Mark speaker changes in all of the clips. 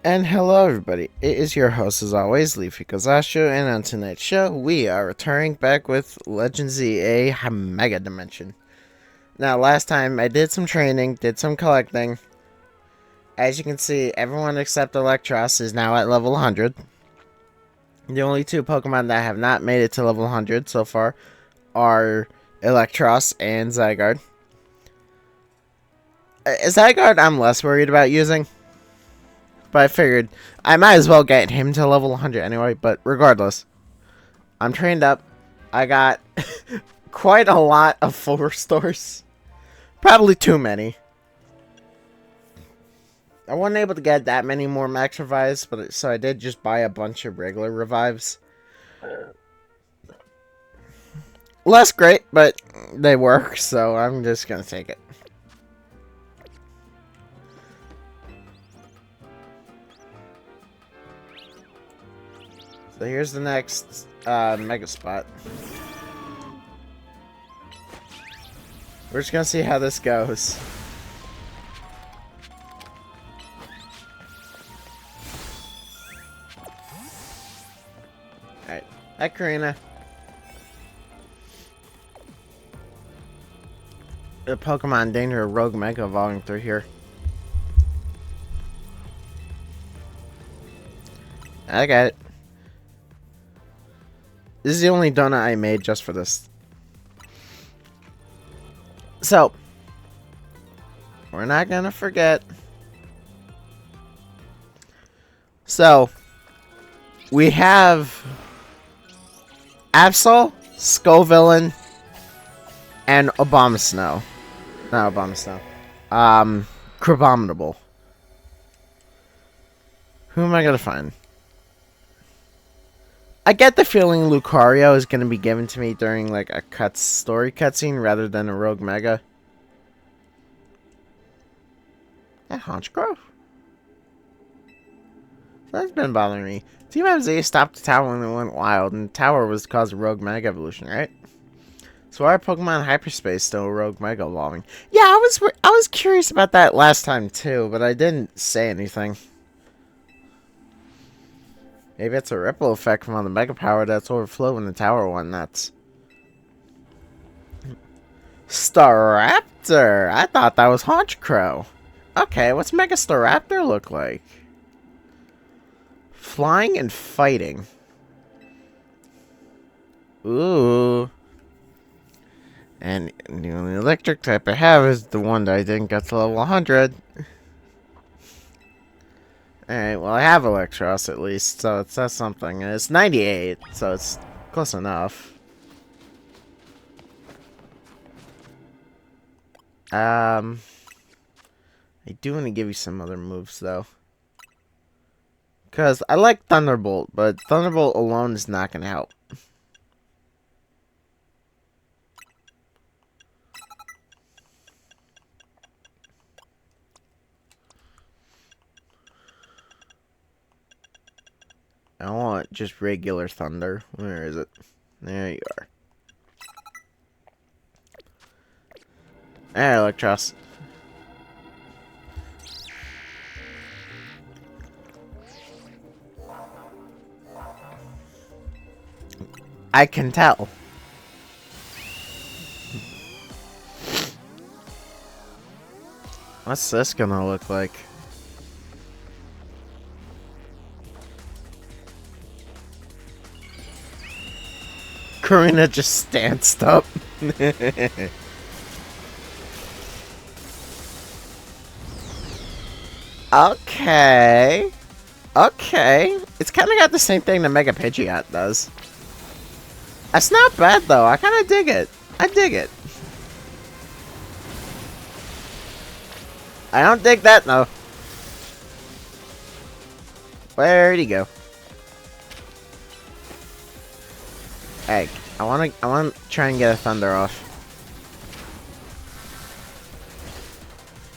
Speaker 1: And hello, everybody. It is your host, as always, Leafy, and on tonight's show, we are returning back with Legend Z, a Mega Dimension. Now, last time I did some training, did some collecting. As you can see, everyone except Electros is now at level 100. The only two Pokemon that have not made it to level 100 so far are Electros and Zygarde. Zygarde, I'm less worried about using. But I figured I might as well get him to level 100 anyway. But regardless, I'm trained up. I got quite a lot of full restores. Probably too many. I wasn't able to get that many more max revives, but so I did just buy a bunch of regular revives. Less great, but they work, so I'm just gonna take it. So here's the next mega spot. We're just gonna see how this goes. Alright. Hi, Karina. The Pokemon Danger Rogue Mega evolving through here. I got it. This is the only donut I made just for this. So, we're not gonna forget. So, we have Absol, Scovillain, and Abomasnow. Not Abomasnow. Crabominable. Who am I gonna find? I get the feeling Lucario is going to be given to me during like a story cutscene rather than a Rogue Mega. That Honchgrove? That's been bothering me. Team MZ stopped the tower when it went wild, and the tower was caused a Rogue Mega evolution, right? So why are Pokemon in hyperspace still Rogue Mega evolving? Yeah, I was curious about that last time too, but I didn't say anything. Maybe it's a ripple effect from all the Mega Power that's overflowed when the tower went nuts. Staraptor! I thought that was Honchkrow. Okay, what's Mega Staraptor look like? Flying and fighting. Ooh. And the only electric type I have is the one that I didn't get to level 100. Alright, well I have Electros at least, so it says something. And it's 98, so it's close enough. I do want to give you some other moves though. Because I like Thunderbolt, but Thunderbolt alone is not going to help. I want just regular thunder. Where is it? There you are. Alright, Electros. I can tell. What's this gonna look like? Karina just stanced up. Okay. Okay. It's kind of got the same thing that Mega Pidgeot does. That's not bad, though. I kind of dig it. I dig it. I don't dig that, though. Where'd he go? Hey, I wanna try and get a Thunder off.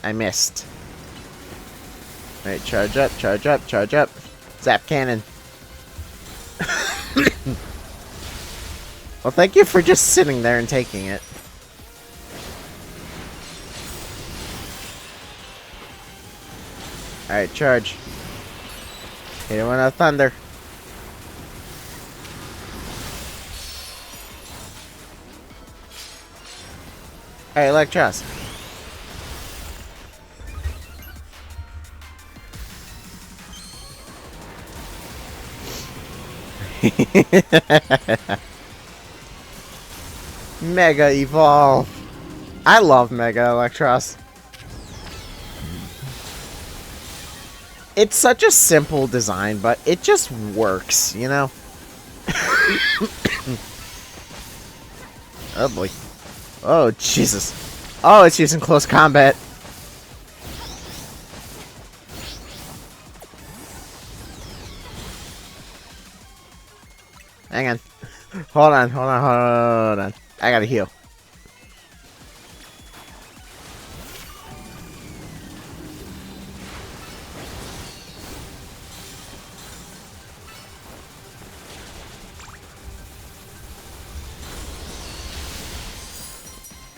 Speaker 1: I missed. Alright, charge up, charge up, charge up. Zap cannon. Well, thank you for just sitting there and taking it. Alright, charge. Hit him with a thunder. Hey, Electros. Mega Evolve. I love Mega Electros. It's such a simple design, but it just works, you know? Oh boy. Oh, Jesus. Oh, it's using close combat. Hang on. Hold on, hold on, hold on. I gotta heal.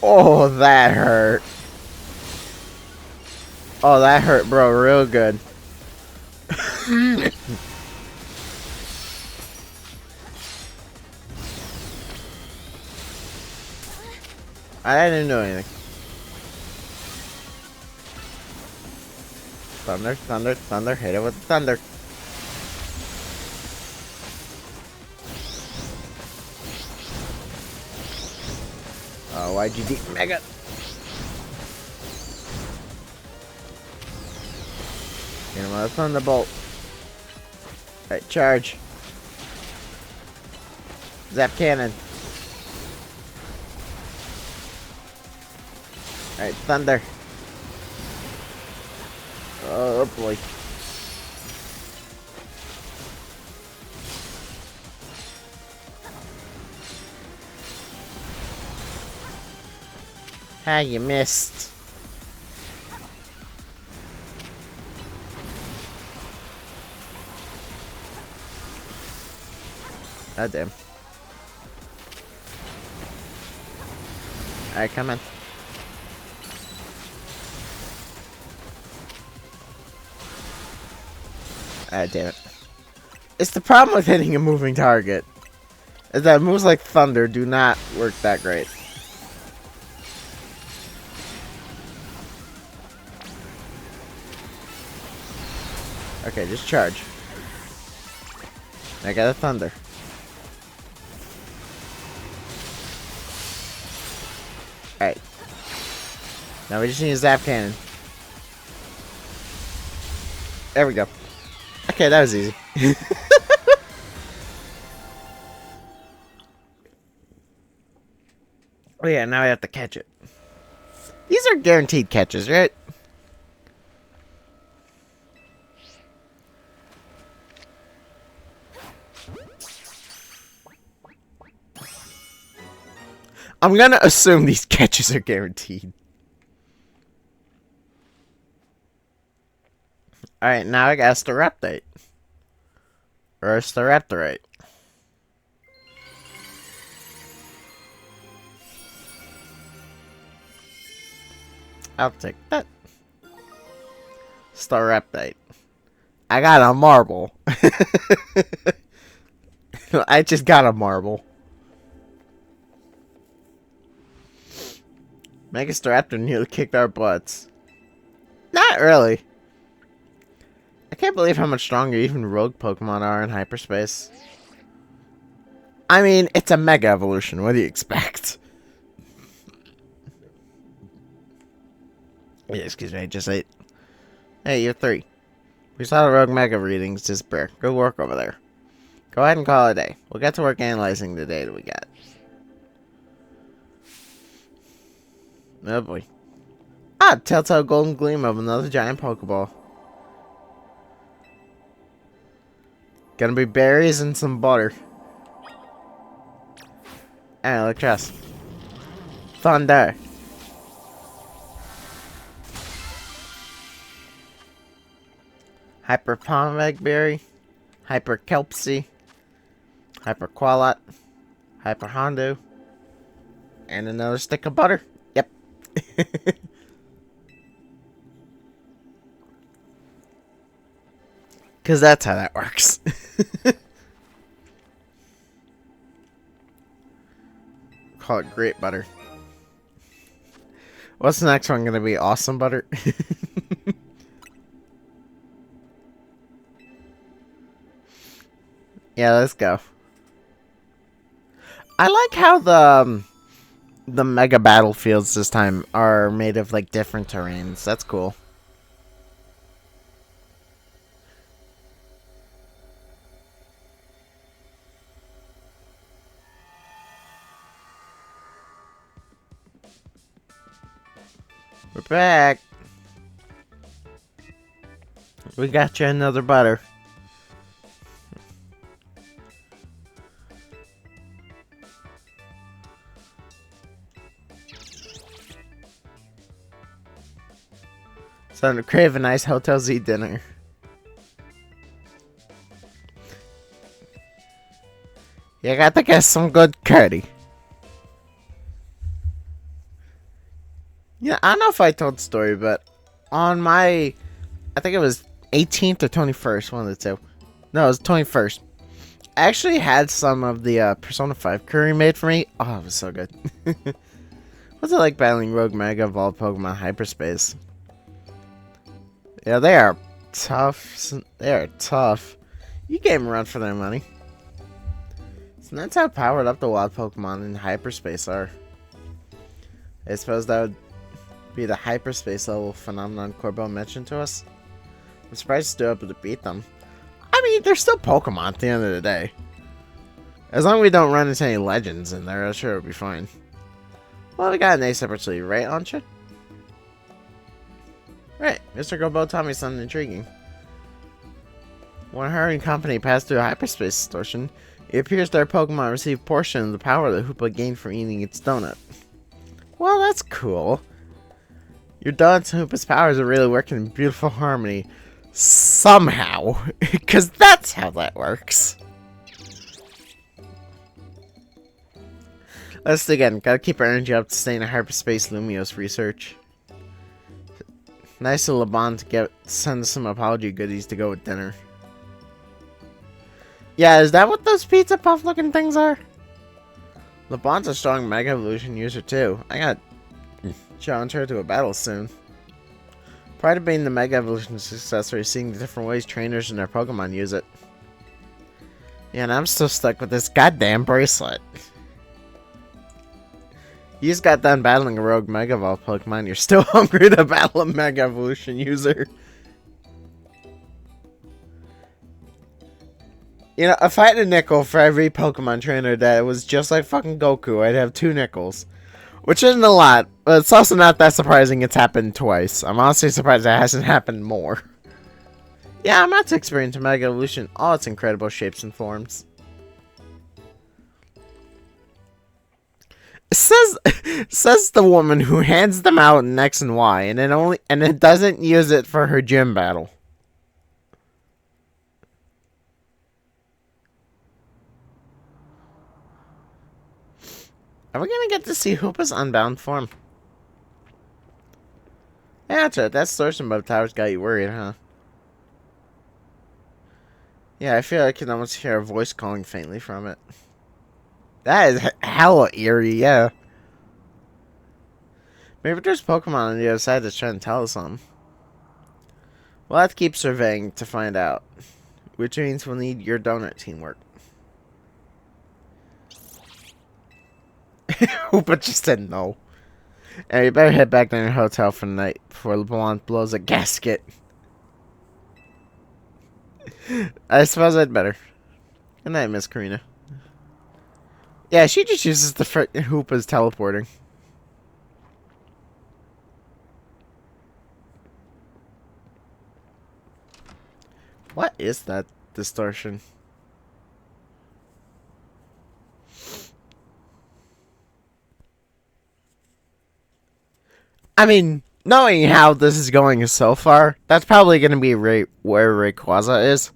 Speaker 1: Oh, that hurt. Oh, that hurt, bro, real good. I didn't do anything. Thunder, thunder, thunder. Hit it with thunder. Oh, YGD Mega. Get him with a Thunderbolt. Alright, charge. Zap Cannon. Alright, Thunder. Oh boy. Ah, you missed. Oh, damn. Alright, come on. Ah, damn it. It's the problem with hitting a moving target. Is that moves like Thunder do not work that great. Okay, just charge. I got a Thunder. Alright. Now we just need a Zap Cannon. There we go. Okay, that was easy. Oh yeah, now I have to catch it. These are guaranteed catches, right? I'm gonna assume these catches are guaranteed. Alright, now I got a Staraptorite. Or a Staraptorite. I'll take that. Staraptorite. I got a marble. I just got a marble. Mega Staraptor nearly kicked our butts. Not really. I can't believe how much stronger even rogue Pokemon are in hyperspace. I mean, it's a Mega Evolution. What do you expect? Yeah, excuse me, I just ate. Hey, you're 3. We saw the rogue Mega readings disappear. Good work over there. Go ahead and call it a day. We'll get to work analyzing the data we got. Oh boy. Ah, telltale golden gleam of another giant Pokeball. Gonna be berries and some butter. And Electros. Thunder. Hyper Pomegg Berry. Hyper Kelpsy. Hyper Qualot. Hyper Hondo. And another stick of butter. Yep. Because that's how that works. Call it great butter. What's the next one going to be? Awesome butter? Yeah, let's go. I like how the mega battlefields this time are made of like different terrains. That's cool. We're back. We got you another butter. Starting to crave a nice Hotel Z dinner. You got to get some good curry. Yeah, I don't know if I told the story, but on my, I think it was 18th or 21st, one of the two. No, it was 21st. I actually had some of the Persona 5 curry made for me. Oh, it was so good. What's it like battling Rogue Mega Evolved Pokemon Hyperspace? Yeah, they are tough. They are tough. You gave them a run for their money. So that's how powered up the wild Pokemon in hyperspace are. I suppose that would be the hyperspace level phenomenon Corbo mentioned to us. I'm surprised he's still able to beat them. I mean, they're still Pokemon at the end of the day. As long as we don't run into any legends in there, I'm sure it'll be fine. Well, we got an ace opportunity, right, Ancha? Right, Mr. Gobo taught me something intriguing. When her and company passed through hyperspace distortion, it appears their Pokemon receive portion of the power that Hoopa gained from eating its donut. Well, that's cool. Your donuts and Hoopa's powers are really working in beautiful harmony. Somehow. Because that's how that works. Let's again. Gotta keep our energy up to stay in a hyperspace Lumiose research. Nice of LeBon to send some apology goodies to go with dinner. Yeah, is that what those pizza puff looking things are? LeBon's a strong Mega Evolution user too. I got challenge her to a battle soon. Prior to being the Mega Evolution successor is seeing the different ways trainers and their Pokemon use it. Yeah, and I'm still stuck with this goddamn bracelet. You just got done battling a rogue Mega Evolved Pokemon. You're still hungry to battle a Mega Evolution user. You know, if I had a nickel for every Pokemon trainer that was just like fucking Goku, I'd have 2 nickels. Which isn't a lot, but it's also not that surprising it's happened twice. I'm honestly surprised it hasn't happened more. Yeah, I'm not to experience Mega Evolution, all its incredible shapes and forms. Says the woman who hands them out in X and Y, and it doesn't use it for her gym battle. Are we gonna get to see Hoopa's unbound form? Yeah, that's right. That distortion above towers got you worried, huh? Yeah, I feel I can almost hear a voice calling faintly from it. That is hella eerie, yeah. Maybe there's Pokemon on the other side that's trying to tell us something. We'll have to keep surveying to find out. Which means we'll need your donut teamwork. Hoopa just said no. And you better head back to your hotel for the night before LeBlanc blows a gasket. I suppose I'd better. Good night, Miss Karina. Yeah, she just uses the Hoopa's teleporting. What is that distortion? I mean, knowing how this is going so far, that's probably going to be where Rayquaza is.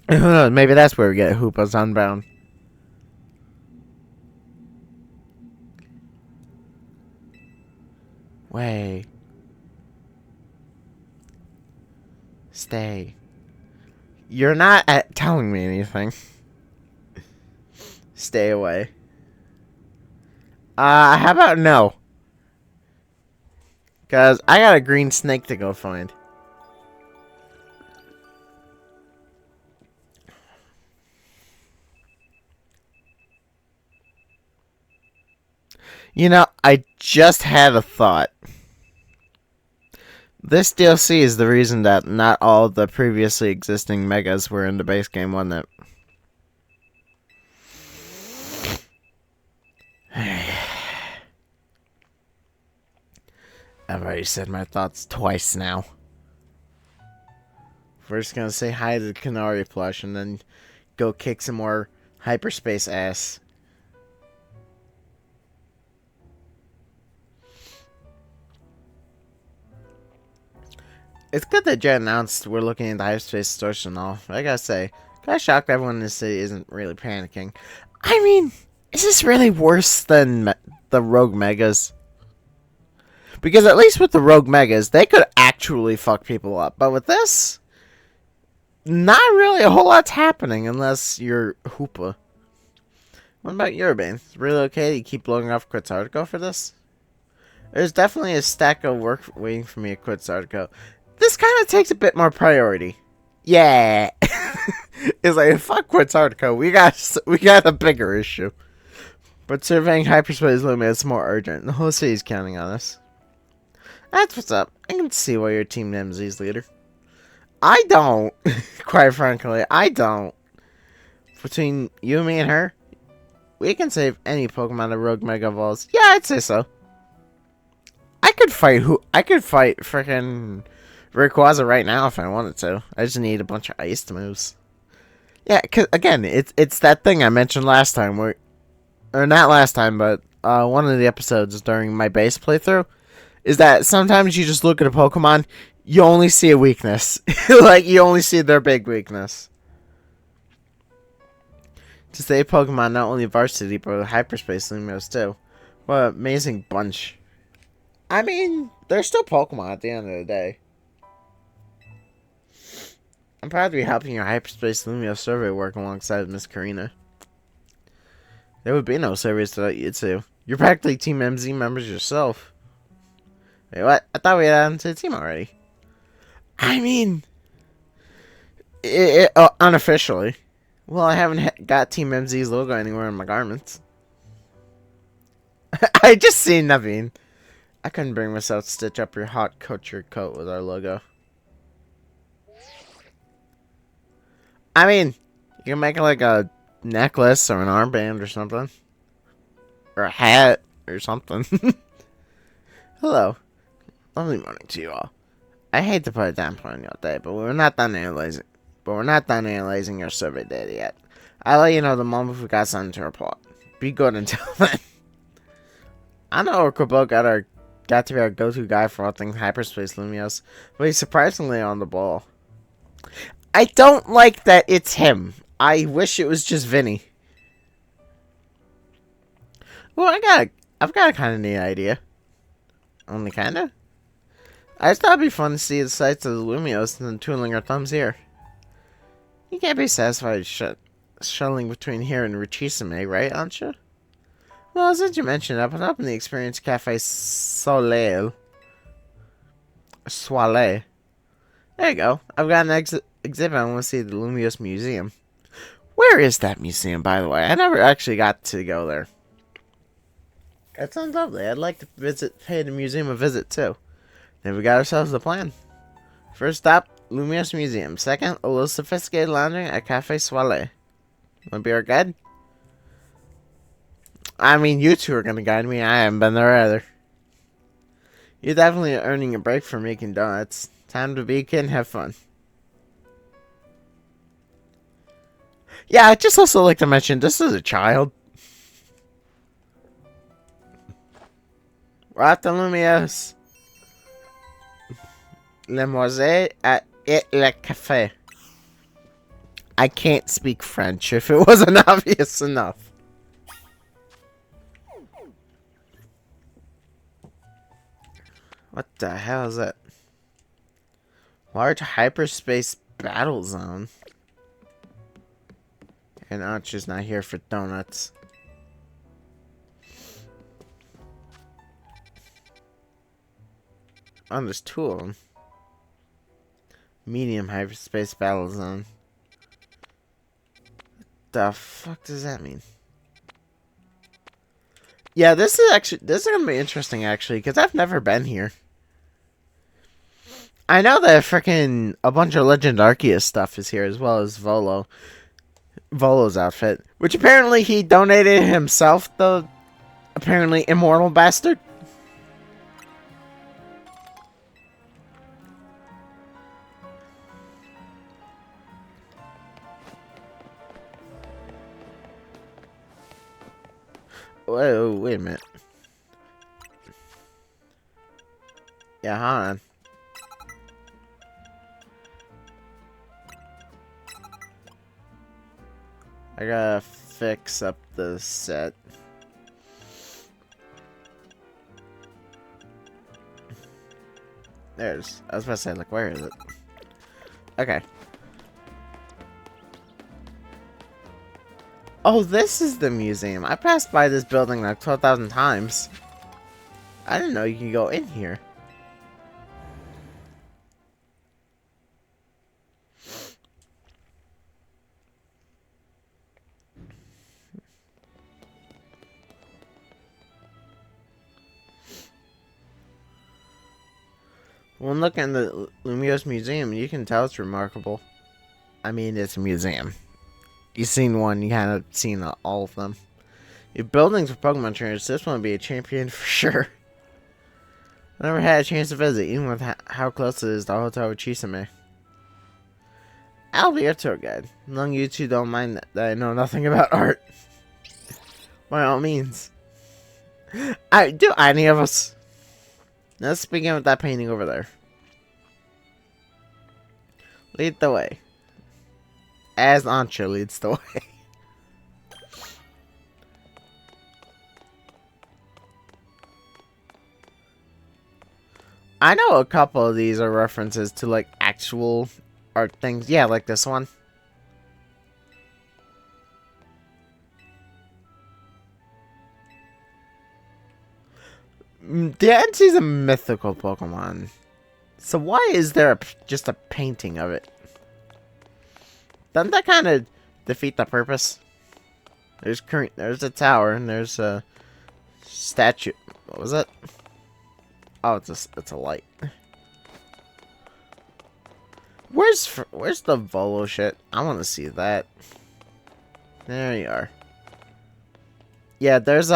Speaker 1: Who knows? Maybe that's where we get Hoopa's Unbound. Wait. stay. You're not telling me anything. Stay away. How about no? Because I got a green snake to go find. You know, I just had a thought. This DLC is the reason that not all of the previously existing megas were in the base game, wasn't it? I've already said my thoughts twice now. We're just gonna say hi to the Canary plush and then go kick some more hyperspace ass. It's good that Jet announced we're looking into hyperspace stores and all. I gotta say, kinda shocked everyone in the city isn't really panicking. I mean, is this really worse than the Rogue Megas? Because at least with the Rogue Megas, they could actually fuck people up. But with this, not really a whole lot's happening unless you're Hoopa. What about Urban? It's really okay to keep blowing off Quetzartico for this? There's definitely a stack of work waiting for me at Quetzartico. This kind of takes a bit more priority. Yeah. It's like, fuck Quetzartico. We got a bigger issue. But surveying hyperspace Lumia is more urgent. The whole city's counting on us. That's what's up. I can see why you're Team MZ's leader. I don't. Quite frankly, I don't. Between you, me, and her, we can save any Pokemon that Rogue Mega Evolves. Yeah, I'd say so. I could fight freaking Rayquaza right now if I wanted to. I just need a bunch of iced moves. Yeah, cause again, it's that thing I mentioned last time, or not last time, but one of the episodes during my base playthrough, is that sometimes you just look at a Pokemon, you only see a weakness. Like, you only see their big weakness. To save Pokemon, not only Varsity, but Hyperspace Lumios too. What an amazing bunch. I mean, they're still Pokemon at the end of the day. I'm proud to be helping your Hyperspace Lumio survey work alongside Miss Karina. There would be no surveys without you two. You're practically Team MZ members yourself. Wait, what? I thought we had added to the team already. I mean, unofficially. Well, I haven't got Team MZ's logo anywhere in my garments. I just seen Naveen. I couldn't bring myself to stitch up your hot couture coat with our logo. I mean, you can make it like a necklace or an armband or something. Or a hat or something. Hello. Lovely morning to you all. I hate to put a damper on your day, but we're not done analyzing your survey data yet. I'll let you know the moment we got something to report. Be good until then. I know Orkobo got to be our go-to guy for all things hyperspace Lumios, but he's surprisingly on the ball. I don't like that it's him. I wish it was just Vinny. Well, I've got a kind of neat idea. Only kinda? I just thought it'd be fun to see the sights of the Lumios and then twiddling our thumbs here. You can't be satisfied shuttling between here and Richisame, right, aren't you? Well, since you mentioned it, I put up in the Experience Cafe Soleil. Soleil. There you go. I've got an exhibit I want to see at the Lumios Museum. Where is that museum, by the way? I never actually got to go there. That sounds lovely. I'd like to pay the museum a visit, too. Then we got ourselves a plan. First stop, Lumios Museum. Second, a little sophisticated lounging at Cafe Soleil. Wanna be our guide? I mean, you two are gonna guide me. I haven't been there either. You're definitely earning a break from making donuts. Time to be a kid and have fun. Yeah, I'd just also like to mention, this is a child. We're at the Lumios. Limousine at it le café. I can't speak French if it wasn't obvious enough. What the hell is that? Large hyperspace battle zone. And Archer's not here for donuts. Oh, there's two of them. Medium hyperspace battle zone. The fuck does that mean? Yeah, this is gonna be interesting actually, because I've never been here. I know that freaking a bunch of Legend Arceus stuff is here, as well as Volo's outfit, which apparently he donated himself, the apparently immortal bastard. Whoa, wait a minute. Yeah, hold on. I gotta fix up the set. There's. I was about to say, like, where is it? Okay. Oh, this is the museum. I passed by this building like 12,000 times. I didn't know you could go in here. When looking at the Lumio's museum, you can tell it's remarkable. I mean, it's a museum. You've seen one, you kind of seen all of them. If buildings for Pokemon trainers, this one would be a champion for sure. I never had a chance to visit, even with how close it is to the Hotel with Chisame. I'll be your tour guide. As long as you two don't mind that I know nothing about art. By all means. Do any of us? Let's begin with that painting over there. Lead the way. As Ancha leads the way. I know a couple of these are references to like actual art things. Yeah, like this one. Diance's a mythical Pokemon. So why is there just a painting of it? Doesn't that kind of defeat the purpose? There's a tower and there's a statue. What was it? Oh, it's a light. Where's the Volo shit? I want to see that. There you are. Yeah, there's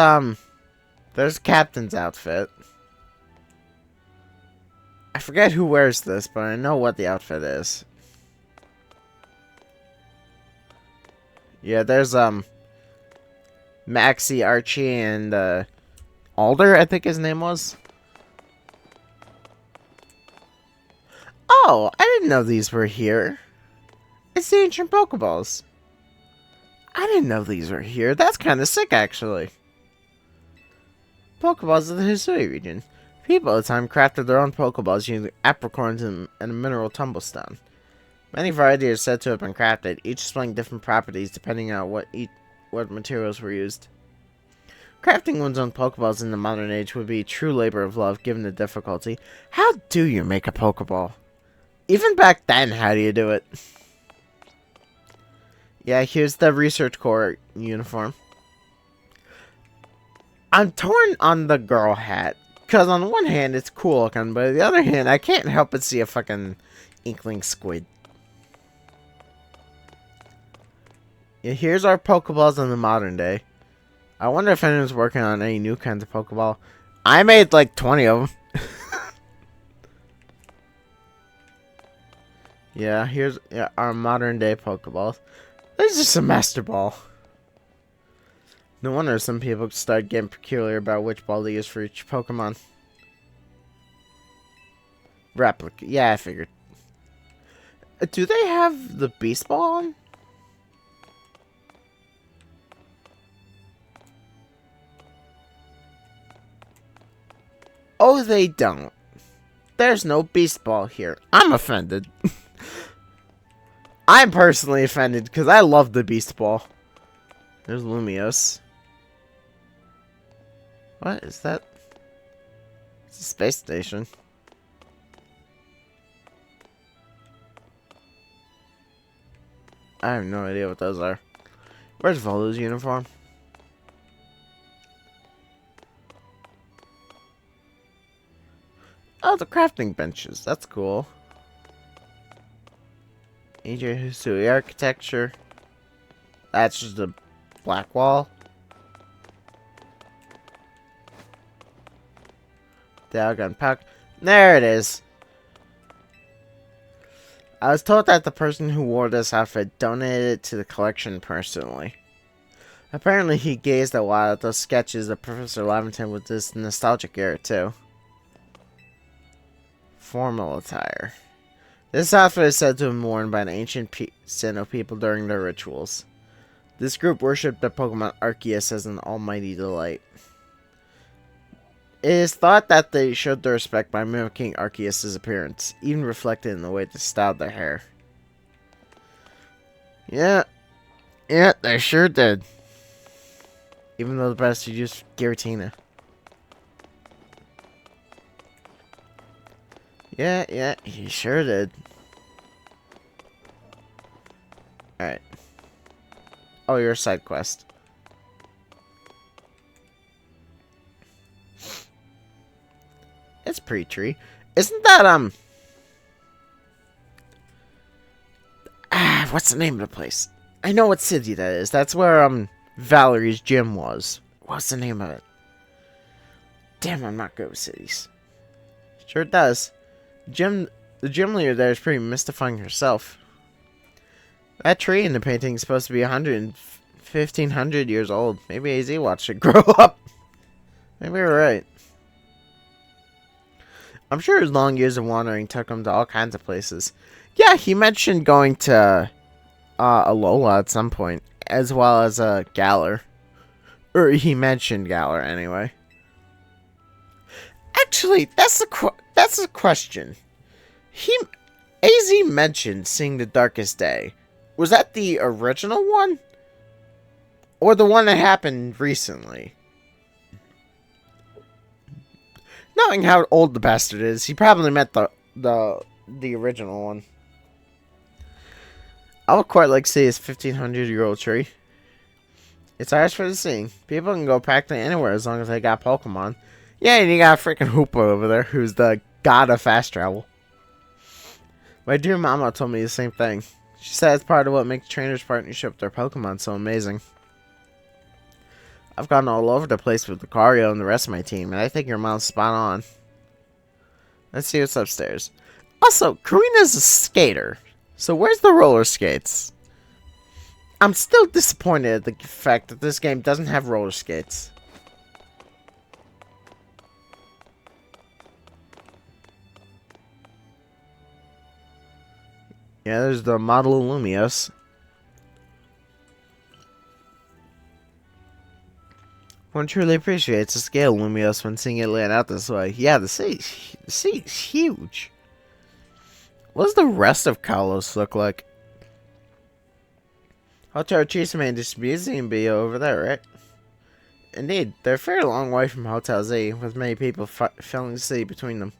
Speaker 1: Captain's outfit. I forget who wears this, but I know what the outfit is. Yeah, there's Maxie, Archie, and Alder, I think his name was. Oh, I didn't know these were here. It's the ancient Pokeballs. I didn't know these were here. That's kind of sick, actually. Pokeballs of the Hisui region. People at the time crafted their own Pokeballs using apricorns and a mineral tumblestone. Many varieties are said to have been crafted, each displaying different properties depending on what materials were used. Crafting one's own Pokeballs in the modern age would be a true labor of love given the difficulty. How do you make a Pokeball? Even back then, how do you do it? Yeah, here's the Research Corps uniform. I'm torn on the girl hat. Because on one hand, it's cool looking, but on the other hand, I can't help but see a fucking inkling squid. Yeah, here's our Pokeballs in the modern day. I wonder if anyone's working on any new kinds of Pokeball. I made like 20 of them. Yeah, here's our modern day Pokeballs. This is a Master Ball. No wonder some people start getting peculiar about which ball they use for each Pokemon. Replica. Yeah, I figured. Do they have the Beast Ball on? Oh, they don't. There's no Beast Ball here. I'm offended. I'm personally offended because I love the Beast Ball. There's Lumios. What is that? It's a space station. I have no idea what those are. Where's Volo's uniform? Oh, the crafting benches. That's cool. AJ Hisui architecture. That's just a black wall. Diagon Pack. There it is. I was told that the person who wore this outfit donated it to the collection personally. Apparently he gazed a while at those sketches of Professor Lavington with this nostalgic era too. Formal attire. This outfit is said to have been worn by an ancient Sinnoh people during their rituals. This group worshipped the Pokemon Arceus as an almighty delight. It is thought that they showed their respect by mimicking Arceus' appearance, even reflected in the way they styled their hair. Yeah, they sure did. Even though the best used Giratina. Yeah, he sure did. Alright. Oh, you're a side quest. It's Pre-Tree. Isn't that, what's the name of the place? I know what city that is. That's where, Valerie's gym was. What's the name of it? Damn, I'm not good with cities. Sure does. The gym leader there is pretty mystifying herself. That tree in the painting is supposed to be 1,500 years old. Maybe AZ watched it grow up. Maybe we're right. I'm sure his long years of wandering took him to all kinds of places. Yeah, he mentioned going to Alola at some point, as well as Galar. Or he mentioned Galar anyway. Actually, that's a question. AZ mentioned seeing the Darkest Day. Was that the original one? Or the one that happened recently? Knowing how old the bastard is, he probably meant the original one. I would quite like to see his 1,500-year-old tree. It's ours for the seeing. People can go practically anywhere as long as they got Pokemon. Yeah, and you got freaking Hoopa over there, who's the god of fast travel. My dear mama told me the same thing. She said it's part of what makes trainers' partnership with their Pokemon so amazing. I've gone all over the place with Lucario and the rest of my team, and I think your mom's spot on. Let's see what's upstairs. Also, Karina's a skater, so where's the roller skates? I'm still disappointed at the fact that this game doesn't have roller skates. Yeah, there's the model Lumios. One truly appreciates the scale of Lumios when seeing it laid out this way. Yeah, the city's huge. What does the rest of Kalos look like? Hotel Chisame and Distribution be over there, right? Indeed, they're a fairly long way from Hotel Z, with many people filling the city between them.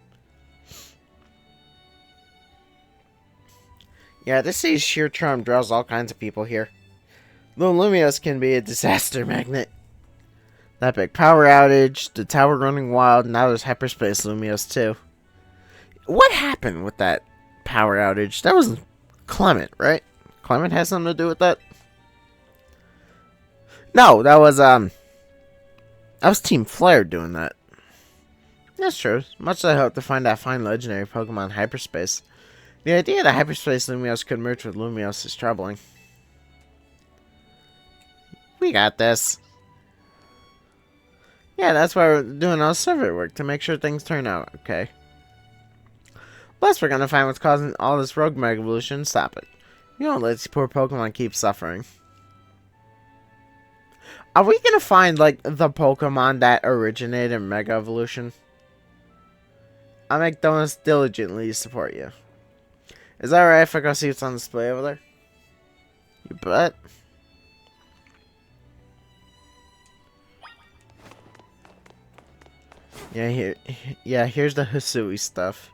Speaker 1: Yeah, this city's sheer charm draws all kinds of people here. Little Lumios can be a disaster magnet. That big power outage, the tower running wild, now there's hyperspace Lumios too. What happened with that power outage? That was Clement, right? Clement has something to do with that? No, that was Team Flare doing that. That's true. Much as I hope to find that fine legendary Pokemon in hyperspace. The idea that hyperspace Lumios could merge with Lumios is troubling. We got this. Yeah, that's why we're doing all survey work, to make sure things turn out okay. Plus, we're gonna find what's causing all this rogue Mega Evolution and stop it. You don't let these poor Pokemon keep suffering. Are we gonna find, like, the Pokemon that originated Mega Evolution? I'll make donuts diligently support you. Is that right if I go see what's on display over there? You bet. Here's the Hisui stuff.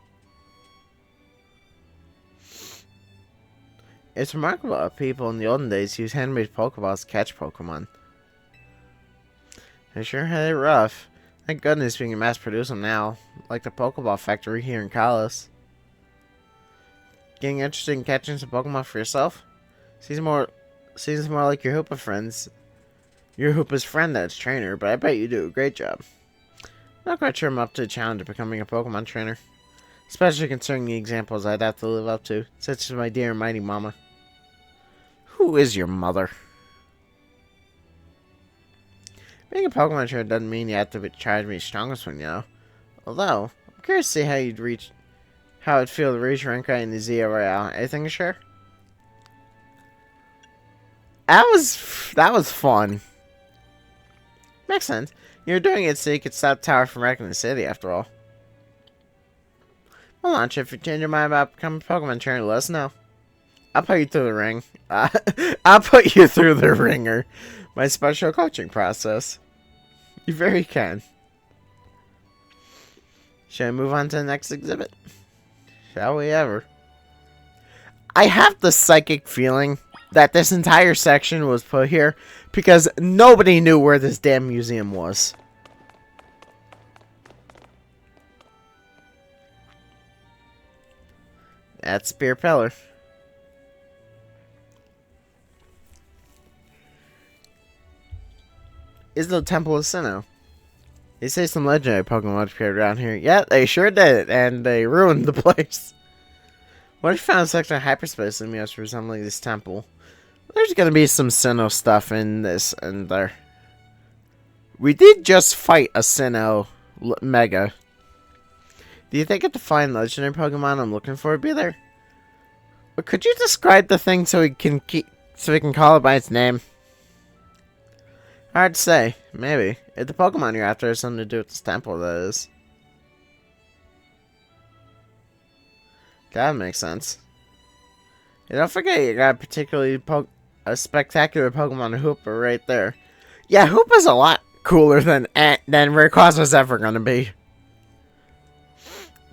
Speaker 1: It's remarkable how people in the olden days used handmade Pokeballs to catch Pokemon. They sure had it rough. Thank goodness we can mass produce them now, like the Pokeball factory here in Kalos. Getting interested in catching some Pokemon for yourself? Seems more like your Hoopa friends. Your Hoopa's friend that's trainer, but I bet you do a great job. Not quite sure I'm up to the challenge of becoming a Pokemon trainer. Especially considering the examples I'd have to live up to, such as my dear and mighty mama. Who is your mother? Being a Pokemon trainer doesn't mean you have to try to be the strongest one, you know. Although, I'm curious to see how it'd feel to reach rank right in the Zia Royale. Anything to share? That was fun. Makes sense. You're doing it so you could stop Tower from wrecking the city, after all. Well, launch if you change your mind about becoming a Pokemon trainer, let us know. I'll put you through the ring. I'll put you through the ringer. My special coaching process. You very can. Should I move on to the next exhibit? Shall we ever? I have the psychic feeling that this entire section was put here because nobody knew where this damn museum was. That's Spear Pillar. Is the Temple of Sinnoh. They say some legendary Pokemon appeared around here. Yeah, they sure did, and they ruined the place. What if you found a section of hyperspace in Mios resembling this temple? There's gonna be some Sinnoh stuff in this and there. We did just fight a Sinnoh Mega. Do you think if the fine legendary Pokemon I'm looking for would be there? But could you describe the thing so we can call it by its name? Hard to say. Maybe. If the Pokemon you're after has something to do with this temple, that is. That makes sense. And don't forget, you got a spectacular Pokemon Hoopa right there. Yeah, Hoopa's a lot cooler than Rayquaza's ever gonna be.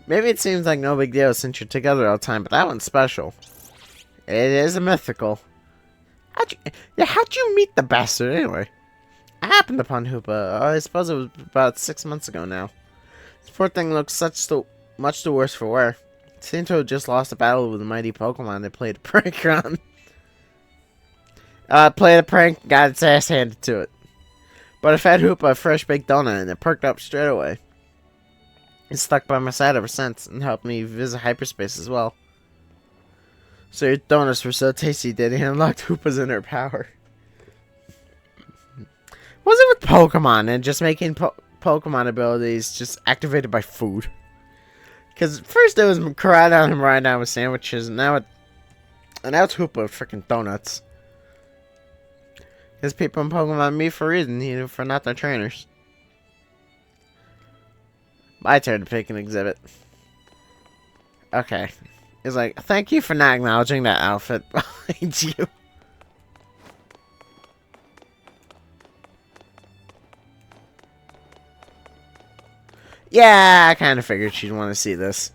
Speaker 1: Maybe it seems like no big deal since you're together all the time, but that one's special. It is a mythical. How'd you meet the bastard anyway? I happened upon Hoopa. I suppose it was about 6 months ago now. This poor thing looks much the worse for wear. It seemed to have just lost a battle with a mighty Pokemon they played a prank on. Played a prank, got its ass handed to it. But I fed Hoopa a fresh baked donut and it perked up straight away. It's stuck by my side ever since and helped me visit hyperspace as well. So your donuts were so tasty that it unlocked Hoopa's inner power. Was it with Pokemon and just making Pokemon abilities just activated by food? Because first it was Karada and Rhydon with sandwiches, and now it's Hoopa with freaking donuts. Because people in Pokemon meet for a reason, even for not their trainers. My turn to pick an exhibit. Okay. It's like, thank you for not acknowledging that outfit behind you. Yeah, I kind of figured she'd want to see this.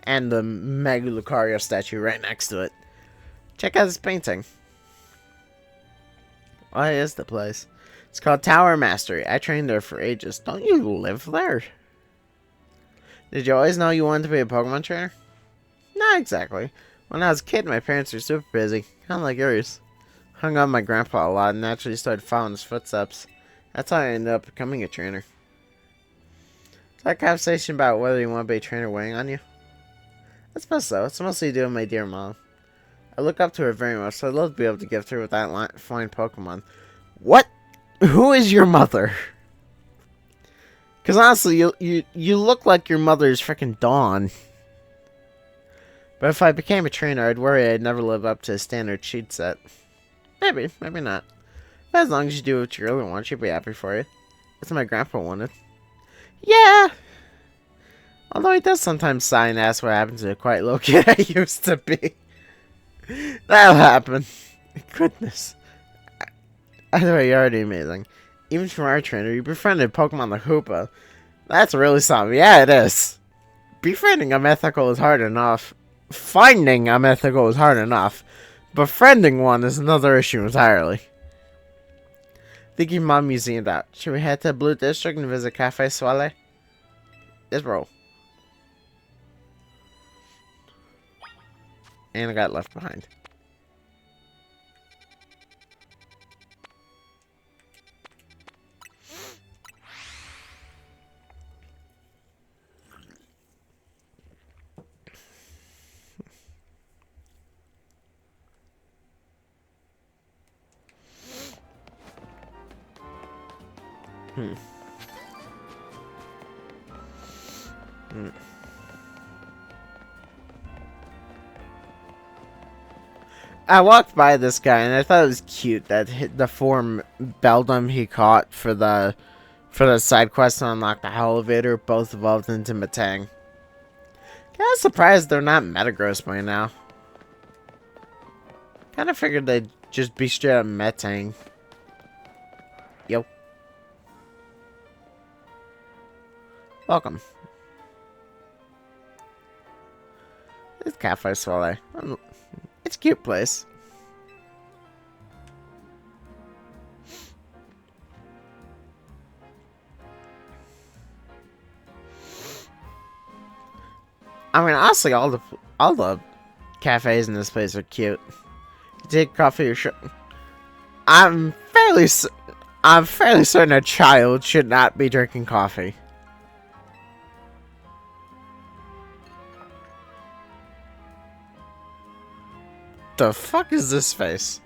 Speaker 1: And the Mega Lucario statue right next to it. Check out this painting. What is the place? It's called Tower Mastery. I trained there for ages. Don't you live there? Did you always know you wanted to be a Pokemon trainer? Not exactly. When I was a kid, my parents were super busy. Kind of like yours. Hung on my grandpa a lot and naturally started following his footsteps. That's how I ended up becoming a trainer. Is that conversation about whether you want to be a trainer weighing on you? I suppose so. It's mostly due to my dear mom. I look up to her very much, so I'd love to be able to gift her with that fine Pokemon. What? Who is your mother? Because honestly, you look like your mother's freaking Dawn. But if I became a trainer, I'd worry I'd never live up to a standard sheet set. Maybe, maybe not. But as long as you do what you really want, she'll be happy for you. That's what my grandpa wanted. Yeah. Although he does sometimes sigh and ask what happened to the quiet little kid I used to be. That'll happen. Goodness. Either way, you're already amazing. Even from our trainer, you befriended Pokemon like Hoopa. That's really something. Yeah, it is. Befriending a mythical is hard enough. Finding a mythical is hard enough. Befriending one is another issue entirely. Thinking Mom museum out. Should we head to Blue District and visit Cafe Soleil? Yes, bro. And I got left behind. I walked by this guy and I thought it was cute that the form Beldum he caught for the side quest to unlock the elevator both evolved into Metang. Kinda surprised they're not Metagross by now. Kinda figured they'd just be straight up Metang. Yo. Welcome. It's Cafe Soleil. It's a cute place. I mean, honestly, all the cafes in this place are cute. You take coffee or shit. I'm fairly certain a child should not be drinking coffee. The fuck is this face?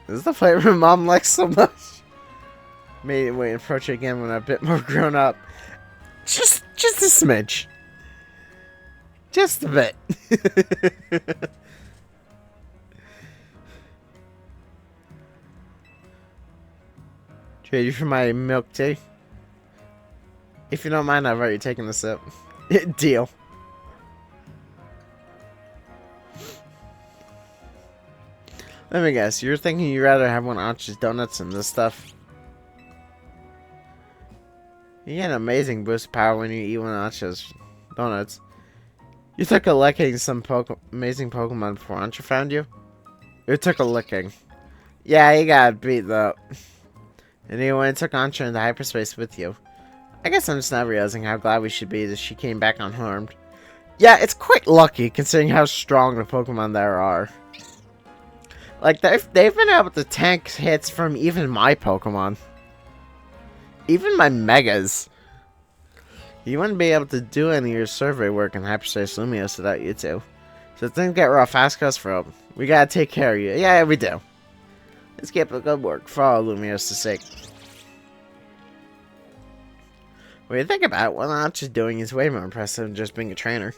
Speaker 1: This is the flavor Mom likes so much. Maybe wait, approach it again when I'm a bit more grown up. Just a smidge. Just a bit. Trade you for my milk tea? If you don't mind, I've already taken a sip. Deal. Let me guess, you're thinking you'd rather have one Arch's donuts and this stuff? You get an amazing boost of power when you eat one Arch's donuts. You took a licking some amazing Pokemon before Ancha found you? It took a licking. Yeah, you got beat though. And he went and took Ancha into hyperspace with you. I guess I'm just not realizing how glad we should be that she came back unharmed. Yeah, it's quite lucky considering how strong the Pokemon there are. Like, they've been able to tank hits from even my Pokemon. Even my Megas. You wouldn't be able to do any of your survey work in Hyperspace Lumiose without you two. So things get rough, ask us for help. We gotta take care of you. Yeah, we do. Let's keep up good work for all Lumiose's sake. When you think about it, what Arch is doing is way more impressive than just being a trainer.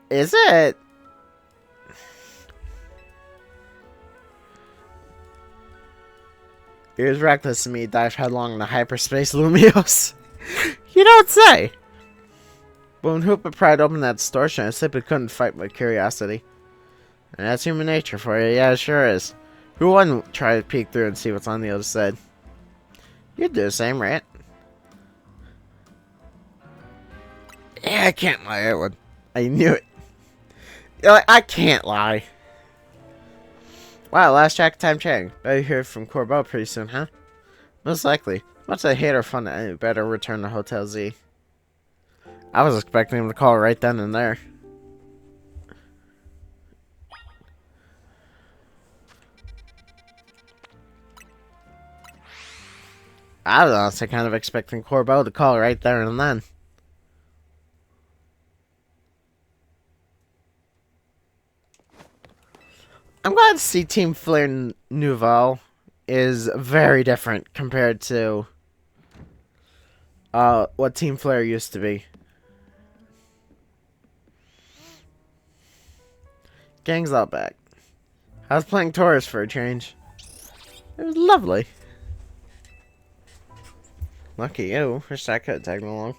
Speaker 1: Is it? It was reckless of me to dive headlong into hyperspace Lumiose. You don't say! But when Hoopa pried open that distortion, I simply couldn't fight my curiosity. And that's human nature for you, yeah, it sure is. Who wouldn't try to peek through and see what's on the other side? You'd do the same, right? Yeah, I can't lie, I would. I knew it. I can't lie. Wow, last track time chatting. Better hear from Corbeau pretty soon, huh? Most likely. Much I hate our fun, I better return to Hotel Z. I was expecting him to call right then and there. I was honestly kind of expecting Corbeau to call right there and then. I'm glad to see Team Flare Nouvelle is very different compared to what Team Flare used to be. Gang's all back. I was playing Taurus for a change. It was lovely. Lucky you. Wish I could have tagged along.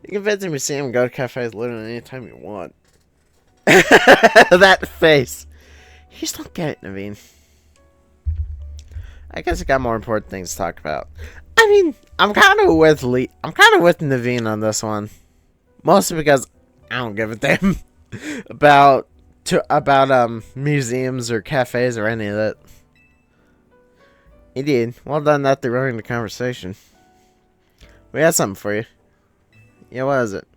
Speaker 1: You can visit the museum and go to cafes literally anytime you want. That face. You just don't get it, Naveen. I guess I got more important things to talk about. I mean, I'm kind of with Naveen on this one. Mostly because I don't give a damn about museums or cafes or any of that. Indeed. Well done not derailing the conversation. We got something for you. Yeah, what is it?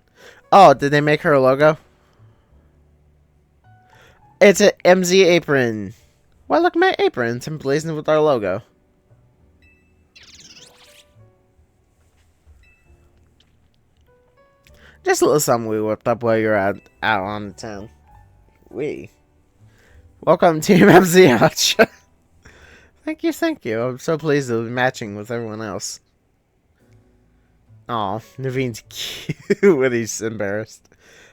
Speaker 1: Oh, did they make her a logo? It's an MZ apron. Why, look at my apron. It's emblazoned with our logo. Just a little something we whipped up while you're out on the town. Welcome, Team MZ. Thank you. I'm so pleased to be matching with everyone else. Aw, Naveen's cute when he's embarrassed.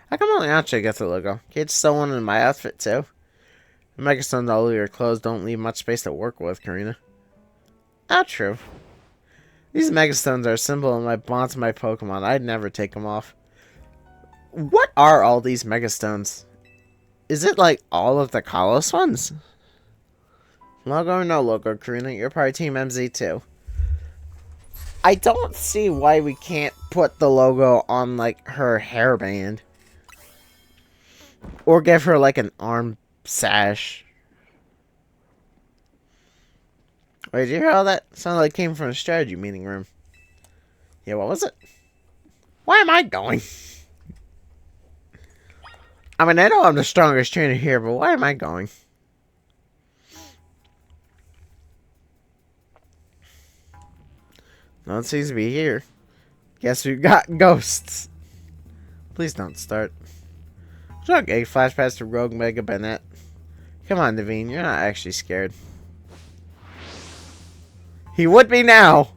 Speaker 1: How come only Acha gets the logo? Can't sew one in my outfit too? The megastones all over your clothes don't leave much space to work with, Karina. Not true. These megastones are a symbol of my bond to my Pokemon. I'd never take them off. What are all these megastones? Is it like all of the Kalos ones? Logo or no logo, Karina? You're probably Team MZ too. I don't see why we can't put the logo on, like, her hairband. Or give her, like, an arm sash. Wait, did you hear all that? Sounded like it came from a strategy meeting room. Yeah, what was it? Why am I going? I mean, I know I'm the strongest trainer here, but why am I going? No one seems to be here. Guess we got ghosts. Please don't start. Okay, flashbacks to Rogue Mega Bennett. Come on, Naveen, you're not actually scared. He would be now.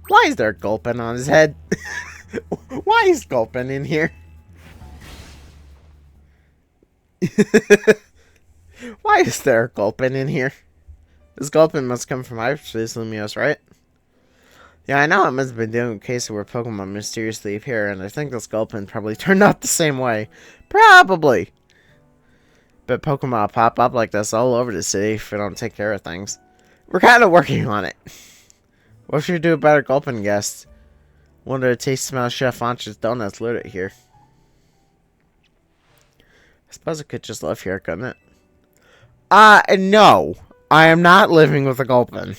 Speaker 1: Why is there Gulpin on his head? Why is Gulpin in here? Why is there Gulpin in here? This Gulpin must come from hyperspace, Lumios, right? Yeah, I know it must have been doing a case where Pokemon mysteriously appear, and I think this Gulpin probably turned out the same way. Probably. But Pokemon will pop up like this all over the city if we don't take care of things. We're kind of working on it. What should we do about our Gulpin guest? Wonder to taste smell Chef Ancha's donuts lit here. I suppose it could just live here, couldn't it? No. I am not living with a Gulpin.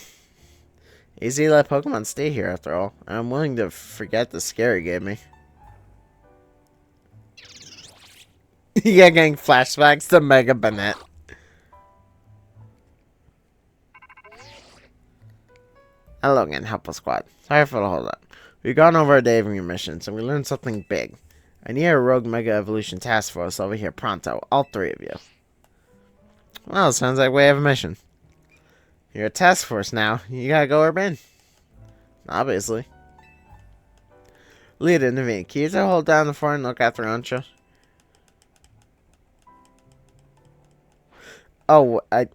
Speaker 1: Easy to let Pokemon stay here, after all. I'm willing to forget the scare he gave me. Yeah, getting flashbacks to Mega Bennett. Hello again, Helpless Squad. Sorry for the hold up. We've gone over a day of your missions, and we learned something big. I need a Rogue Mega Evolution Task Force over here pronto. All three of you. Well, sounds like we have a mission. You're a task force now. You gotta go urban. Obviously. Lead Naveen. Can you just hold down the fort and look after Ancha? Oh, I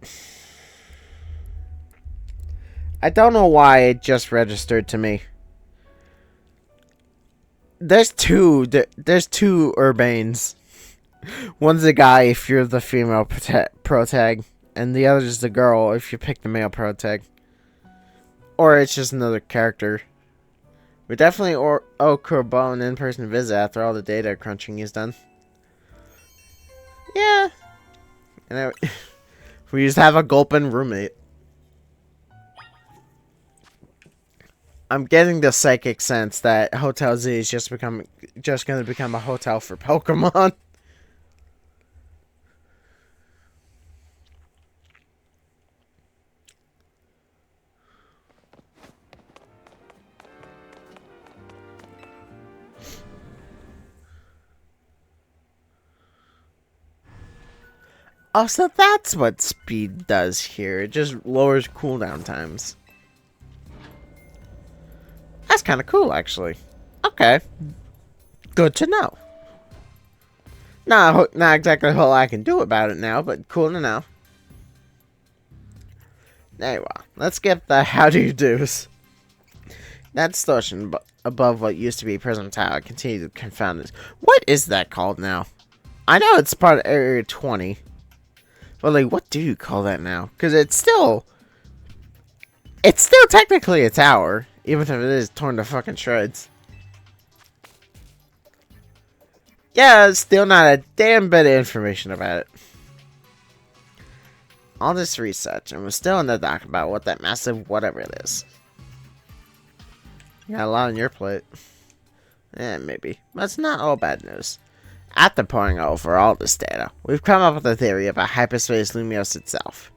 Speaker 1: don't know why it just registered to me. There's two Urbanes. One's a guy if you're the female protag, and the other's the girl if you pick the male protag. Or it's just another character. We definitely owe Corbo an in-person visit after all the data crunching he's done. Yeah. And we just have a Gulpin roommate. I'm getting the psychic sense that Hotel Z is just going to become a hotel for Pokemon. Oh, so that's what speed does here. It just lowers cooldown times. That's kind of cool, actually. Okay. Good to know. Not exactly all I can do about it now, but cool to know. Anyway, let's get the how do you do's. That distortion above what used to be Prism Tower continued to confound us. What is that called now? I know it's part of Area 20. But, like, what do you call that now? Because it's still technically a tower. Even if it is torn to fucking shreds. Yeah, still not a damn bit of information about it. All this research, and we're still in the dark about what that massive whatever it is. You got a lot on your plate. Maybe. But it's not all bad news. After poring over all this data, we've come up with a theory about hyperspace Lumios itself.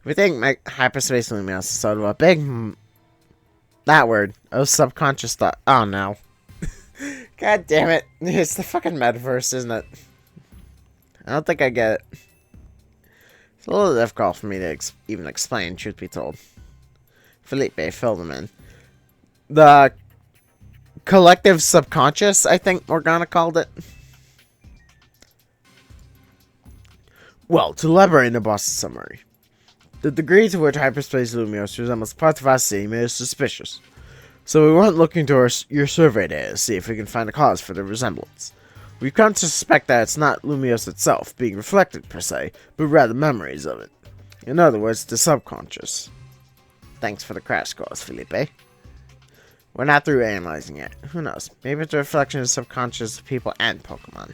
Speaker 1: We think hyperspace Lumios is sort of a big... that word. Oh, subconscious thought. Oh, no. God damn it. It's the fucking metaverse, isn't it? I don't think I get it. It's a little difficult for me to even explain, truth be told. Felipe, fill them in. The collective subconscious, I think Morgana called it. Well, to elaborate in the boss's summary. The degree to which hyperspace Lumios resembles parts of our city made us suspicious. So we went looking to your survey data to see if we can find a cause for the resemblance. We've come to suspect that it's not Lumios itself being reflected per se, but rather memories of it. In other words, the subconscious. Thanks for the crash course, Felipe. We're not through analyzing yet. Who knows? Maybe it's a reflection of the subconscious of people and Pokemon.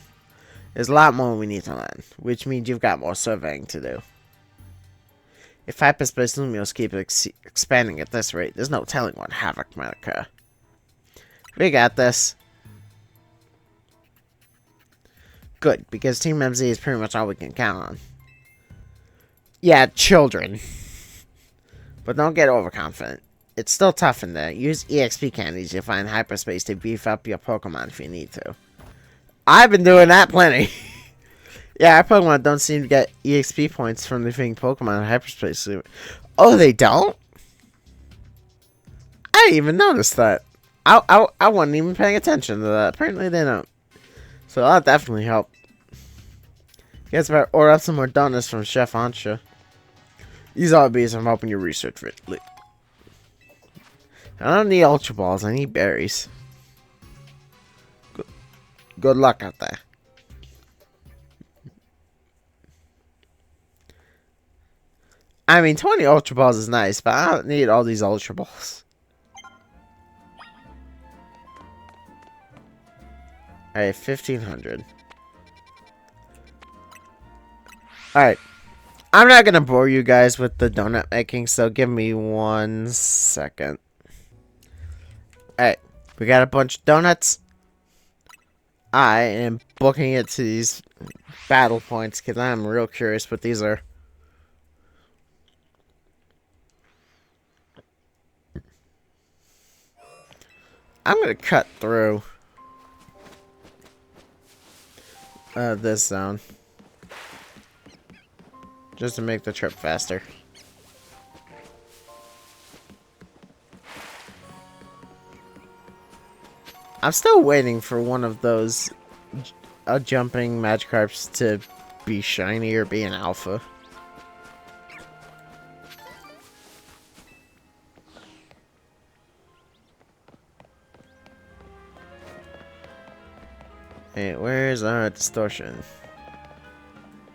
Speaker 1: There's a lot more we need to learn, which means you've got more surveying to do. If hyperspace Lumios keep expanding at this rate, there's no telling what havoc might occur. We got this. Good, because Team MZ is pretty much all we can count on. Yeah, children. But don't get overconfident. It's still tough in there. Use EXP candies to find hyperspace to beef up your Pokemon if you need to. I've been doing that plenty. Yeah, our Pokemon don't seem to get EXP points from defeating Pokemon in hyperspace. Oh, they don't? I didn't even notice that. I wasn't even paying attention to that. Apparently they don't. So that'll definitely help. Guess better order up some more donuts from Chef Ansha. These ought to be some helping your research, Ridley. I don't need Ultra Balls, I need berries. Good luck out there. I mean, 20 Ultra Balls is nice, but I don't need all these Ultra Balls. Alright, 1,500. Alright. I'm not gonna bore you guys with the donut making, so give me 1 second. Alright, we got a bunch of donuts. I am booking it to these battle points because I'm real curious what these are. I'm gonna cut through this zone just to make the trip faster. I'm still waiting for one of those jumping Magikarps to be shiny or be an alpha. Hey, where's our distortion?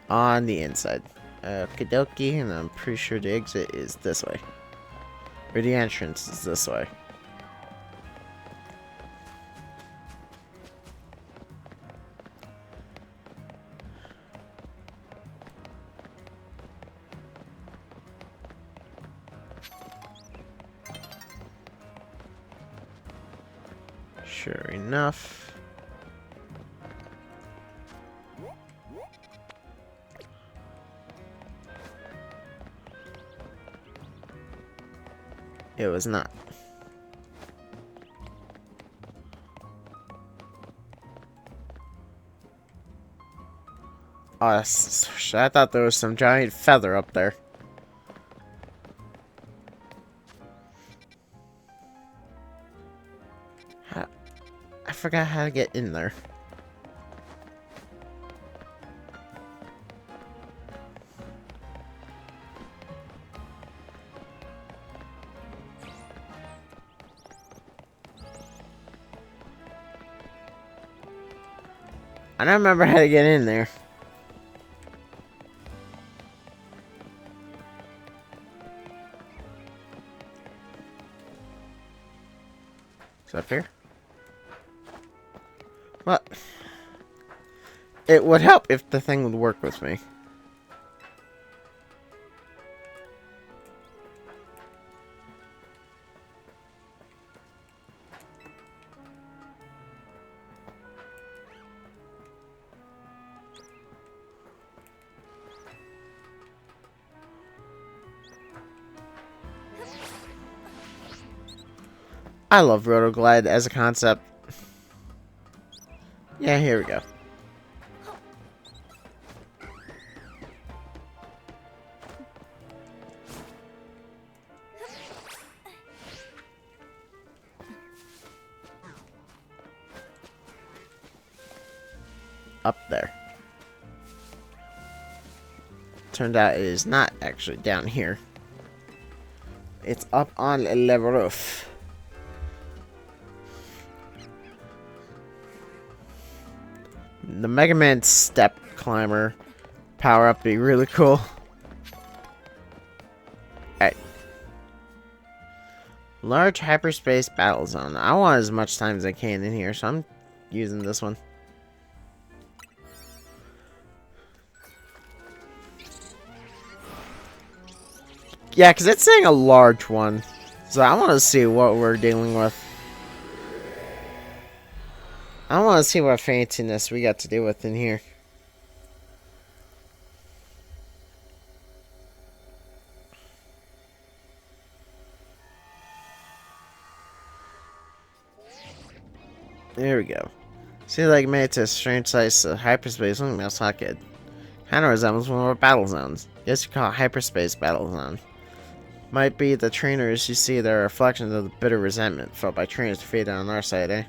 Speaker 1: On the inside. Okie dokie, and I'm pretty sure the exit is this way. Or the entrance is this way. Sure enough. It was not. Oh, I thought there was some giant feather up there. I forgot how to get in there. I don't remember how to get in there. Is that fair? What? It would help if the thing would work with me. I love Rotoglide as a concept. Yeah, here we go. Up there. Turned out it is not actually down here. It's up on the roof. The Mega Man step climber power up be really cool. Alright. Large hyperspace battle zone. I want as much time as I can in here, so I'm using this one. Yeah, because it's saying a large one. So I want to see what we're dealing with. I want to see what fanciness we got to deal with in here. There we go. See, like made to a strange size of hyperspace link mouse socket. Kind of resembles one of our battle zones. Guess you call it hyperspace battle zone. Might be the trainers you see that are reflections of the bitter resentment felt by trainers defeated on our side, eh?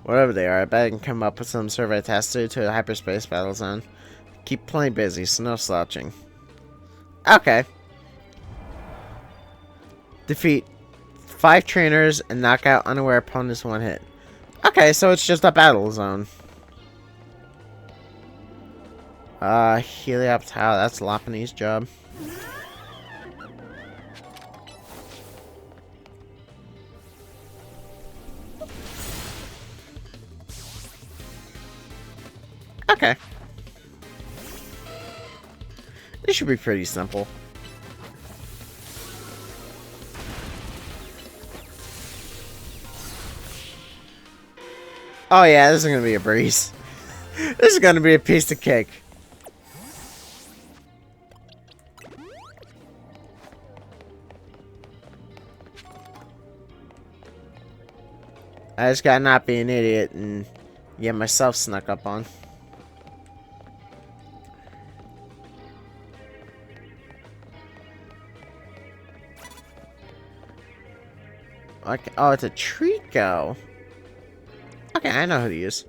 Speaker 1: Whatever they are, I bet I can come up with some survey tasks to a hyperspace battle zone. Keep playing busy, so no slouching. Okay. Defeat 5 trainers and knock out unaware opponents one hit. Okay, so it's just a battle zone. Helioptile, that's Lopunny's job. Okay. This should be pretty simple. Oh yeah, this is gonna be a breeze. This is gonna be a piece of cake. I just gotta not be an idiot and get myself snuck up on. Okay. Oh, it's a Trico. Okay, I know who to use.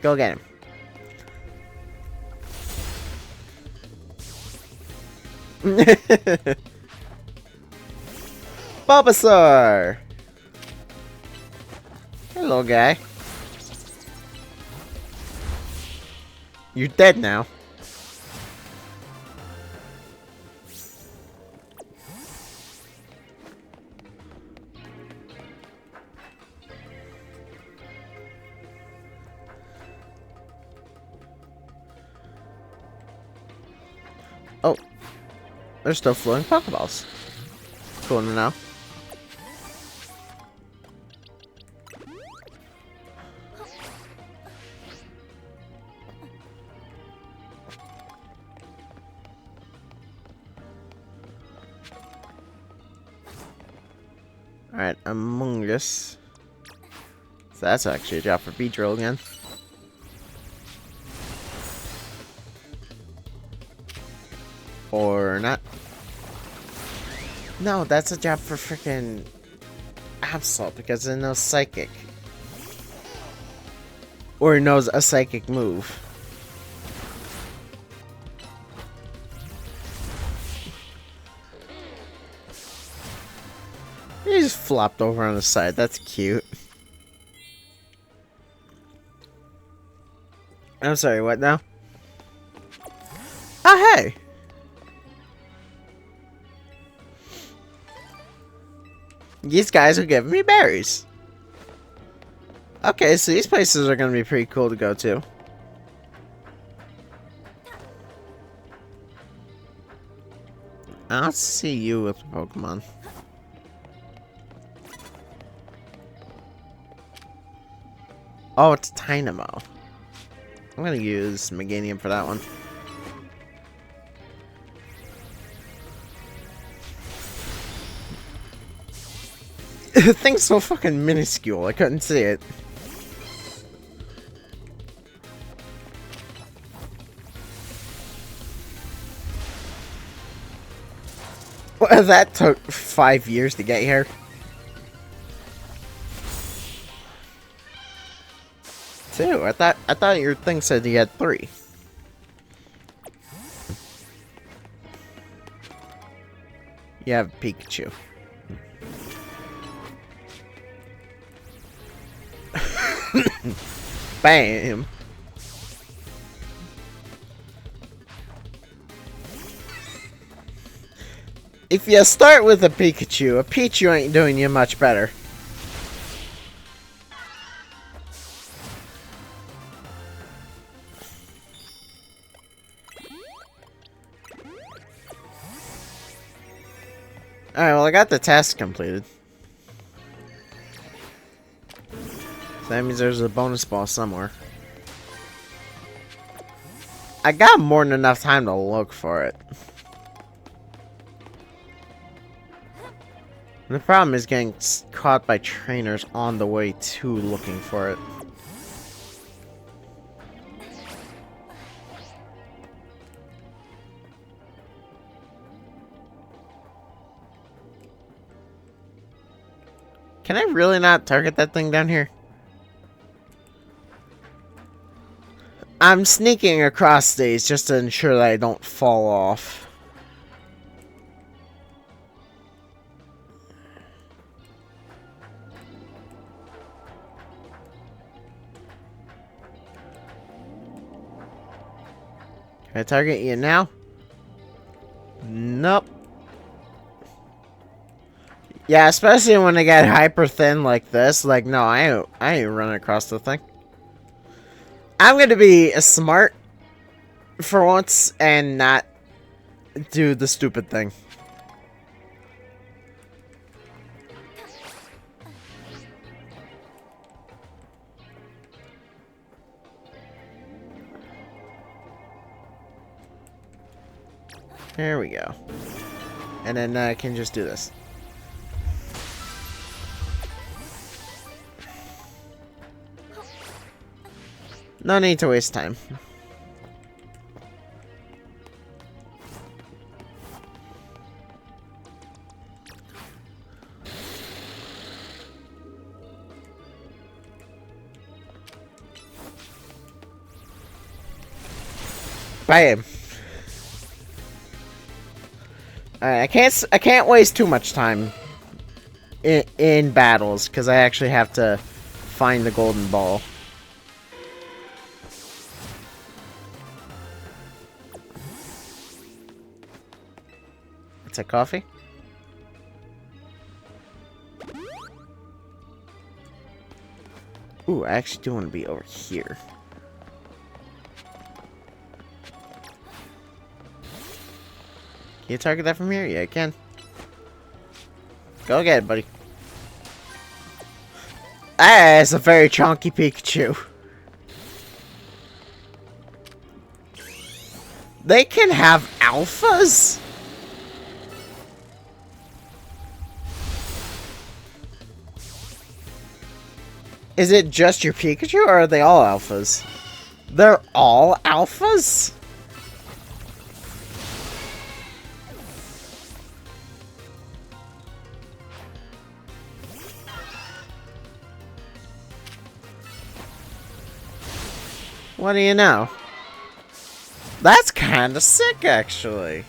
Speaker 1: Go get him. Bulbasaur! Hello, guy. You're dead now. Oh. There's still floating Pokeballs. Cool to know. Alright, Among Us. So that's actually a job for Beedrill again. Or not. No, that's a job for freaking Absol because it knows Psychic. Or it knows a Psychic move. He's flopped over on the side. That's cute. I'm sorry, what now? Oh, hey! These guys are giving me berries. Okay, so these places are going to be pretty cool to go to. I don't see you with Pokemon. Oh, it's Tynamo. I'm going to use Meganium for that one. The thing's so fucking minuscule, I couldn't see it. Well, that took 5 years to get here. Two? I thought your thing said you had 3. You have Pikachu. Bam! If you start with a Pichu ain't doing you much better. Alright, well I got the task completed. So that means there's a bonus ball somewhere. I got more than enough time to look for it. The problem is getting caught by trainers on the way to looking for it. Can I really not target that thing down here? I'm sneaking across these just to ensure that I don't fall off. Can I target you now? Nope. Yeah, especially when they get hyper thin like this. Like, no, I ain't running across the thing. I'm gonna be smart for once and not do the stupid thing. There we go. And then I can just do this. No need to waste time. Bam. Alright, I can't waste too much time in battles because I actually have to find the golden ball. It's a coffee. Ooh, I actually do want to be over here. Can you target that from here? Yeah, I can. Go get it, buddy. Ah, it's a very chunky Pikachu. They can have alphas? Is it just your Pikachu, or are they all alphas? They're all alphas? What do you know? That's kinda sick, actually.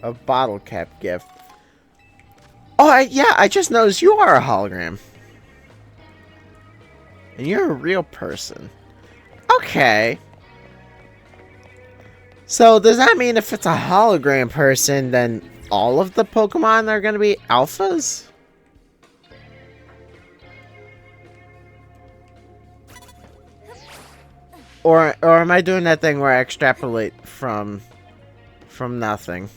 Speaker 1: A bottle cap gift. Oh, yeah, I just noticed you are a hologram. And you're a real person. Okay. So, does that mean if it's a hologram person, then all of the Pokemon are going to be alphas? Or am I doing that thing where I extrapolate from nothing?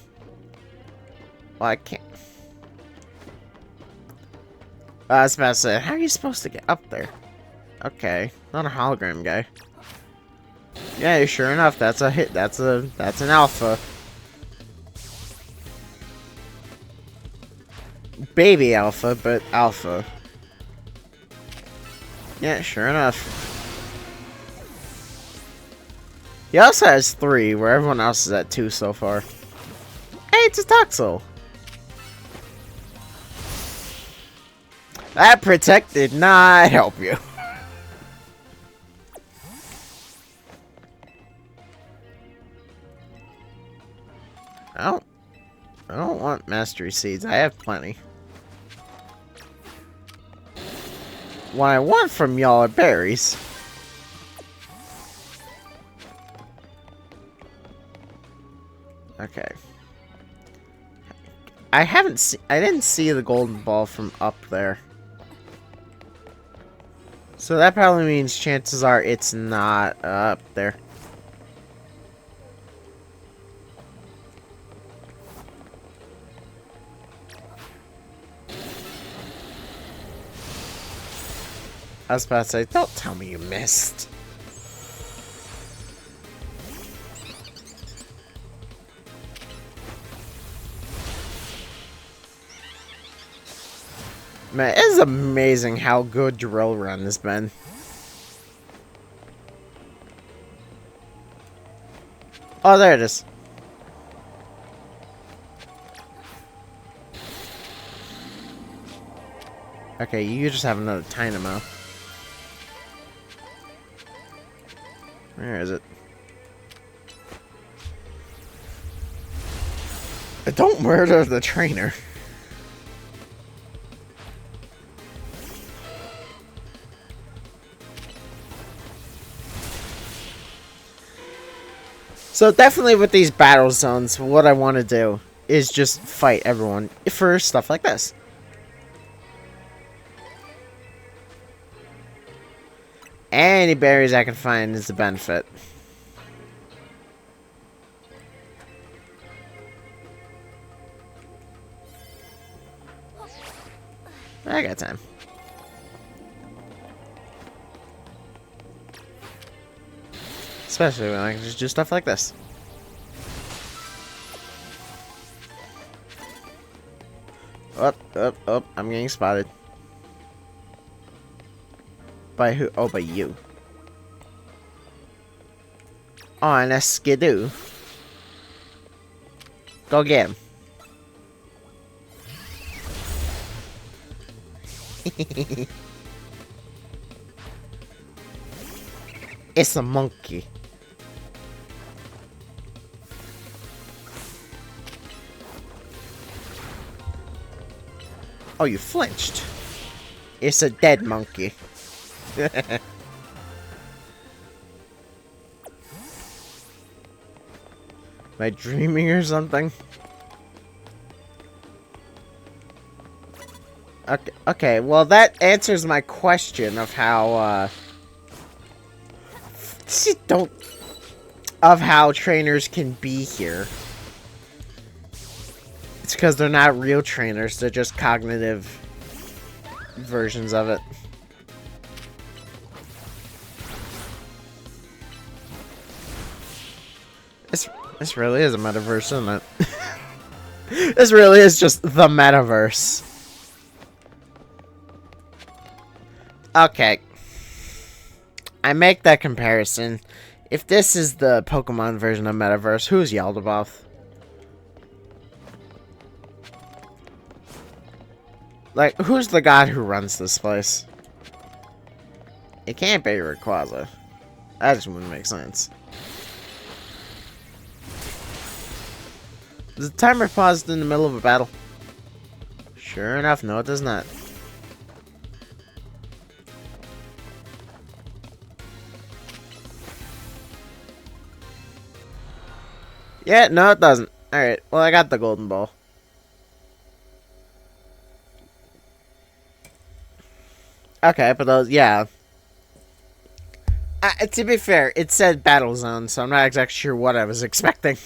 Speaker 1: Well, I can't. I was about to say, how are you supposed to get up there? Okay, not a hologram guy. Yeah, sure enough, that's a hit. That's an alpha. Baby alpha, but alpha. Yeah, sure enough. He also has 3, where everyone else is at 2 so far. Hey, it's a Toxel. That Protect did not help you. I don't want Mastery Seeds. I have plenty. What I want from y'all are berries. Okay. I didn't see the golden ball from up there. So that probably means chances are it's not up there. I was about to say, don't tell me you missed. Man, it is amazing how good Drill Run has been. Oh, there it is. Okay, you just have another Dynamo. Where is it? Don't murder the trainer. So definitely with these battle zones, what I want to do is just fight everyone for stuff like this. Any berries I can find is a benefit. I got time. Especially when I can just do stuff like this. Oh, I'm getting spotted. By who? Oh, by you. Oh, and a Skidoo. Go get him. It's a monkey. Oh, you flinched. It's a dead monkey. Am I dreaming or something? Okay, well that answers my question of how, of how trainers can be here. It's because they're not real trainers, they're just cognitive versions of it. This really is a metaverse, isn't it? This really is just the metaverse. Okay. I make that comparison. If this is the Pokemon version of metaverse, who's Yaldabaoth? Like, who's the god who runs this place? It can't be Rayquaza. That just wouldn't make sense. Does the timer pause in the middle of a battle? Sure enough, no it does not. Yeah, no it doesn't. Alright, well I got the golden ball. Okay, but those, yeah. To be fair, it said battle zone, so I'm not exactly sure what I was expecting.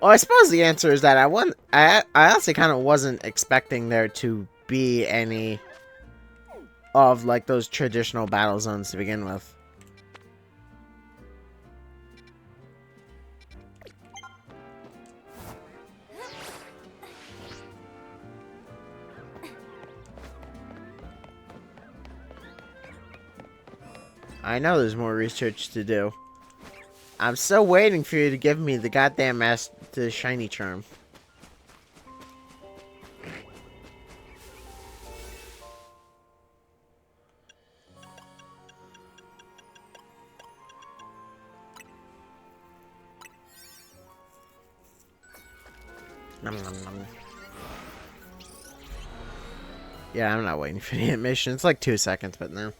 Speaker 1: Well, I suppose the answer is that I honestly kind of wasn't expecting there to be any of like those traditional battle zones to begin with. I know there's more research to do. I'm still waiting for you to give me the goddamn the shiny charm. Nom, nom, nom. Yeah, I'm not waiting for the animation. It's like 2 seconds, but no.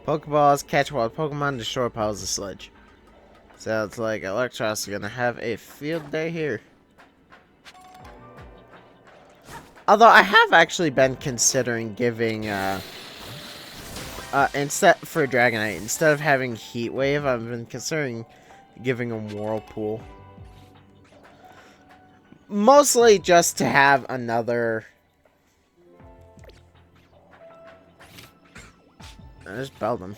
Speaker 1: Pokeballs catch wild Pokemon, destroy piles of sludge. Sounds like Electros is gonna have a field day here. Although I have actually been considering giving instead for Dragonite, instead of having Heat Wave, I've been considering giving him Whirlpool. Mostly just to have another. I just belled him.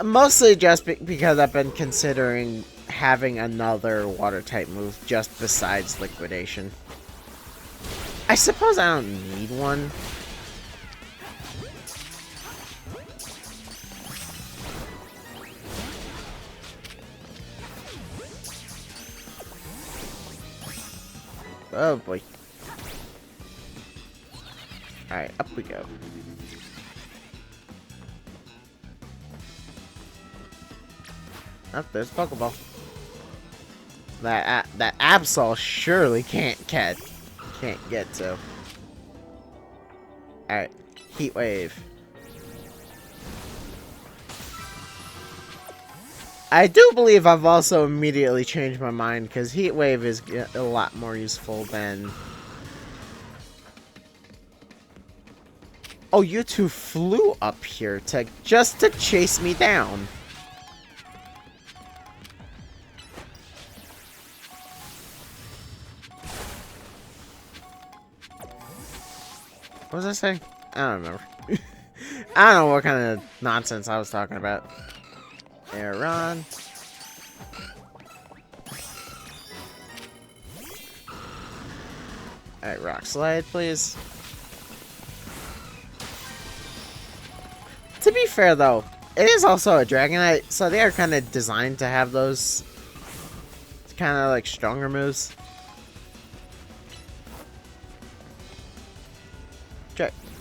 Speaker 1: Mostly just because I've been considering having another water type move just besides Liquidation. I suppose I don't need one. Oh boy. Alright, up we go. Oh, there's a Pokeball. That Absol surely can't get to. Alright, Heat Wave. I do believe I've also immediately changed my mind because Heat Wave is a lot more useful than. Oh, you two flew up here just to chase me down. What was I saying? I don't remember. I don't know what kind of nonsense I was talking about. Aeron. Alright, Rock Slide, please. To be fair, though, it is also a Dragonite, so they are kind of designed to have those kind of like stronger moves.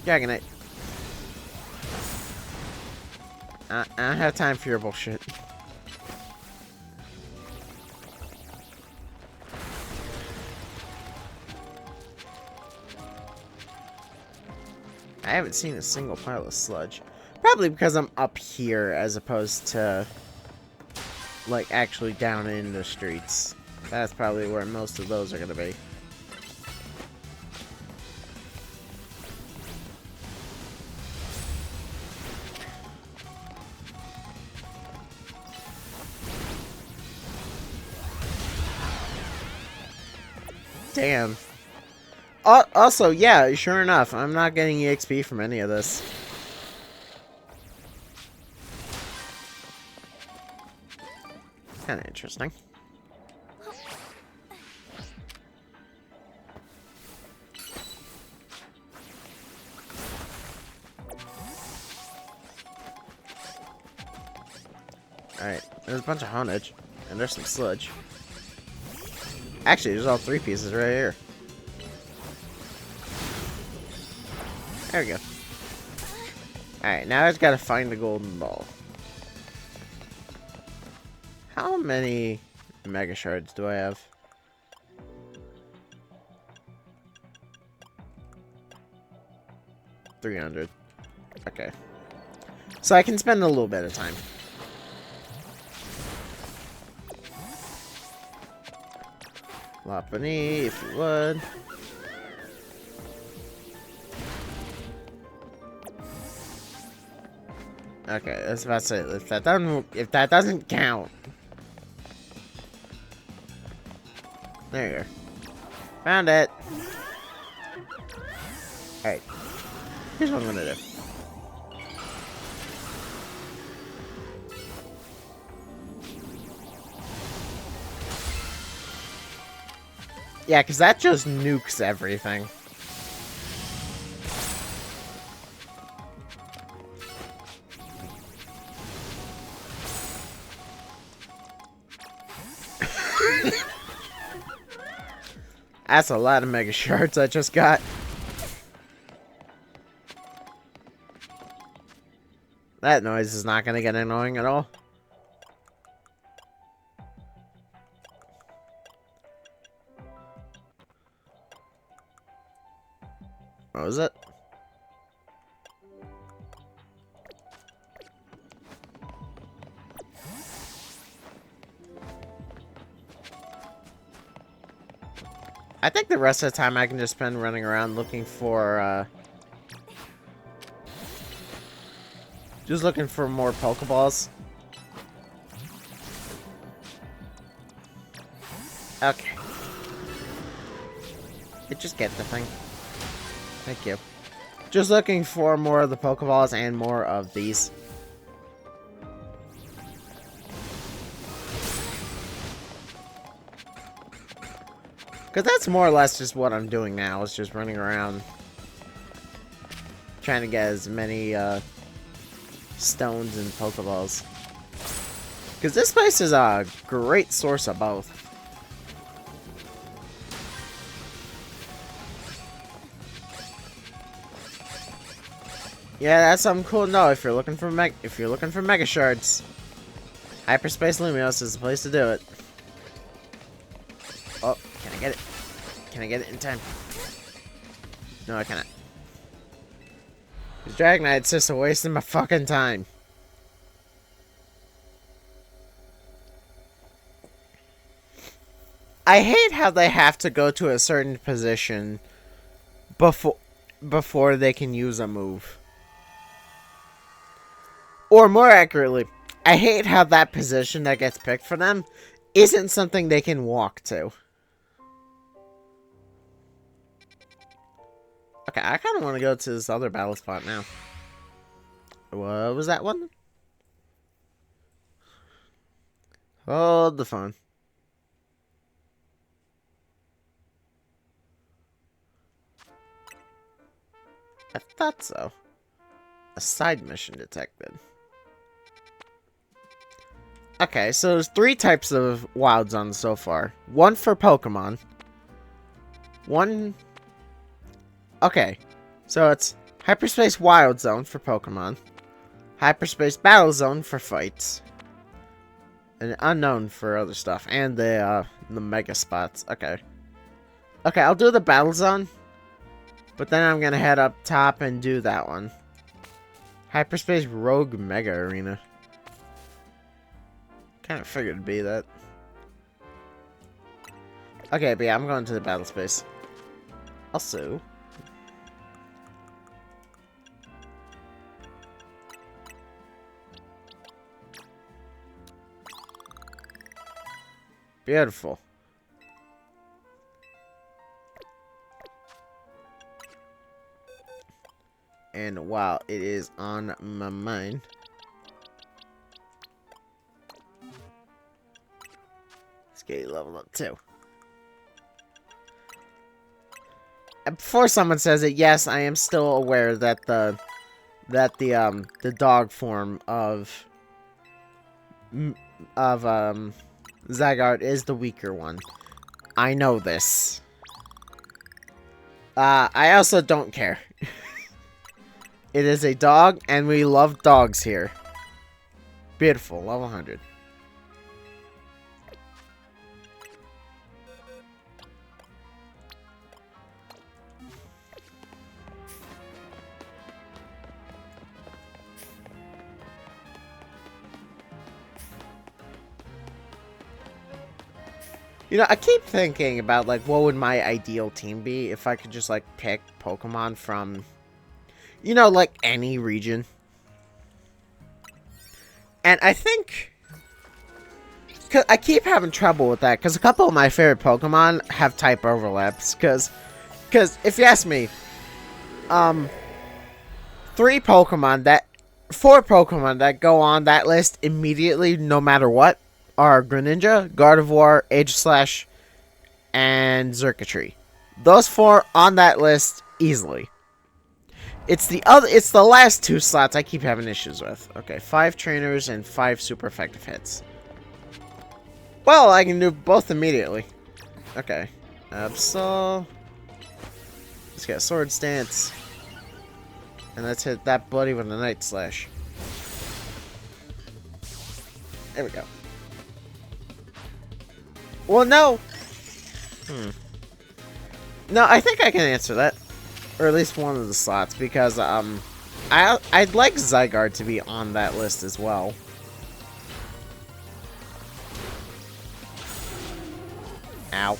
Speaker 1: Dragonite. I don't have time for your bullshit. I haven't seen a single pile of sludge. Probably because I'm up here as opposed to like actually down in the streets. That's probably where most of those are gonna be. Damn. Also, yeah, sure enough, I'm not getting EXP from any of this. Kind of interesting. Alright, there's a bunch of Honedge, and there's some sludge. Actually, there's all 3 pieces right here. There we go. Alright, now I just gotta find the golden ball. How many Mega Shards do I have? $300. Okay. So I can spend a little bit of time. Lopunny, if you would. Okay, I was about to say, if that doesn't count. There you go. Found it. Alright. Here's what I'm gonna do. Yeah, because that just nukes everything. That's a lot of Mega Shards I just got. That noise is not going to get annoying at all. What was it? I think the rest of the time I can just spend running around looking for, just looking for more Pokeballs. Okay. Just get the thing. Thank you. Just looking for more of the Pokeballs and more of these. Because that's more or less just what I'm doing now, is just running around trying to get as many stones and Pokeballs. Because this place is a great source of both. Yeah, that's something cool to know if you're looking for Mega Shards. Hyperspace Lumiose is the place to do it. Oh, can I get it? Can I get it in time? No, I cannot. This Dragonite's just a waste of my fucking time. I hate how they have to go to a certain position before they can use a move. Or more accurately, I hate how that position that gets picked for them isn't something they can walk to. Okay, I kind of want to go to this other battle spot now. What was that one? Hold the phone. I thought so. A side mission detected. Okay, so there's 3 types of wild zones so far. One for Pokemon. One... Okay, so it's Hyperspace Wild Zone for Pokemon. Hyperspace Battle Zone for fights. And Unknown for other stuff. And the Mega Spots. Okay. Okay, I'll do the Battle Zone. But then I'm gonna head up top and do that one. Hyperspace Rogue Mega Arena. Kind of figured it'd be that. Okay, but yeah, I'm going to the battle space. Also... Beautiful. And while it is on my mind... Let's get you leveled up too. And before someone says it, yes, I am still aware that the dog form of Zygarde is the weaker one. I know this. I also don't care. It is a dog, and we love dogs here. Beautiful, level 100. You know, I keep thinking about, like, what would my ideal team be if I could just, like, pick Pokemon from, you know, like, any region. And I think... Cause I keep having trouble with that, because a couple of my favorite Pokemon have type overlaps, because if you ask me, 4 Pokemon that go on that list immediately, no matter what, are Greninja, Gardevoir, Aegislash, and Xurkitree. Those 4 on that list easily. It's the last 2 slots I keep having issues with. Okay, 5 trainers and 5 super effective hits. Well, I can do both immediately. Okay. Absol. Let's get Sword Stance. And let's hit that buddy with a Night Slash. There we go. Well, no. No, I think I can answer that. Or at least one of the slots, because, I'd like Zygarde to be on that list as well. Ow.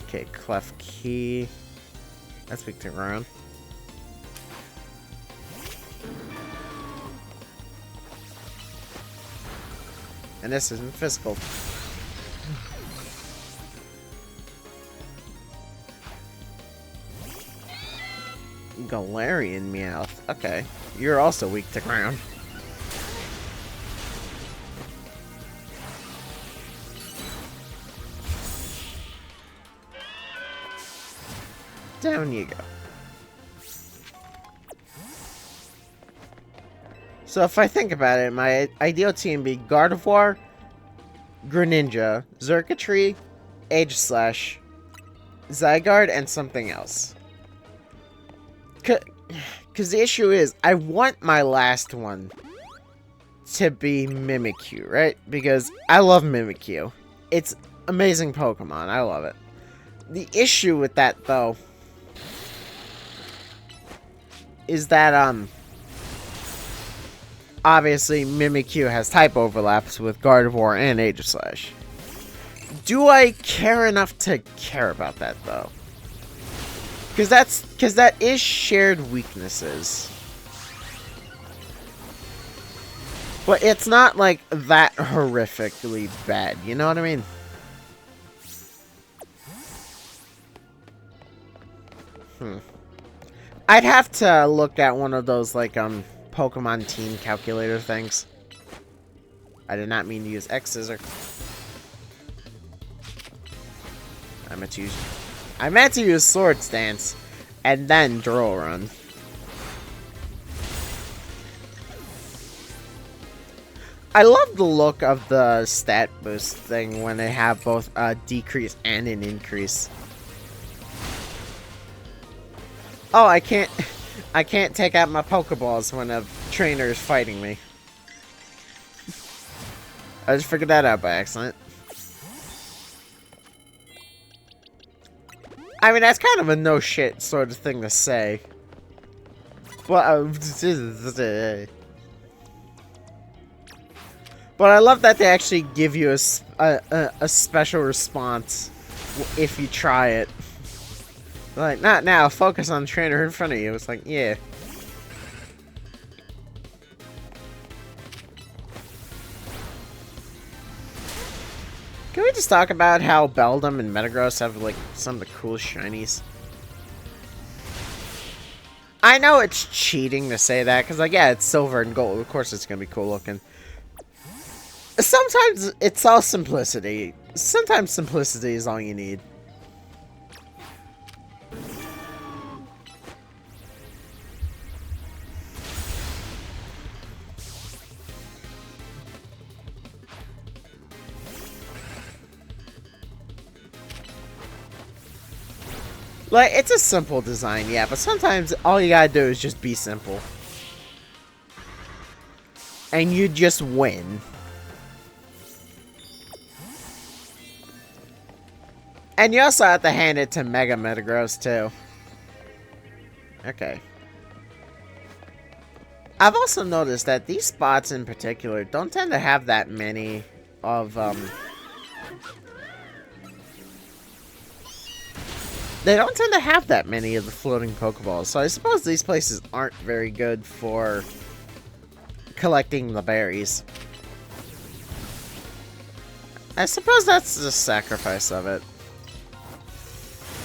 Speaker 1: Okay, Clef Key. That's weak to ground. And this isn't physical. Galarian Meowth. Okay. You're also weak to ground. Down you go. So if I think about it, my ideal team would be Gardevoir, Greninja, Xurkitree, Aegislash, Zygarde, and something else. Because the issue is, I want my last one to be Mimikyu, right? Because I love Mimikyu. It's amazing Pokemon. I love it. The issue with that, though, is that, obviously Mimikyu has type overlaps with Gardevoir and Aegislash. Do I care enough to care about that, though? Because that is shared weaknesses. But it's not, like, that horrifically bad, you know what I mean? I'd have to look at one of those, like, Pokemon team calculator things. I did not mean to use X Scissor. I meant to use Sword Stance and then Drill Run. I love the look of the stat boost thing when they have both a decrease and an increase. Oh, I can't take out my Pokeballs when a trainer is fighting me. I just figured that out by accident. I mean, that's kind of a no shit sort of thing to say. But I love that they actually give you a special response if you try it. Like, not now, focus on the trainer in front of you. It's like, yeah. Can we just talk about how Beldum and Metagross have, like, some of the coolest shinies? I know it's cheating to say that, because, like, yeah, it's silver and gold. Of course it's going to be cool looking. Sometimes it's all simplicity. Sometimes simplicity is all you need. Like, it's a simple design, yeah, but sometimes all you gotta do is just be simple. And you just win. And you also have to hand it to Mega Metagross, too. Okay. I've also noticed that these spots in particular don't tend to have that many of, they don't tend to have that many of the floating Pokeballs, so I suppose these places aren't very good for collecting the berries. I suppose that's the sacrifice of it.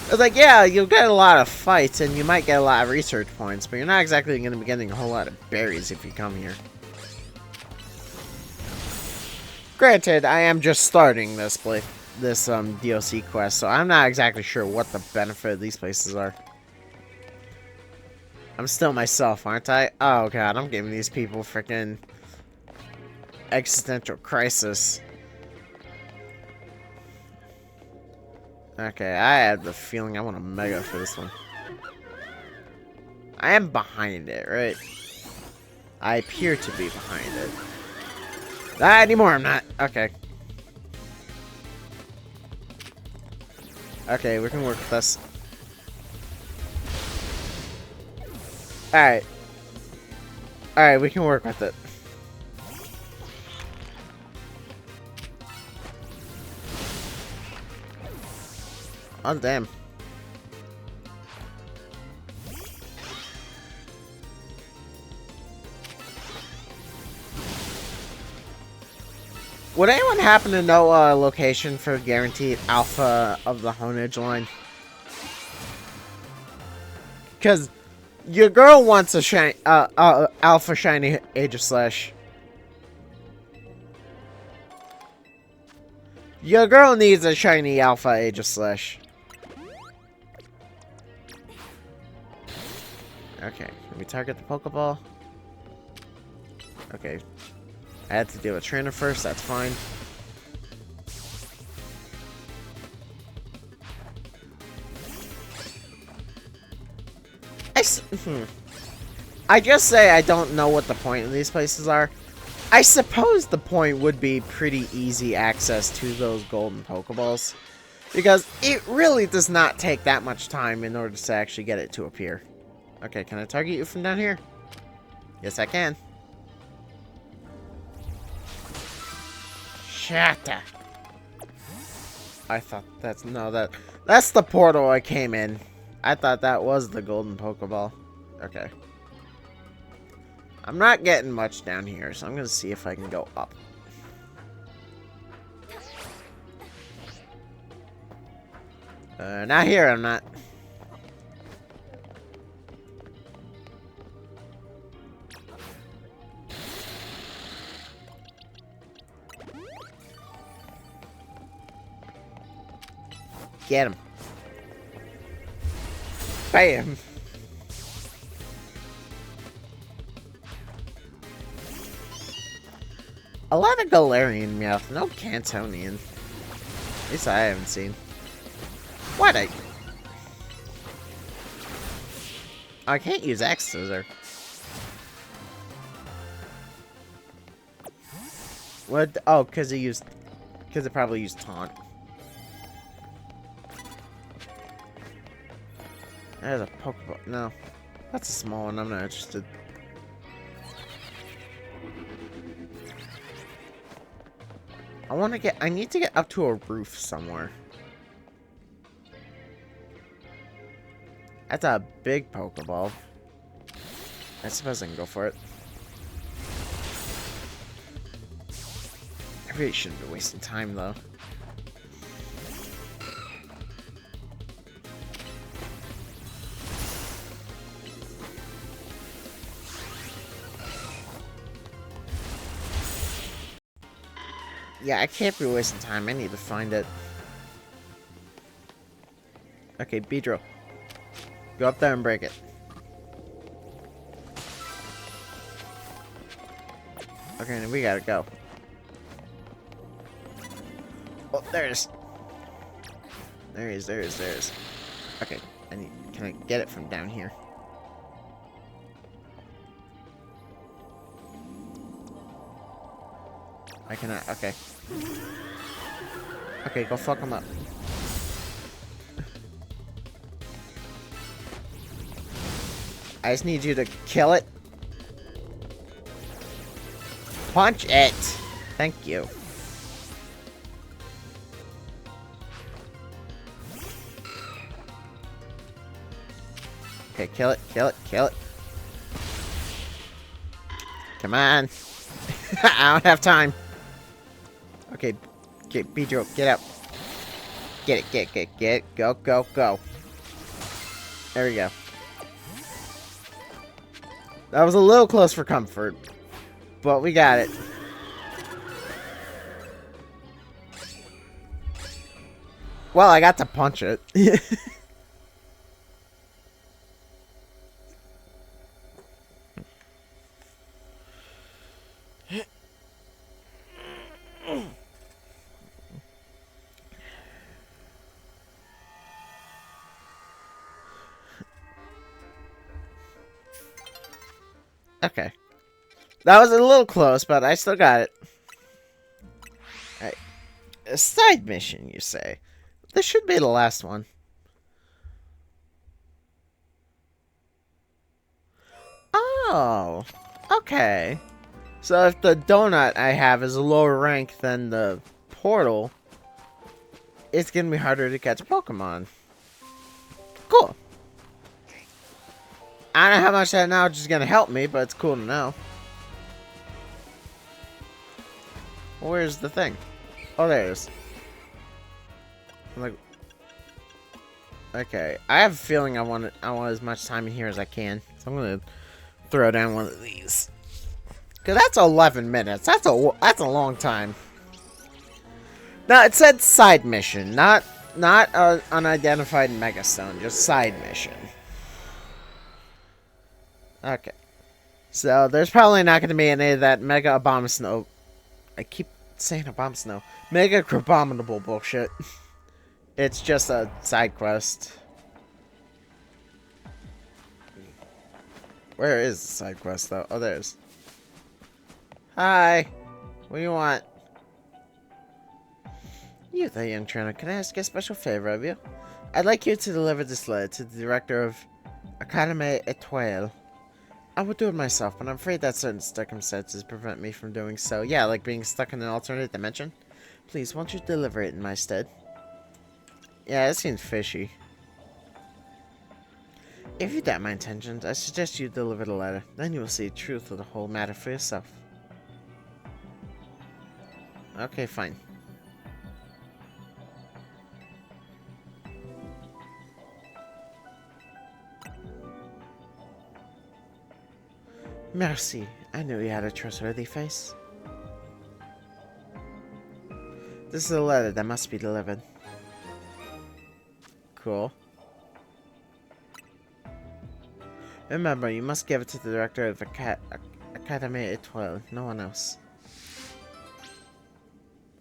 Speaker 1: It's like, yeah, you'll get a lot of fights and you might get a lot of research points, but you're not exactly going to be getting a whole lot of berries if you come here. Granted, I am just starting this DLC quest, so I'm not exactly sure what the benefit of these places are. I'm still myself, aren't I? Oh god, I'm giving these people freaking existential crisis. Okay, I have the feeling I want a Mega for this one. I am behind it, right? I appear to be behind it. Not anymore, I'm not. Okay. Okay, we can work with this. Alright. Alright, we can work with it. Oh, damn. Would anyone happen to know a location for guaranteed alpha of the Honedge line? Because your girl wants a alpha shiny Aegislash. Your girl needs a shiny alpha Aegislash. Okay, can we target the Pokeball? Okay. I had to deal with trainer first, that's fine. I just say I don't know what the point of these places are. I suppose the point would be pretty easy access to those golden Pokeballs. Because it really does not take that much time in order to actually get it to appear. Okay, can I target you from down here? Yes, I can. Shatta. I thought that's... No, that's the portal I came in. I thought that was the golden Pokeball. Okay. I'm not getting much down here, so I'm going to see if I can go up. Not here, I'm not. Get him. Bam. A lot of Galarian Meowth, no Cantonian. At least I haven't seen. What I can't use X Scissor. What? Oh, because it probably used Taunt. There's a Pokeball. No, that's a small one. I'm not interested. I need to get up to a roof somewhere. That's a big Pokeball. I suppose I can go for it. I really shouldn't be wasting time, though. Yeah, I can't be wasting time. I need to find it. Okay, Beedrill. Go up there and break it. Okay, then we gotta go. Oh, there it is. There he is. Okay, can I get it from down here? I cannot, okay. Okay, go fuck him up. I just need you to kill it. Punch it! Thank you. Okay, kill it, kill it, kill it. Come on. I don't have time. Okay, get Beedrill, get up. Get it, get it. Go, go, go. There we go. That was a little close for comfort, but we got it. Well, I got to punch it. Okay. That was a little close, but I still got it. Alright. A side mission, you say? This should be the last one. Oh. Okay. So if the donut I have is a lower rank than the portal, it's gonna be harder to catch Pokemon. Cool. I don't know how much that knowledge is gonna help me, but it's cool to know. Where's the thing? Oh, there it is. I'm like, okay. I have a feeling I want as much time in here as I can, so I'm gonna throw down one of these. Cause that's 11 minutes. That's a long time. Now it said side mission, not unidentified megastone, just side mission. Okay. So there's probably not going to be any of that Mega Abominable. I keep saying Abominable. Mega Abominable bullshit. It's just a side quest. Where is the side quest though? Oh, there's. Hi. What do you want? You there, young trainer. Can I ask a special favor of you? I'd like you to deliver this letter to the director of Académie Étoile. I would do it myself, but I'm afraid that certain circumstances prevent me from doing so. Yeah, like being stuck in an alternate dimension. Please, won't you deliver it in my stead? Yeah, it seems fishy. If you doubt my intentions, I suggest you deliver the letter. Then you will see the truth of the whole matter for yourself. Okay, fine. Merci. I knew you had a trustworthy face. This is a letter that must be delivered. Cool. Remember, you must give it to the director of Académie Étoile, no one else.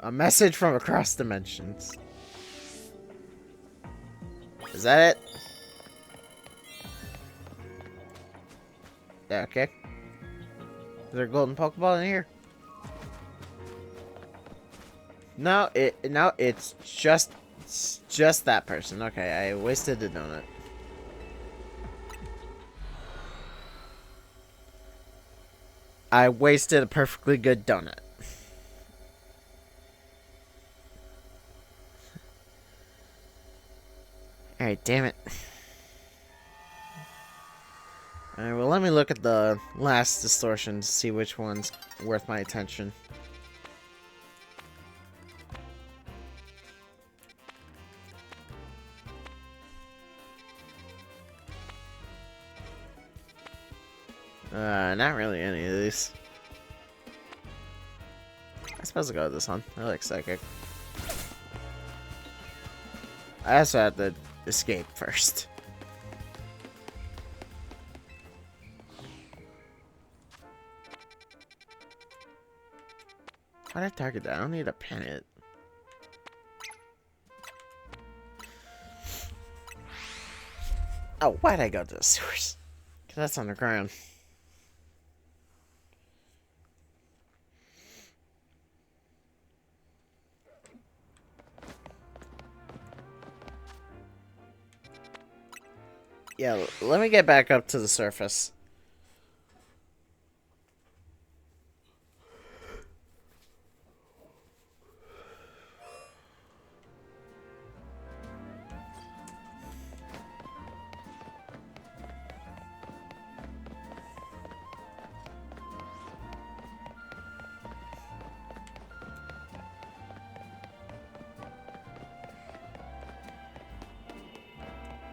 Speaker 1: A message from across dimensions. Is that it? Yeah, okay. Is there a golden Pokeball in here? No, it's just that person. Okay, I wasted the donut. I wasted a perfectly good donut. Alright, damn it. Alright, well, let me look at the last distortion to see which one's worth my attention. Not really any of these. I suppose I'll go with this one. I like Psychic. I also have to escape first. Why'd I target that? I don't need to pin it. Oh, why'd I go to the sewers? Because that's underground. Yeah, let me get back up to the surface.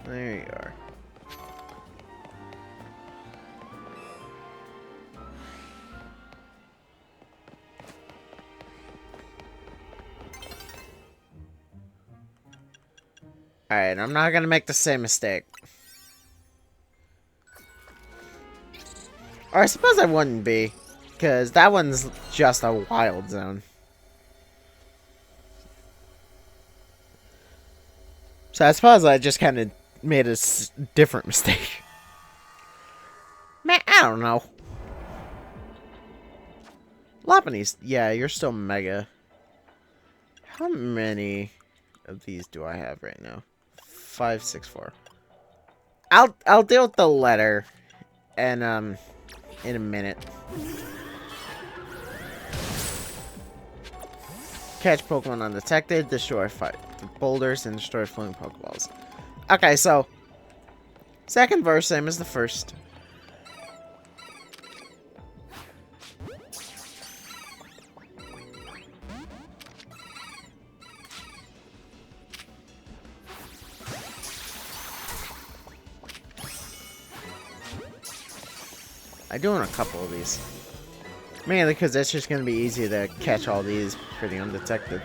Speaker 1: There you are. Alright, I'm not gonna make the same mistake. Or I suppose I wouldn't be. Because that one's just a wild zone. So I suppose I just kind of made a different mistake. Man, I don't know. Lopunny's, yeah, you're still mega. How many of these do I have right now? 5, 6, 4. I'll deal with the letter and in a minute. Catch Pokemon undetected, destroy 5 boulders, and destroy floating Pokeballs. Okay, so second verse, same as the first. I'm doing a couple of these. Mainly because it's just going to be easy to catch all these pretty undetected.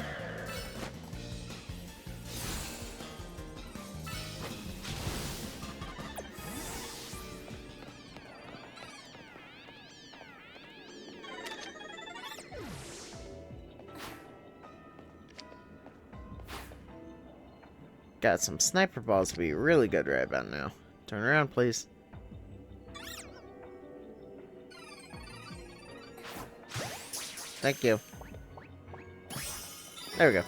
Speaker 1: Got some sniper balls to be really good right about now. Turn around, please. Thank you. There we go.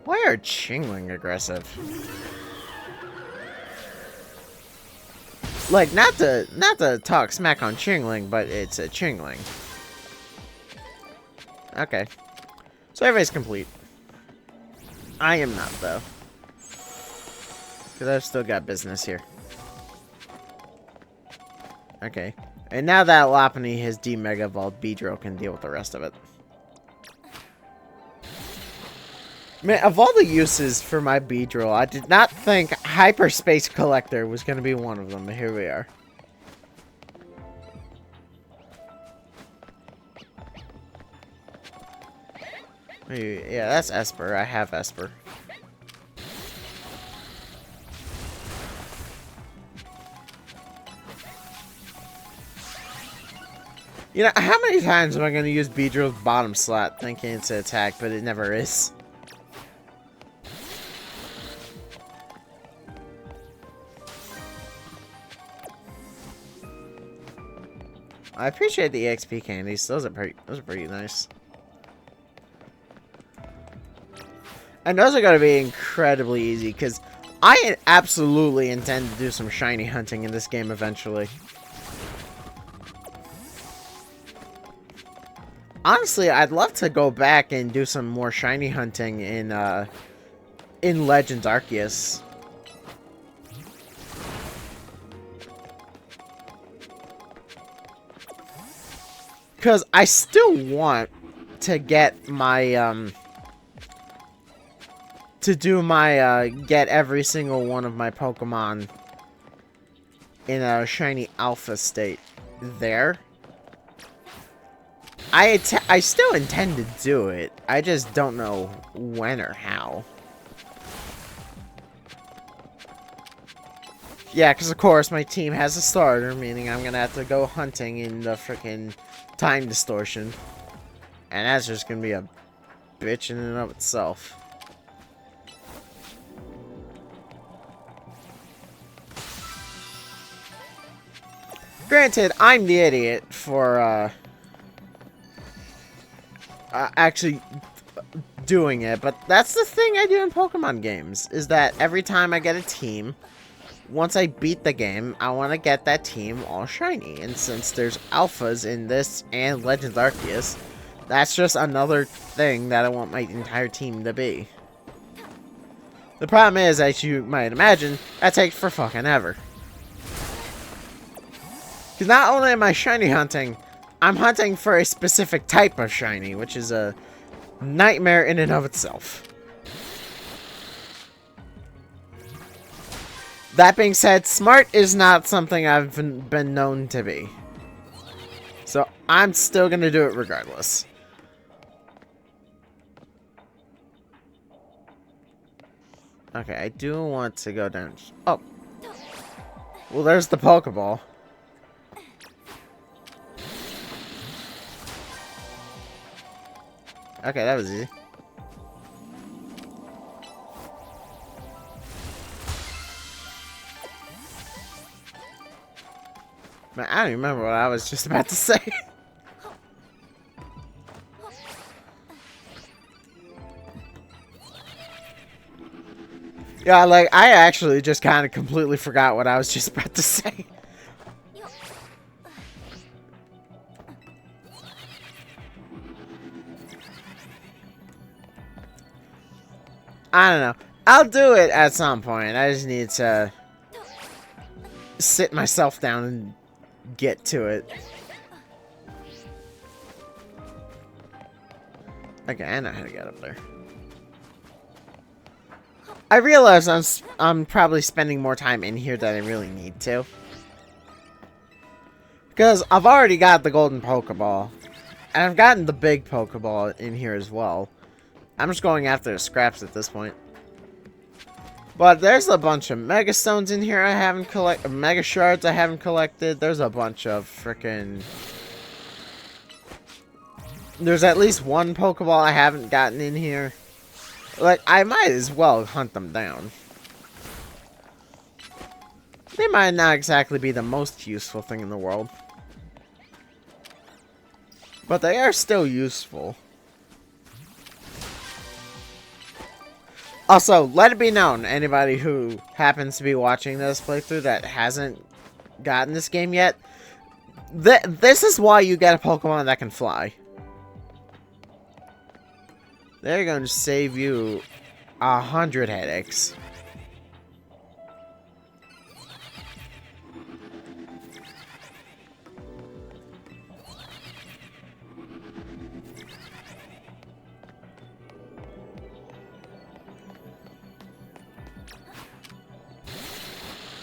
Speaker 1: Why are Chingling aggressive? Like, not to talk smack on Chingling, but it's a Chingling. Okay. So everybody's complete. I am not, though. Because I've still got business here. Okay. And now that Lopunny has D-Mega Evolved, Beedrill can deal with the rest of it. Man, of all the uses for my Beedrill, I did not think Hyperspace Collector was going to be one of them, but here we are. Yeah, that's Esper. I have Esper. You know, how many times am I going to use Beedrill's bottom slot thinking it's an attack, but it never is? I appreciate the EXP candies. Those are pretty nice. And those are going to be incredibly easy, because I absolutely intend to do some shiny hunting in this game eventually. Honestly, I'd love to go back and do some more shiny hunting in Legends Arceus. Because I still want to get my, get every single one of my Pokemon in a shiny alpha state there. I still intend to do it. I just don't know when or how. Yeah, because of course my team has a starter, meaning I'm going to have to go hunting in the freaking time distortion. And that's just going to be a bitch in and of itself. Granted, I'm the idiot for actually doing it, but that's the thing I do in Pokemon games, is that every time I get a team, once I beat the game, I want to get that team all shiny. And since there's alphas in this and Legends Arceus, that's just another thing that I want my entire team to be. The problem is, as you might imagine, that takes for fucking ever. Because not only am I shiny hunting, I'm hunting for a specific type of shiny, which is a nightmare in and of itself. That being said, smart is not something I've been known to be. So I'm still going to do it regardless. Okay, I do want to go down. Oh. Well, there's the Pokeball. Okay, that was easy. Man, I don't even remember what I was just about to say. Yeah, like, I actually just kind of completely forgot what I was just about to say. I don't know. I'll do it at some point. I just need to sit myself down and get to it. Okay, I know how to get up there. I realize I'm probably spending more time in here than I really need to. Because I've already got the golden Pokeball. And I've gotten the big Pokeball in here as well. I'm just going after the scraps at this point. But there's a bunch of Mega Stones in here I haven't collected. Mega Shards I haven't collected. There's a bunch of frickin'... There's at least one Pokeball I haven't gotten in here. Like, I might as well hunt them down. They might not exactly be the most useful thing in the world. But they are still useful. Also, let it be known, anybody who happens to be watching this playthrough that hasn't gotten this game yet, this is why you get a Pokemon that can fly. They're going to save you 100 headaches.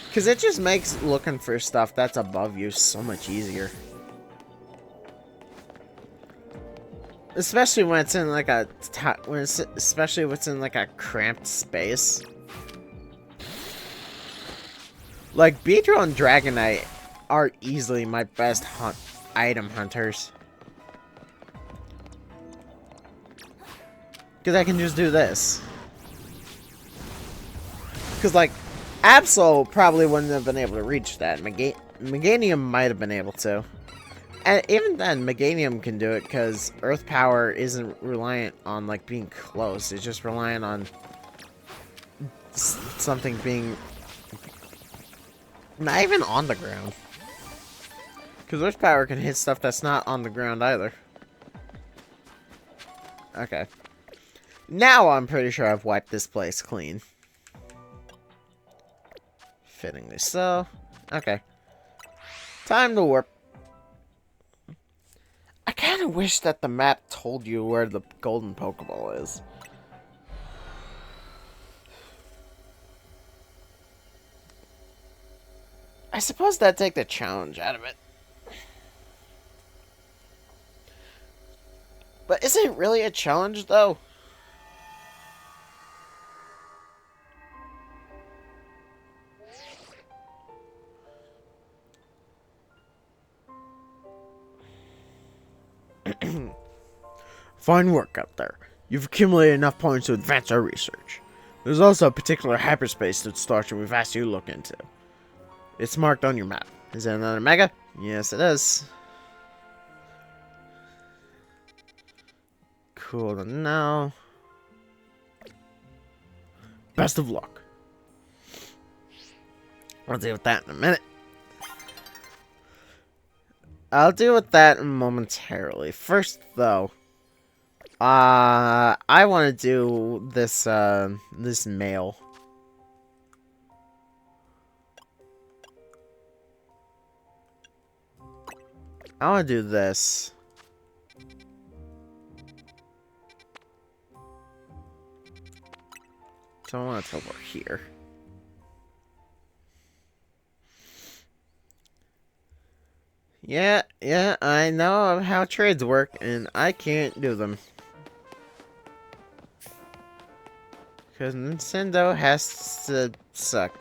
Speaker 1: Because it just makes looking for stuff that's above you so much easier. Especially when it's in like a especially when it's in like a cramped space. Like Beedrill and Dragonite are easily my best item hunters. Because I can just do this. Because like Absol probably wouldn't have been able to reach that. Meganium might have been able to. And even then, Meganium can do it because Earth Power isn't reliant on, like, being close. It's just reliant on something being not even on the ground. Because Earth Power can hit stuff that's not on the ground either. Okay. Now I'm pretty sure I've wiped this place clean. Fittingly so. Okay. Time to warp. I kind of wish that the map told you where the golden Pokeball is. I suppose that'd take the challenge out of it. But is it really a challenge, though? Fine work out there. You've accumulated enough points to advance our research. There's also a particular hyperspace distortion we've asked you to look into. It's marked on your map. Is it another Mega? Yes, it is. Cool to know. Best of luck. I'll deal with that in a minute. I'll deal with that momentarily. First, though, I want to do this, this mail. I want to do this. So I want to teleport here. Yeah, I know how trades work, and I can't do them. Because Nintendo has to suck.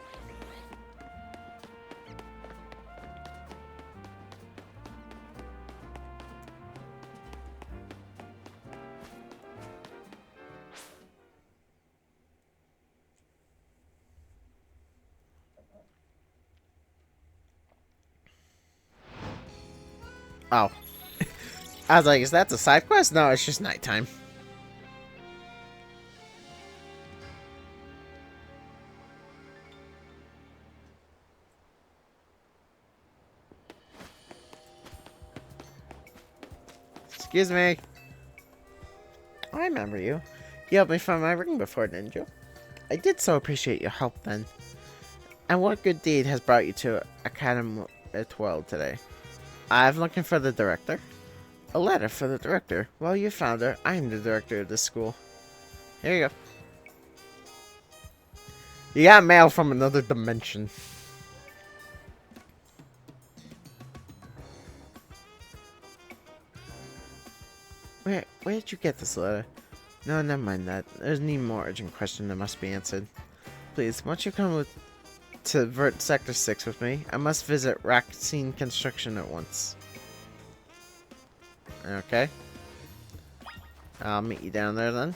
Speaker 1: Oh. I was like, is that the side quest? No, it's just nighttime. Excuse me. I remember you. You helped me find my ring before, didn't you? I did so appreciate your help then. And what good deed has brought you to Academy 12 today? I'm looking for the director. A letter for the director. Well, you found her. I am the director of this school. Here you go. You got mail from another dimension. Where did you get this letter? No, never mind that. There's any more urgent question that must be answered. Please, won't you come to Vert Sector 6 with me? I must visit Racine Construction at once. Okay. I'll meet you down there then.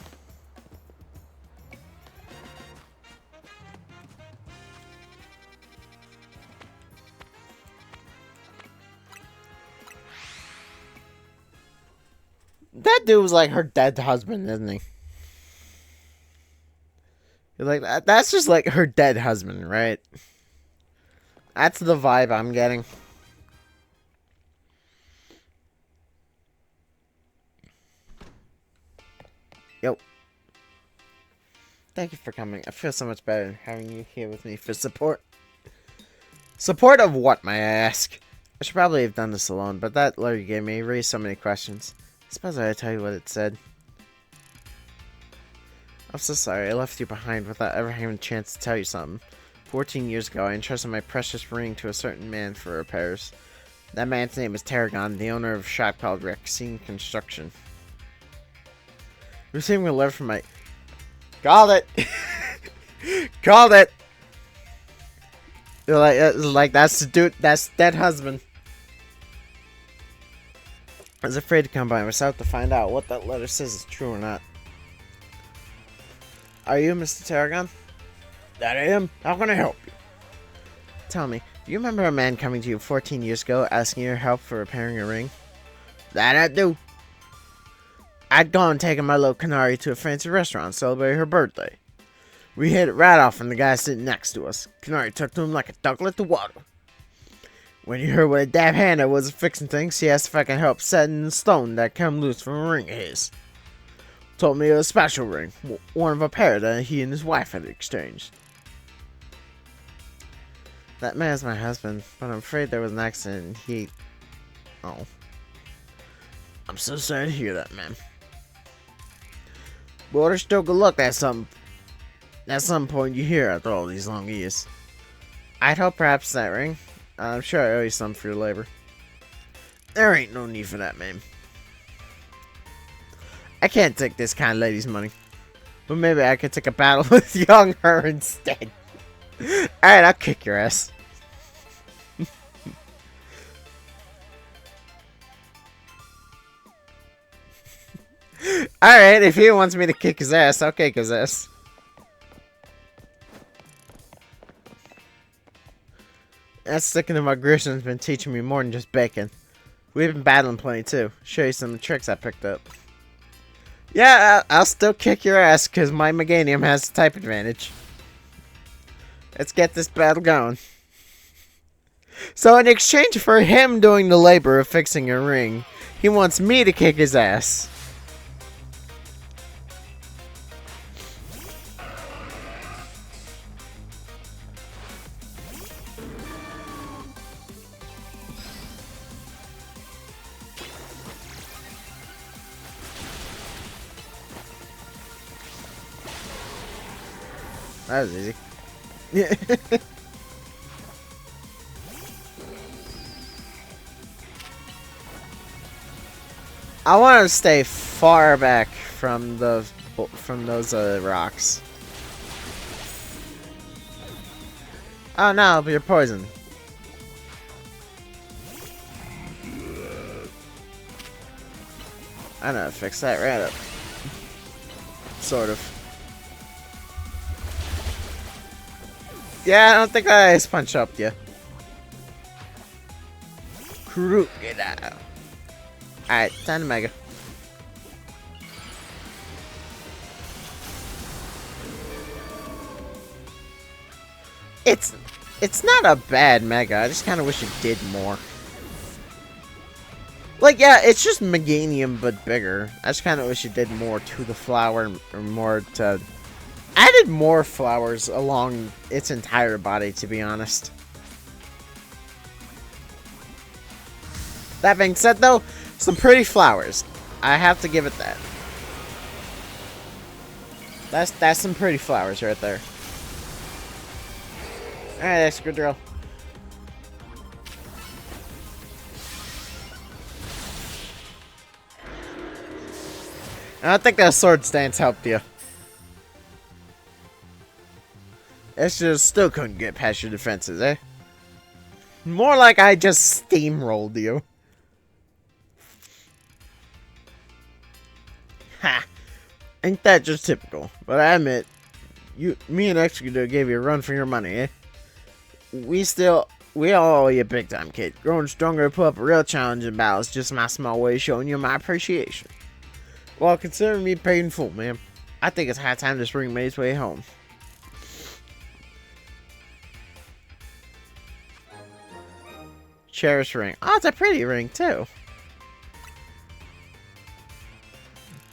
Speaker 1: That dude was like her dead husband, isn't he? You're like, that's just like her dead husband, right? That's the vibe I'm getting. Yo. Thank you for coming. I feel so much better having you here with me for support. Support of what, may I ask? I should probably have done this alone, but that letter you gave me raised so many questions. I suppose I tell you what it said. I'm so sorry I left you behind without ever having a chance to tell you something. 14 years ago, I entrusted my precious ring to a certain man for repairs. That man's name is Tarragon, the owner of a shop called Racine Construction. Receiving a letter from my... Called it! Called it! Like, that's the dude, that's dead husband. I was afraid to come by myself to find out what that letter says is true or not. Are you Mr. Tarragon? That I am. How can I help you? Tell me, do you remember a man coming to you 14 years ago asking your help for repairing a ring? That I do. I'd gone and taken my little canary to a fancy restaurant to celebrate her birthday. We hit it right off from the guy sitting next to us. Canary took to him like a ducklet to water. When he heard what a dab hand I was fixing things, he asked if I could help setting the stone that come loose from a ring of his. Told me it was a special ring, one of a pair that he and his wife had exchanged. That man's my husband, but I'm afraid there was an accident and Oh. I'm so sorry to hear that, man. But there's still good luck at some point you hear after all these long years. I'd hope perhaps that ring. I'm sure I owe you some for your labor. There ain't no need for that, man. I can't take this kind of lady's money. But maybe I could take a battle with young her instead. Alright, I'll kick your ass. Alright, if he wants me to kick his ass, I'll kick his ass. That sticking to my Grisham's been teaching me more than just bacon. We've been battling plenty too. Show you some tricks I picked up. Yeah, I'll still kick your ass because my Meganium has the type advantage. Let's get this battle going. So in exchange for him doing the labor of fixing a ring, he wants me to kick his ass. That was easy. Yeah. I want to stay far back from those rocks. Oh no, but you're poisoned. I know how to fix that right up. Sort of. Yeah, I don't think I ice punch up you. Crocodile. Alright, time to Mega. It's not a bad Mega, I just kinda wish it did more. Like, yeah, it's just Meganium, but bigger. I just kinda wish it did more to the flower, or more to... Added more flowers along its entire body, to be honest. That being said, though, some pretty flowers. I have to give it that. That's some pretty flowers right there. Alright, Excadrill. I don't think that sword stance helped you. Just still couldn't get past your defenses, eh? More like I just steamrolled you. Ha! Ain't that just typical? But I admit, me and Excadrill gave you a run for your money, eh? We all owe you big time, kid. Growing stronger to put up a real challenge in battle is just my small way of showing you my appreciation. Well, consider me paid in full, man. I think it's high time this ring made its way home. Cherished ring. Oh, it's a pretty ring, too.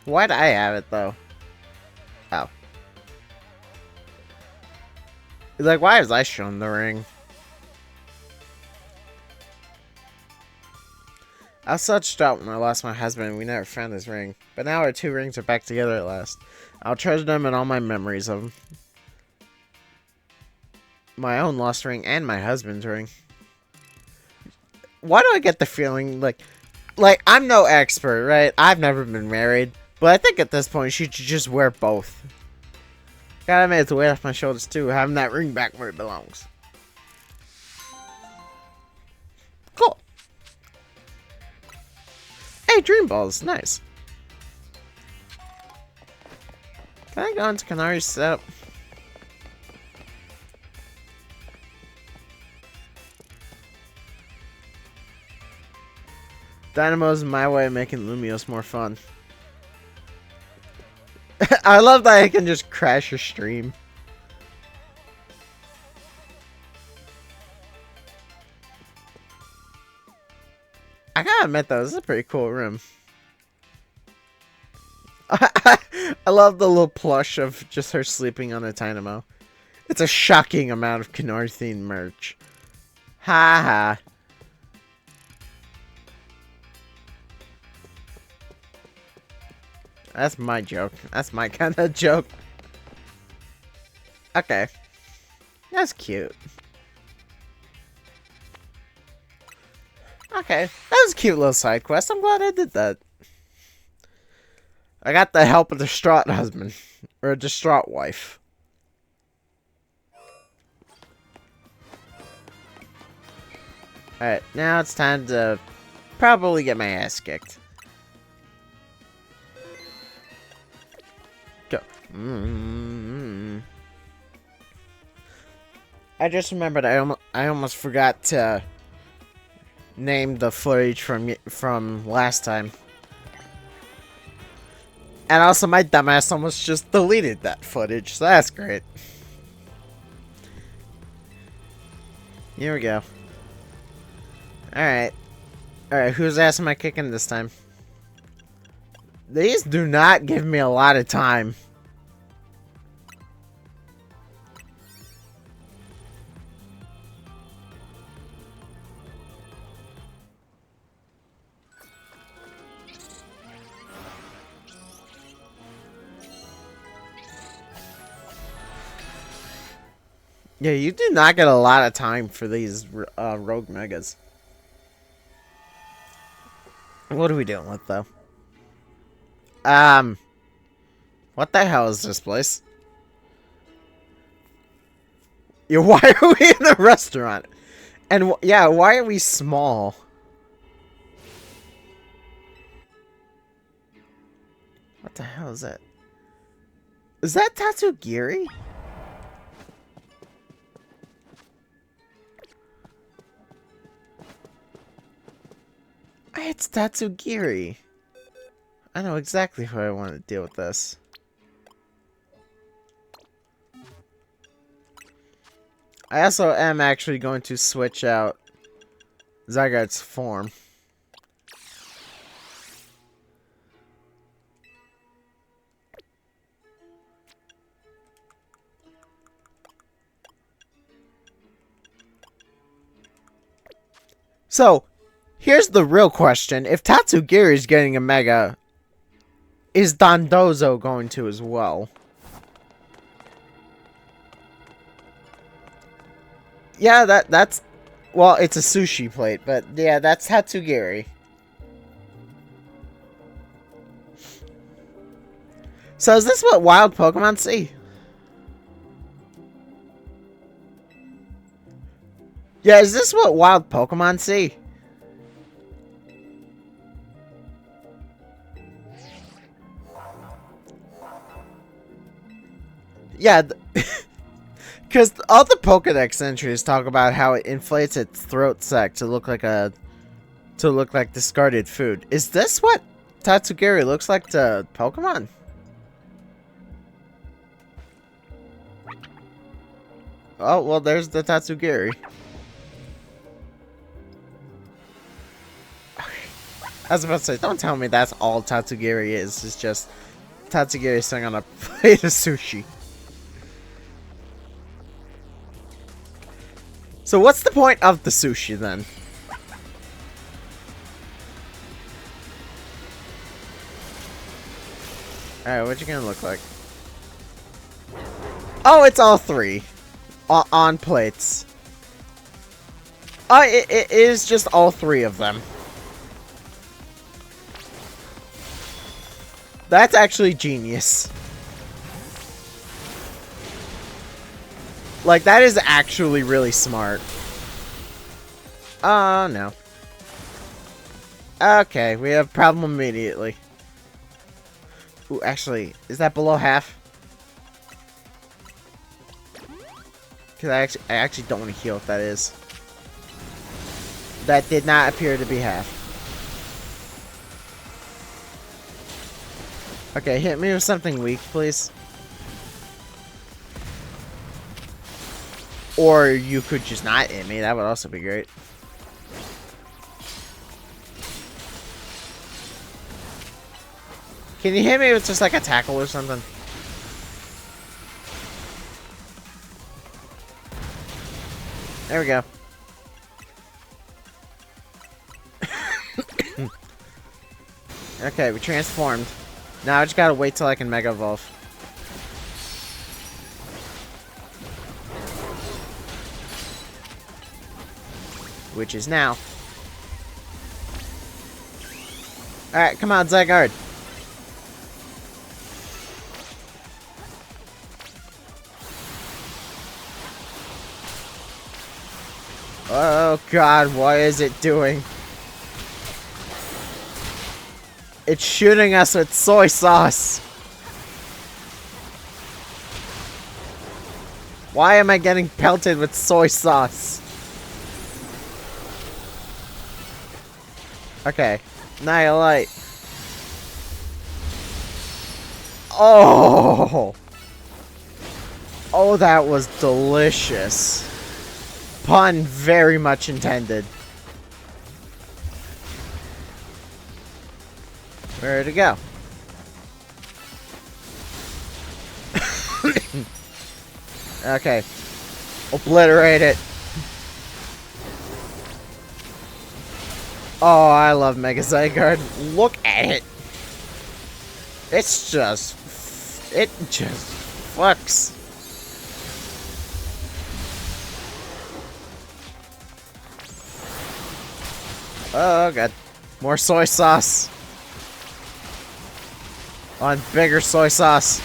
Speaker 1: Why'd I have it, though? Oh. Like, why was I shown the ring? I was such distraught when I lost my husband and we never found his ring. But now our two rings are back together at last. I'll treasure them and all my memories of them. My own lost ring and my husband's ring. Why do I get the feeling like I'm no expert, right? I've never been married, but I think at this point she should just wear both. Gotta admit, it's a weight off my shoulders too, having that ring back where it belongs. Cool. Hey, Dream Balls, nice. Can I go into Canari's setup? Dynamo's my way of making Lumios more fun. I love that I can just crash your stream. I gotta admit though, this is a pretty cool room. I love the little plush of just her sleeping on a Dynamo. It's a shocking amount of Canary themed merch. Ha ha. That's my joke. That's my kind of joke. Okay. That's cute. Okay. That was a cute little side quest. I'm glad I did that. I got the help of a distraught husband. Or a distraught wife. Alright, now it's time to probably get my ass kicked. Go. I just remembered I almost forgot to name the footage from last time. And also my dumbass almost just deleted that footage, so that's great. Here we go. Alright. Alright, whose ass am I kicking this time? These do not give me a lot of time. Yeah, you do not get a lot of time for these rogue megas. What are we dealing with, though? What the hell is this place? Yeah, why are we in the restaurant? And yeah, why are we small? What the hell is that? Is that Tatsugiri? It's Tatsugiri. I know exactly how I want to deal with this. I also am actually going to switch out Zygarde's form. So, here's the real question. If Tatsugiri is getting a Mega, is Dondozo going to as well? Yeah, that's... Well, it's a sushi plate, but yeah, that's Tatsugiri. So is this what wild Pokemon see? Yeah, is this what wild Pokemon see? Yeah, because all the Pokedex entries talk about how it inflates its throat sac to look like discarded food. Is this what Tatsugiri looks like to Pokemon? Oh, well, there's the Tatsugiri. I was about to say, don't tell me that's all Tatsugiri is. It's just Tatsugiri sitting on a plate of sushi. So what's the point of the sushi then? Alright, what's it gonna look like? Oh, it's all three. On plates. It is just all three of them. That's actually genius. Like, that is actually really smart. Oh, no. Okay, we have a problem immediately. Ooh, actually, is that below half? Because I actually don't want to heal if that is. That did not appear to be half. Okay, hit me with something weak, please. Or you could just not hit me. That would also be great. Can you hit me with just like a tackle or something? There we go. Okay, we transformed. Now I just gotta wait till I can Mega Evolve. Which is now. Alright, come on, Zygarde. Oh god, what is it doing? It's shooting us with soy sauce. Why am I getting pelted with soy sauce? Okay. Annihilate. Oh! Oh, that was delicious. Pun very much intended. Where'd it go? Okay. Obliterate it. Oh, I love Mega Zygarde. Look at it. It's just... It just fucks. Oh, God. More soy sauce. On bigger soy sauce.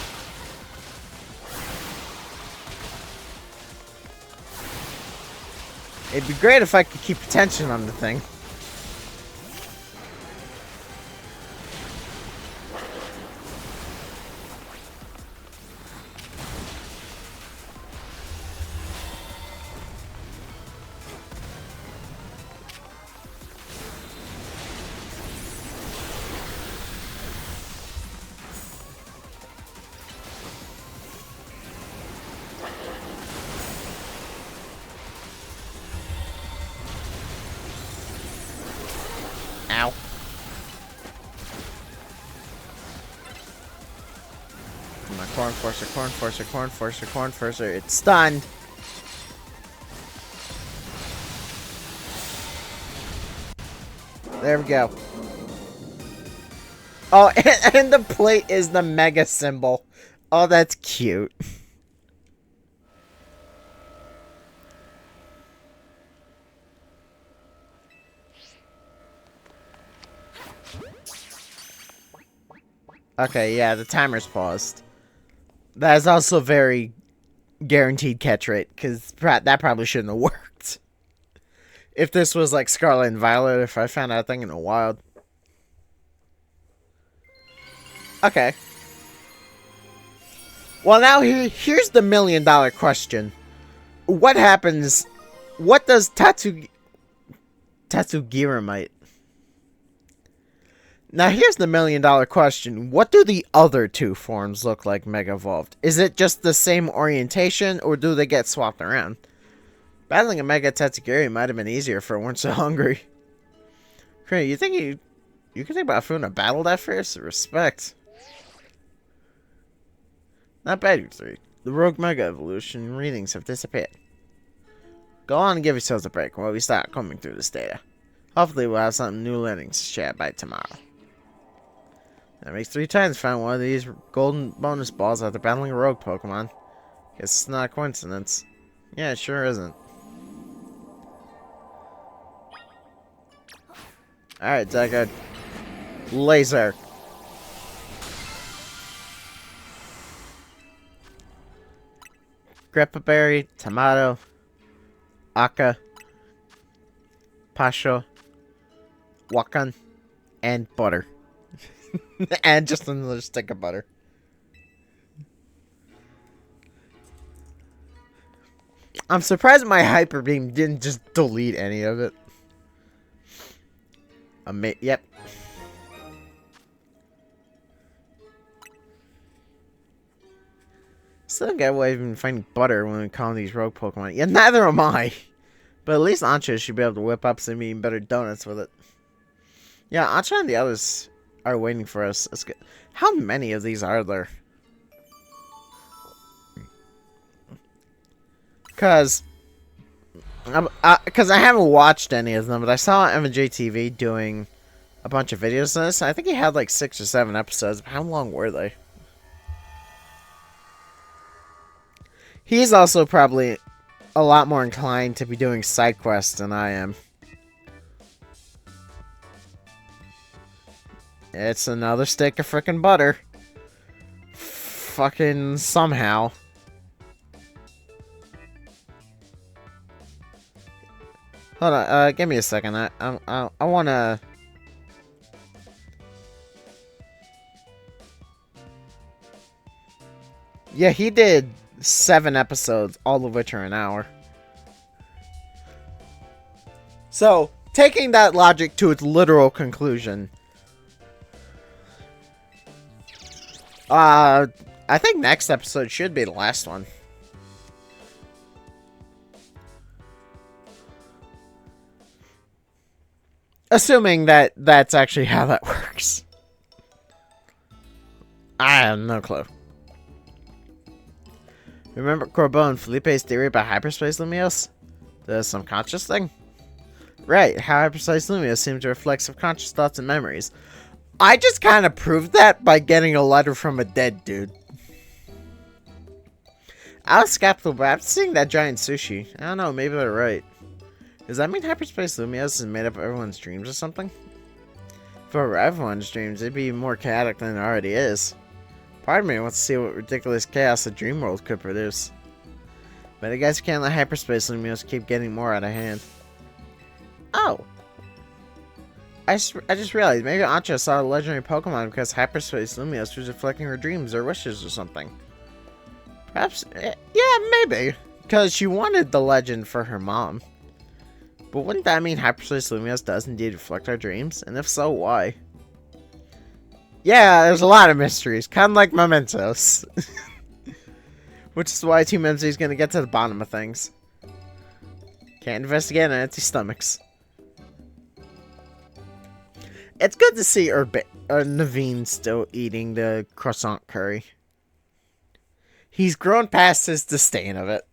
Speaker 1: It'd be great if I could keep attention on the thing. Ow. My corn forcer, corn forcer, corn forcer, corn forcer. It's stunned. There we go. Oh, and the plate is the mega symbol. Oh, that's cute. Okay, yeah, the timer's paused. That is also very guaranteed catch rate, because that probably shouldn't have worked. If this was like Scarlet and Violet, if I found that thing in the wild. Okay. Well, now here's the $1 million question. What happens... What does Tatsugiramite... Now, here's the $1 million question. What do the other two forms look like Mega Evolved? Is it just the same orientation, or do they get swapped around? Battling a Mega Tatsugiri might have been easier if I weren't so hungry. Great, you think you can think about food in a battle that fierce? Respect. Not bad, you three. The Rogue Mega Evolution readings have disappeared. Go on and give yourselves a break while we start combing through this data. Hopefully we'll have something new learnings to share by tomorrow. That makes 3 times found one of these golden bonus balls after battling a rogue Pokemon. Guess it's not a coincidence. Yeah, it sure isn't. Alright, Zygarde. Laser. Grappa Berry, Tomato, Aka, Pasho, Wakan, and butter. And just another stick of butter. I'm surprised my Hyper Beam didn't just delete any of it. Yep. Still don't get why I've been finding butter when we call these rogue Pokemon. Yeah, neither am I. But at least Ancha should be able to whip up some even better donuts with it. Yeah, Ancha and the others are waiting for us. Let's get... How many of these are there? Because I haven't watched any of them, but I saw MJTV doing a bunch of videos on this. I think he had like 6 or 7 episodes. How long were they? He's also probably a lot more inclined to be doing side quests than I am. It's another stick of frickin' butter. Fucking somehow. Hold on, give me a second. I wanna... Yeah, he did 7 episodes, all of which are an hour. So, taking that logic to its literal conclusion, I think next episode should be the last one. Assuming that that's actually how that works. I have no clue. Remember Corbeau and Felipe's theory about hyperspace lumios? The subconscious thing? Right, how hyperspace lumios seem to reflect subconscious thoughts and memories. I just kind of proved that by getting a letter from a dead dude. I was skeptical, but after seeing that giant sushi, I don't know, maybe they're right. Does that mean hyperspace lumios is made up of everyone's dreams or something? For everyone's dreams, it'd be more chaotic than it already is. Part of me wants to see what ridiculous chaos a dream world could produce. But I guess you can't let hyperspace lumios keep getting more out of hand. Oh! I just realized maybe Ancha saw a legendary Pokemon because hyperspace lumios was reflecting her dreams or wishes or something. Perhaps, yeah, maybe. Because she wanted the legend for her mom. But wouldn't that mean hyperspace lumios does indeed reflect our dreams? And if so, why? Yeah, there's a lot of mysteries, kind of like Mementos. Which is why Team MZ is going to get to the bottom of things. Can't investigate on empty stomachs. It's good to see Naveen still eating the croissant curry. He's grown past his disdain of it.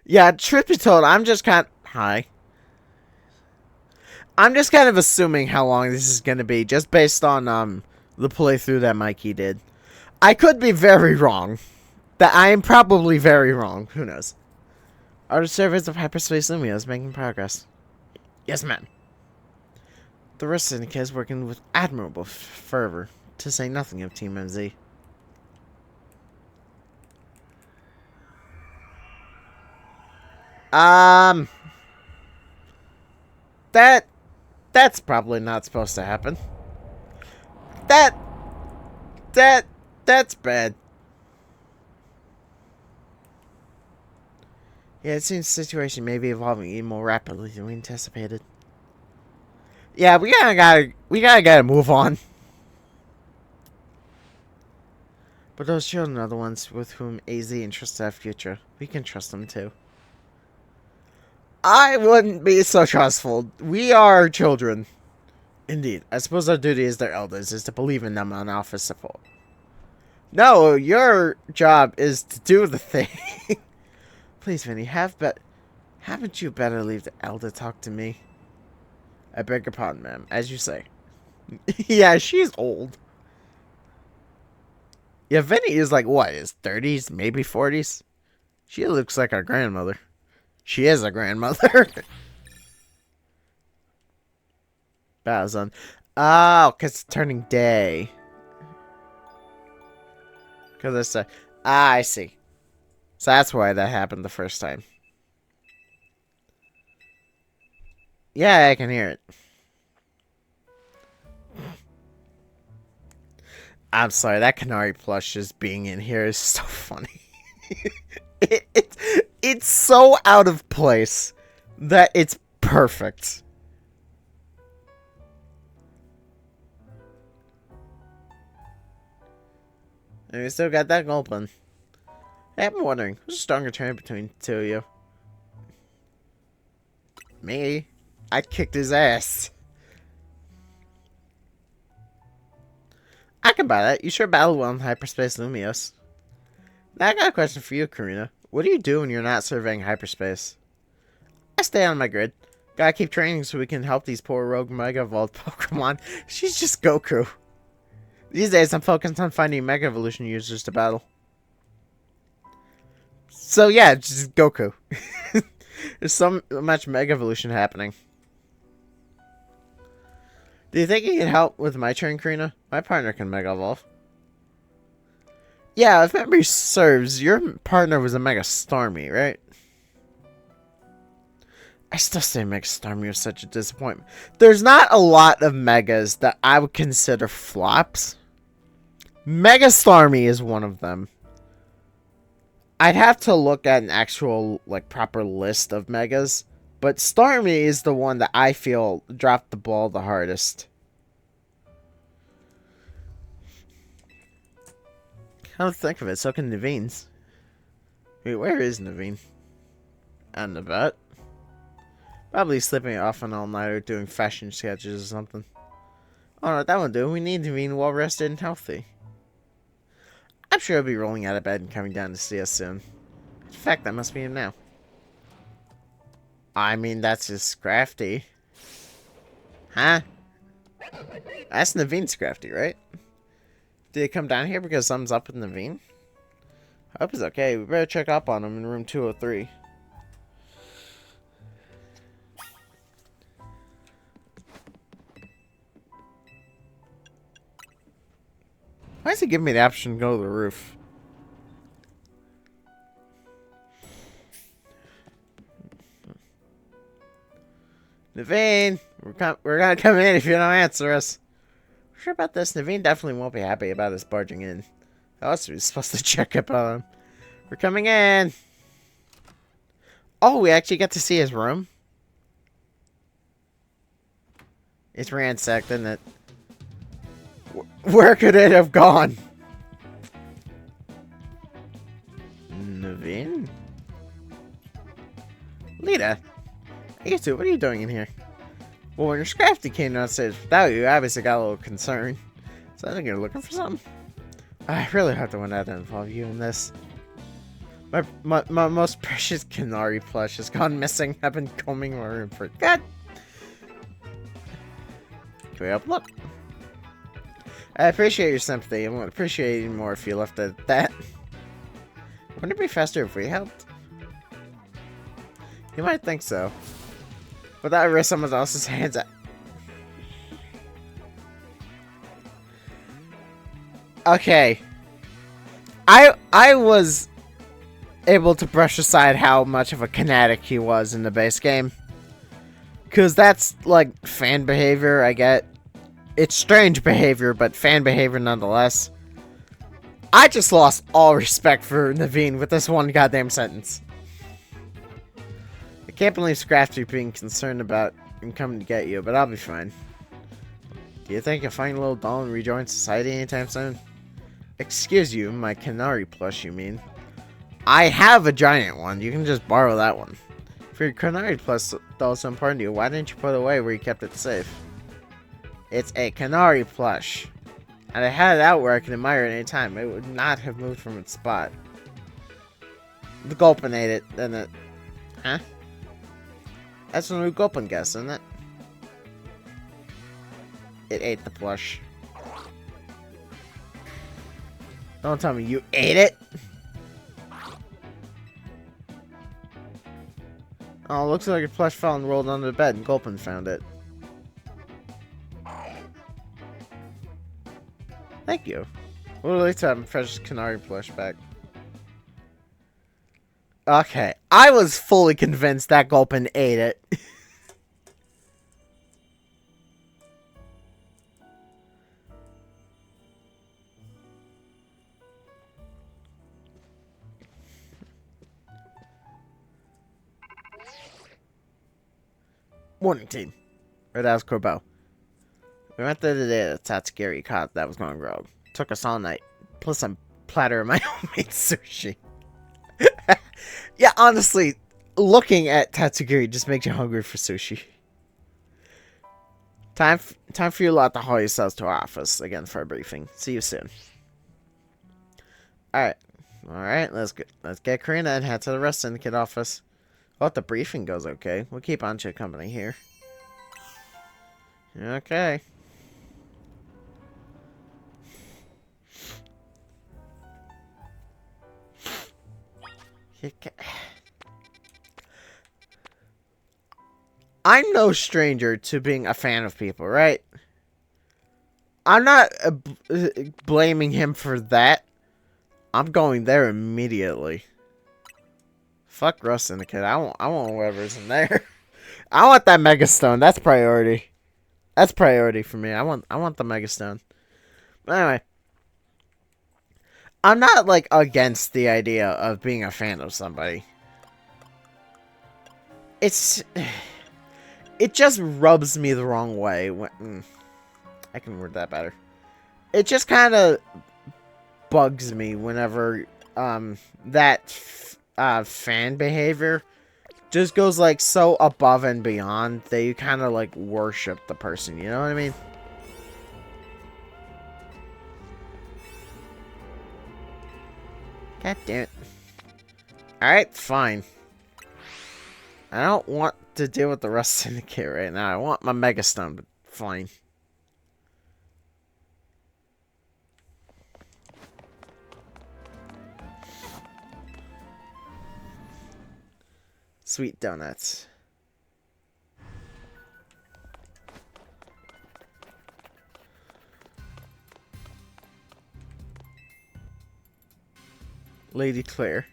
Speaker 1: Yeah, truth be told, I'm just kind of assuming how long this is going to be, just based on the playthrough that Mikey did. I could be very wrong. I am probably very wrong. Who knows? Are the surveys of hyperspace lumios making progress? Yes, ma'am. The rest syndicate is working with admirable fervor, to say nothing of Team MZ. That's probably not supposed to happen. That's bad. Yeah, it seems the situation may be evolving even more rapidly than we anticipated. Yeah, we gotta move on. But those children are the ones with whom AZ entrusts our future. We can trust them too. I wouldn't be so trustful. We are children. Indeed. I suppose our duty as their elders is to believe in them and offer support. No, your job is to do the thing. Please, Vinny, haven't you better leave the elder talk to me? I beg your pardon, ma'am. As you say. Yeah, she's old. Yeah, Vinny is like, what, his 30s, maybe 40s? She looks like our grandmother. She is a grandmother. Bowson. Oh, because it's turning day. Because it's a... Ah, I see. So that's why that happened the first time. Yeah, I can hear it. I'm sorry, that Canary plush just being in here is so funny. It's so out of place that it's perfect. And we still got that open. Hey, I'm wondering, who's a stronger turn between the two of you? Me? I kicked his ass. I can buy that. You sure battle well in hyperspace lumios. Now I got a question for you, Karina. What do you do when you're not surveying hyperspace? I stay on my grid. Gotta keep training so we can help these poor rogue Mega Evolved Pokemon. She's just Goku. These days I'm focused on finding Mega Evolution users to battle. So yeah, just Goku. There's so much Mega Evolution happening. Do you think you can help with my turn, Karina? My partner can Mega Evolve. Yeah, if memory serves, your partner was a Mega Stormy, right? I still say Mega Starmie was such a disappointment. There's not a lot of Megas that I would consider flops. Mega Starmie is one of them. I'd have to look at an actual, like, proper list of Megas. But Starmie is the one that I feel dropped the ball the hardest. Come to think of it, so can Naveen's. Wait, where is Naveen? On the bed. Probably sleeping off an all-nighter doing fashion sketches or something. Oh no, that won't do. We need Naveen well rested and healthy. I'm sure he'll be rolling out of bed and coming down to see us soon. In fact, that must be him now. I mean, that's just crafty. Huh? That's Naveen's crafty, right? Did he come down here because something's up with Naveen? I hope he's okay. We better check up on him in room 203. Why does he give me the option to go to the roof? Naveen! We're gonna come in if you don't answer us. Sure about this? Naveen definitely won't be happy about us barging in. I was supposed to check up on him. We're coming in! Oh, we actually get to see his room? It's ransacked, isn't it? Where could it have gone? Naveen? Lita? You two, what are you doing in here? Well, when your Scrafty came downstairs without you, I obviously got a little concerned. So I think you're looking for something? I really hope the one that didn't involve you in this. My most precious Canary plush has gone missing. I've been combing my room for God. Can we have a look? I appreciate your sympathy. I would appreciate it even more if you left it at that. Wouldn't it be faster if we helped? You might think so. But that risk someone else's hands out. Okay. I was able to brush aside how much of a kinetic he was in the base game. Because that's, like, fan behavior, I get. It's strange behavior, but fan behavior nonetheless. I just lost all respect for Naveen with this one goddamn sentence. I can't believe Scrafty being concerned about him coming to get you, but I'll be fine. Do you think you'll find a little doll and rejoin society anytime soon? Excuse you, my Canary plush, you mean? I have a giant one. You can just borrow that one. If your Canary plush doll so important to you, why didn't you put it away where you kept it safe? It's a Canary plush. And I had it out where I could admire it any time. It would not have moved from its spot. The Gulpin ate it, didn't it? Huh? That's a new Gulpin guess, isn't it? It ate the plush. Don't tell me you ate it! Oh, looks like your plush fell and rolled under the bed and Gulpin found it. Thank you. We'll at least have a precious Canary plush back. Okay, I was fully convinced that Gulpin ate it. Morning team. Red House Corbeau. We went there today to Tatsugiri caught that was going rogue. Took us all night. Plus a platter of my homemade sushi. Yeah, honestly, looking at Tatsugiri just makes you hungry for sushi. Time for you lot to haul yourselves to our office again for a briefing. See you soon. Alright, let's get Karina and head to the rest syndicate office. Hope the briefing goes okay. We'll keep on to your company here. Okay. I'm no stranger to being a fan of people, right? I'm not blaming him for that. I'm going there immediately. Fuck Rust Syndicate. I want whoever's in there. I want that Mega Stone. That's priority. That's priority for me. I want the Mega Stone. But anyway, I'm not like against the idea of being a fan of somebody. It's it just rubs me the wrong way when I can word that better. It just kind of bugs me whenever fan behavior just goes like so above and beyond that you kind of like worship the person, you know what I mean? God damn it. Alright, fine. I don't want to deal with the Rust Syndicate right now. I want my Mega Stone, but fine. Sweet donuts. Lady Claire.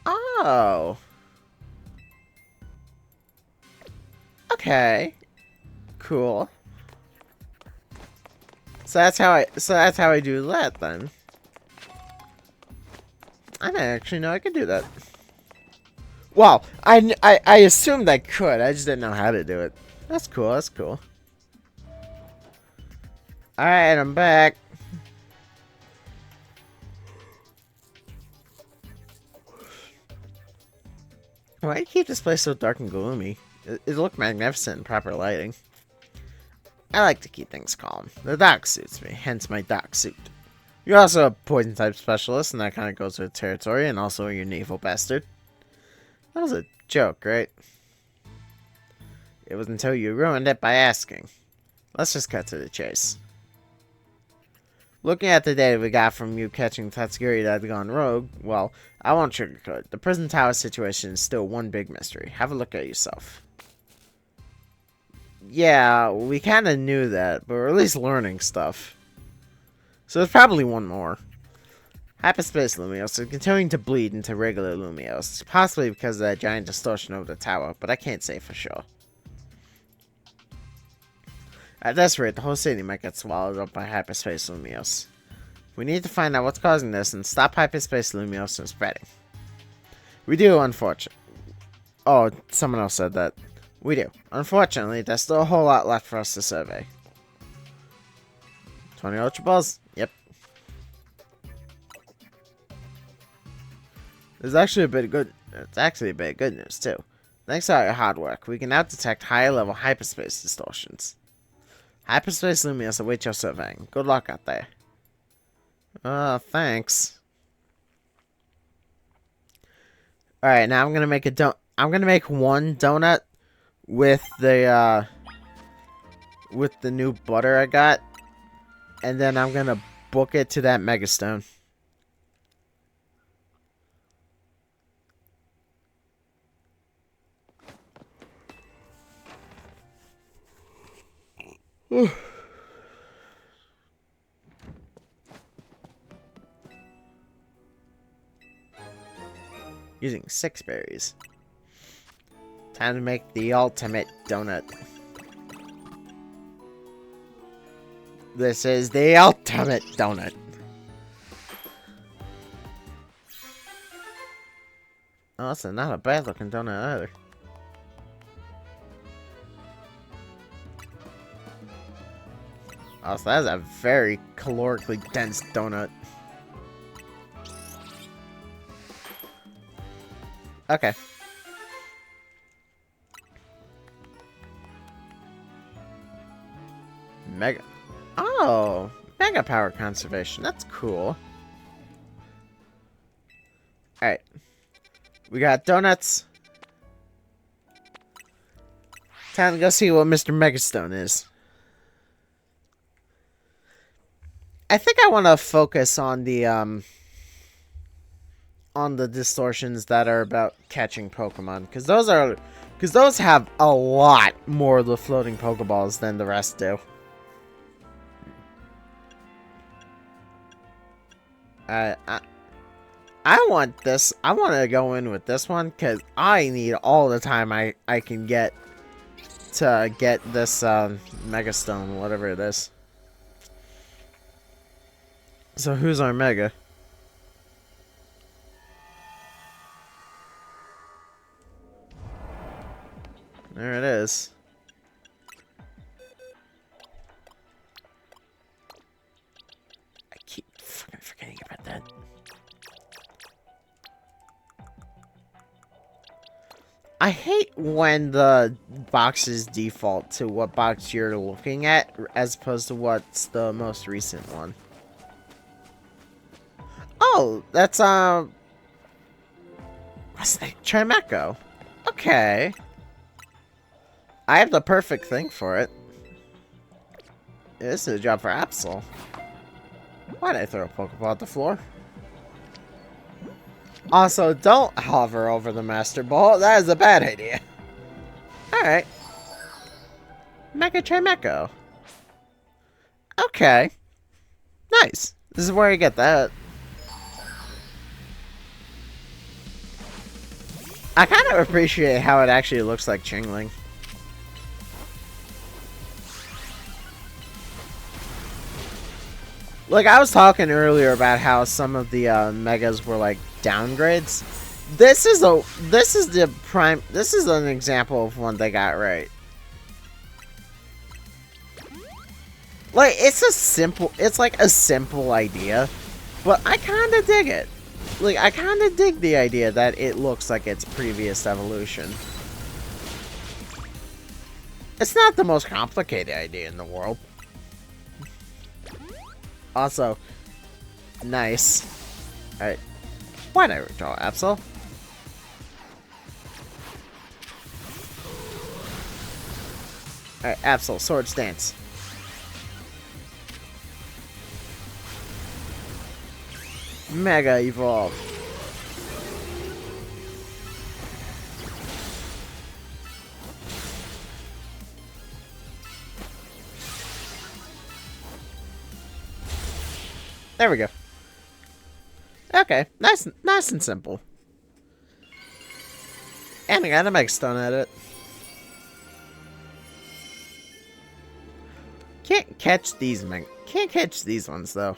Speaker 1: Oh. Okay. Cool. So that's how I do that then. I didn't actually know I could do that. Well, I assumed I could. I just didn't know how to do it. That's cool. That's cool. Alright, I'm back. Why do you keep this place so dark and gloomy? It looked magnificent in proper lighting. I like to keep things calm. The doc suits me, hence my doc suit. You're also a poison type specialist, and that kind of goes with territory, and also you're an evil bastard. That was a joke, right? It was until you ruined it by asking. Let's just cut to the chase. Looking at the data we got from you catching Tatsugiri that had gone rogue, well, I won't sugarcoat it. The prison tower situation is still one big mystery. Have a look at yourself. Yeah, we kind of knew that, but we're at least learning stuff. So there's probably one more. Hyperspace Lumios are continuing to bleed into regular Lumios, possibly because of that giant distortion over the tower, but I can't say for sure. At this rate, the whole city might get swallowed up by Hyperspace Lumios. We need to find out what's causing this and stop Hyperspace Lumios from spreading. We do, unfortunately. Oh, someone else said that. We do. Unfortunately, there's still a whole lot left for us to survey. 20 Ultra Balls? Yep. It's actually a bit of good news, too. Thanks to our hard work, we can now detect higher level hyperspace distortions. Hyperspace Lumios await your surveying. Good luck out there. Thanks. Alright, now I'm gonna make one donut with the new butter I got. And then I'm gonna book it to that Megastone. Using 6 berries. Time to make the ultimate donut. This is the ultimate donut. Oh, that's not a bad looking donut either. Oh, so that's a very calorically dense donut. Okay. Mega. Oh, mega power conservation. That's cool. Alright. We got donuts. Time to go see what Mr. Megastone is. I think I want to focus on the distortions that are about catching Pokemon, because those have a lot more of the floating Pokeballs than the rest do. I want this. I want to go in with this one because I need all the time I can get to get this Mega Stone, whatever it is. So who's our Mega? There it is. I keep fucking forgetting about that. I hate when the boxes default to what box you're looking at as opposed to what's the most recent one. Oh, that's what's that? Trimeco. Okay. I have the perfect thing for it. This is a job for Absol. Why did I throw a Pokeball at the floor? Also, don't hover over the Master Ball. That is a bad idea. Alright. Mega Trimeco. Okay. Nice. This is where you get that. I kind of appreciate how it actually looks like Chingling. Like, I was talking earlier about how some of the megas were like downgrades. This is an example of one they got right. Like, it's like a simple idea, but I kind of dig it. Like, I kind of dig the idea that it looks like its previous evolution. It's not the most complicated idea in the world. Also, nice. Alright. Why did I withdraw Absol? Alright, Absol, Sword Stance. Mega Evolve. There we go. Okay, nice and simple. And I got a Mega Stone at it. Can't catch these ones though.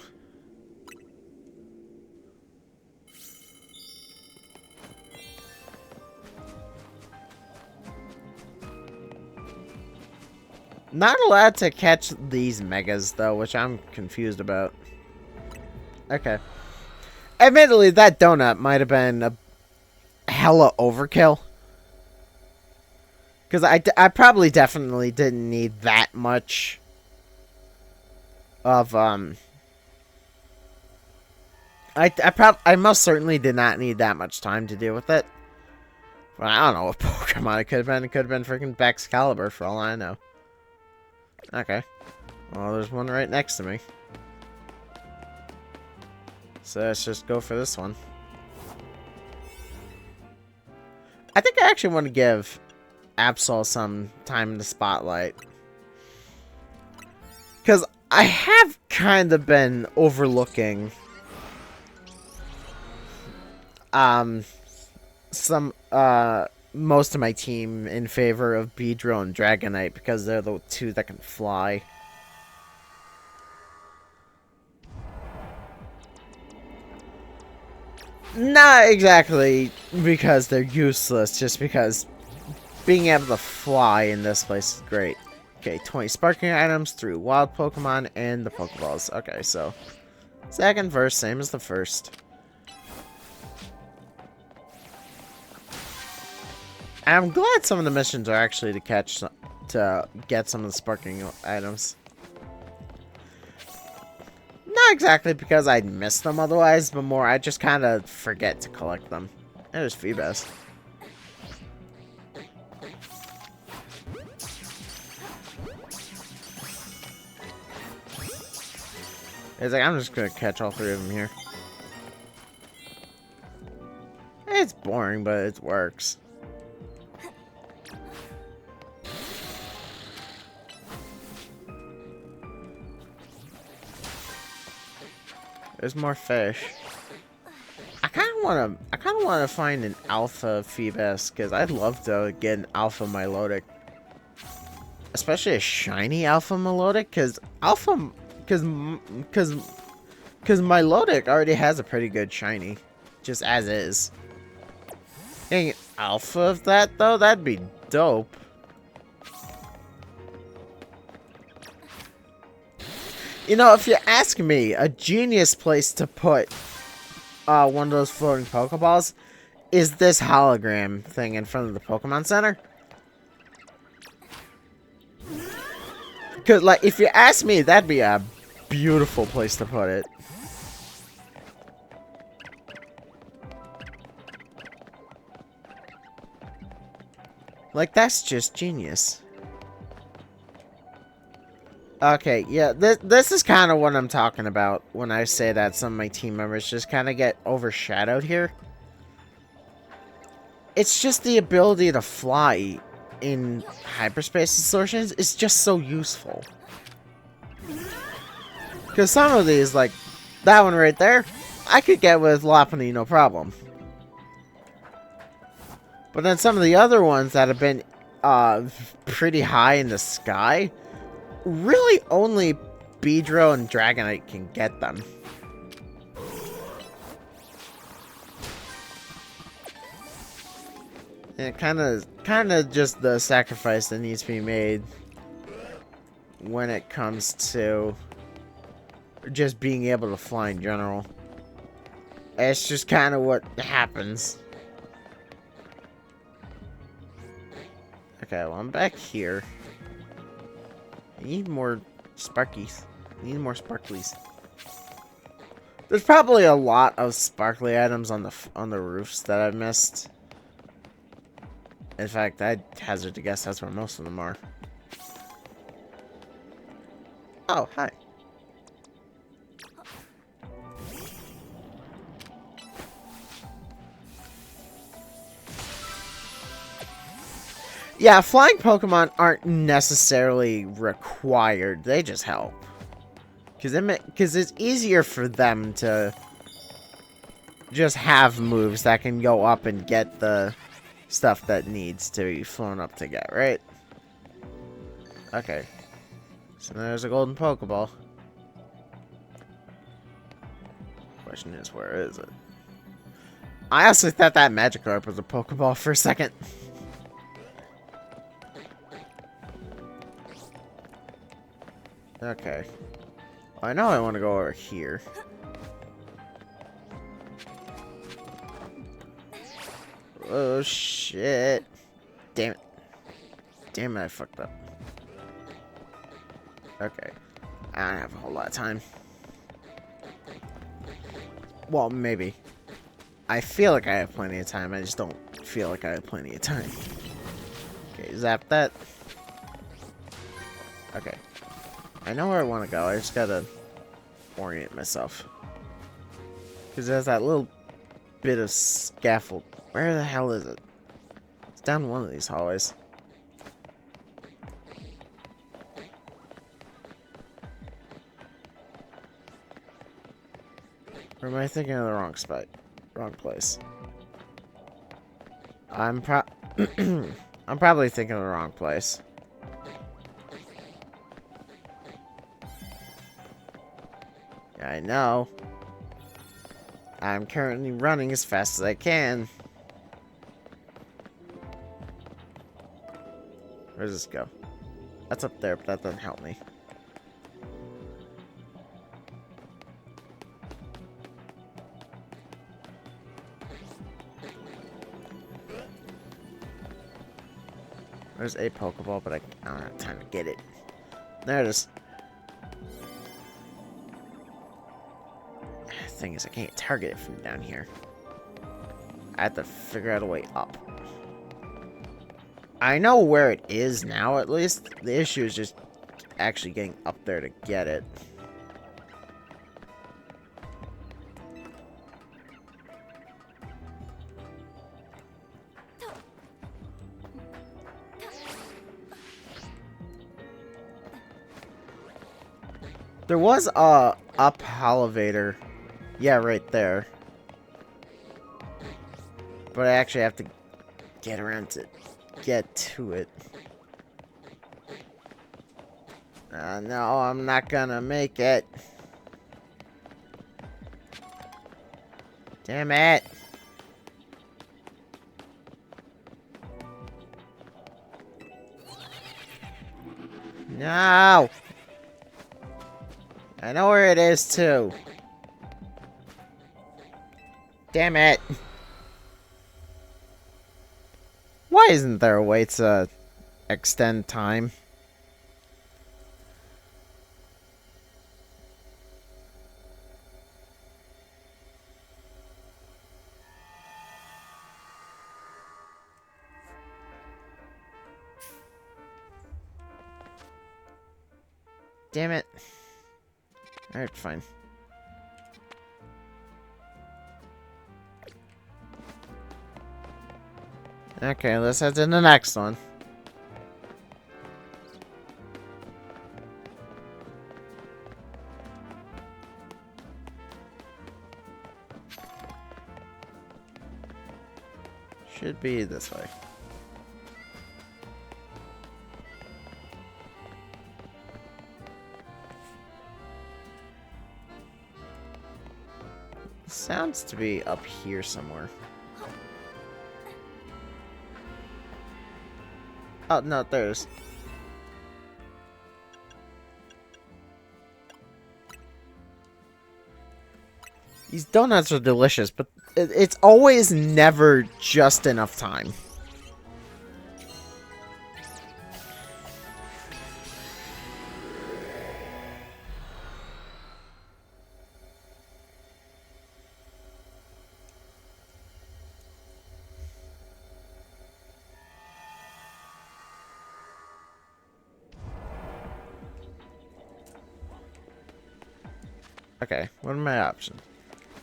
Speaker 1: Not allowed to catch these megas though, which I'm confused about. Okay. Admittedly, that donut might have been a hella overkill. Because I probably definitely didn't need that much of, I most certainly did not need that much time to deal with it. But I don't know what Pokemon it could have been. It could have been freaking Baxcalibur for all I know. Okay. Well, there's one right next to me. So let's just go for this one. I think I actually want to give Absol some time in the spotlight. Because I have kind of been overlooking most of my team in favor of Beedrill and Dragonite because they're the two that can fly. Not exactly because they're useless, just because being able to fly in this place is great. Okay, 20 sparking items through wild Pokemon and the Pokeballs. Okay, so second verse, same as the first. I'm glad some of the missions are actually to get some of the sparking items. Not exactly because I'd miss them otherwise, but more I just kind of forget to collect them. There's Feebas. It's like, I'm just gonna catch all three of them here. It's boring, but it works. There's more fish. I kind of I kind of want to find an alpha Phoebus because I'd love to get an alpha Milotic, especially a shiny alpha Milotic because Milotic already has a pretty good shiny, just as is. Getting an alpha of that though, that'd be dope. You know, if you ask me, a genius place to put one of those floating Pokeballs is this hologram thing in front of the Pokemon Center. Because, like, if you ask me, that'd be a beautiful place to put it. Like, that's just genius. Okay, yeah, this is kind of what I'm talking about when I say that some of my team members just kind of get overshadowed here. It's just the ability to fly in hyperspace distortions is just so useful. Because some of these, like that one right there, I could get with Lopunny no problem. But then some of the other ones that have been pretty high in the sky, really only Beedrill and Dragonite can get them. And kind of just the sacrifice that needs to be made when it comes to just being able to fly in general. It's just kind of what happens. Okay, well, I'm back here. I need more Sparkies. I need more Sparklies. There's probably a lot of sparkly items on the roofs that I've missed. In fact, I'd hazard to guess that's where most of them are. Oh, hi. Yeah, flying Pokemon aren't necessarily required. They just help. Because it's easier for them to just have moves that can go up and get the stuff that needs to be flown up to get, right? Okay. So there's a golden Pokeball. Question is, where is it? I honestly thought that Magikarp was a Pokeball for a second. Okay. I know I want to go over here. Oh, shit. Damn it. Damn it, I fucked up. Okay. I don't have a whole lot of time. Well, maybe. I feel like I have plenty of time. I just don't feel like I have plenty of time. Okay, zap that. Okay. I know where I want to go. I just gotta orient myself. Because there's that little bit of scaffold. Where the hell is it? It's down one of these hallways. Or am I thinking of the wrong spot? Wrong place. I'm probably thinking of the wrong place. Yeah, I know. I'm currently running as fast as I can. Where does this go? That's up there, but that doesn't help me. There's a Pokeball, but I don't have time to get it. There it is. Thing is, I can't target it from down here. I have to figure out a way up. I know where it is now, at least. The issue is just actually getting up there to get it. There was a up elevator. Yeah, right there. But I actually have to get around to get to it. No, I'm not gonna make it. Damn it. No. I know where it is, too. Damn it. Why isn't there a way to extend time? Damn it. Alright, fine. Okay, let's head to the next one. Should be this way. Sounds to be up here somewhere. Oh, no, there's... These donuts are delicious, but it's always never just enough time. Okay, what are my options?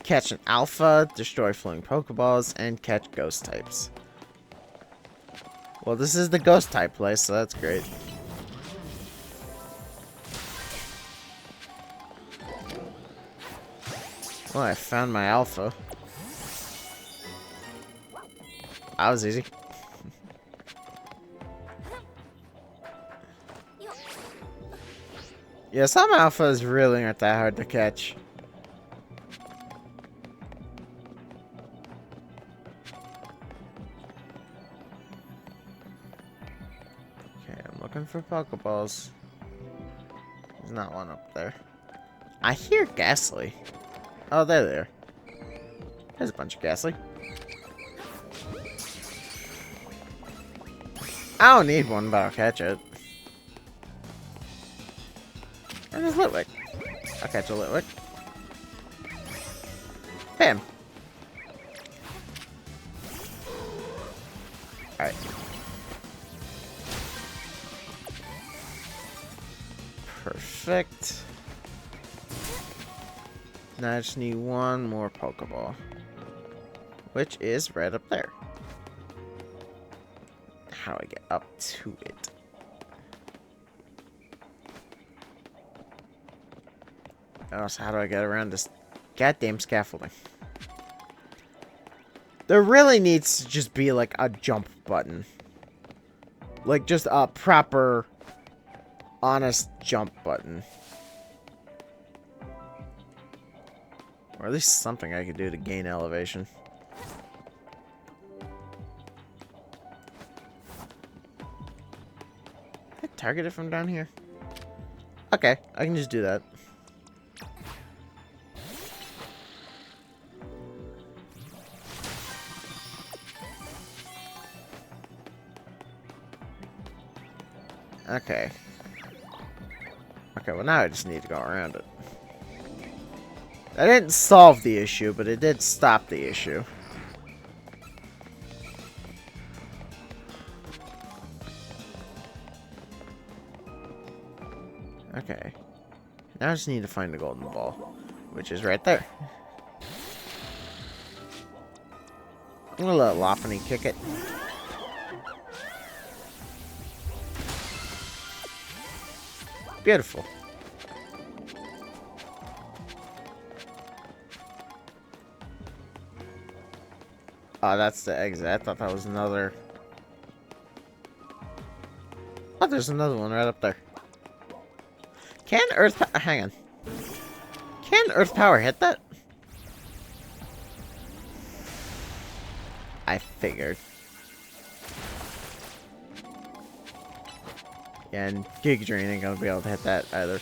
Speaker 1: Catch an alpha, destroy floating Pokeballs, and catch ghost types. Well, this is the ghost type place, so that's great. Well, I found my alpha. That was easy. Yeah, some alphas really aren't that hard to catch. Okay, I'm looking for Pokeballs. There's not one up there. I hear Ghastly. Oh, they're there. There's a bunch of Ghastly. I don't need one, but I'll catch it. And there's Litwick. I'll catch a Litwick. Bam. Alright. Perfect. Now I just need one more Pokeball. Which is right up there. How do I get up to it? Also, how do I get around this goddamn scaffolding? There really needs to just be like a jump button. Like just a proper, honest jump button. Or at least something I could do to gain elevation. Can I target it from down here? Okay, I can just do that. Okay. Okay, well now I just need to go around it. That didn't solve the issue, but it did stop the issue. Okay. Now I just need to find the golden ball, which is right there. I'm gonna let Lopunny kick it. Beautiful. Oh, that's the exit. I thought that was another... Oh, there's another one right up there. Can Earth... Hang on. Can Earth Power hit that? I figured. Yeah, and Giga Drain ain't gonna be able to hit that either.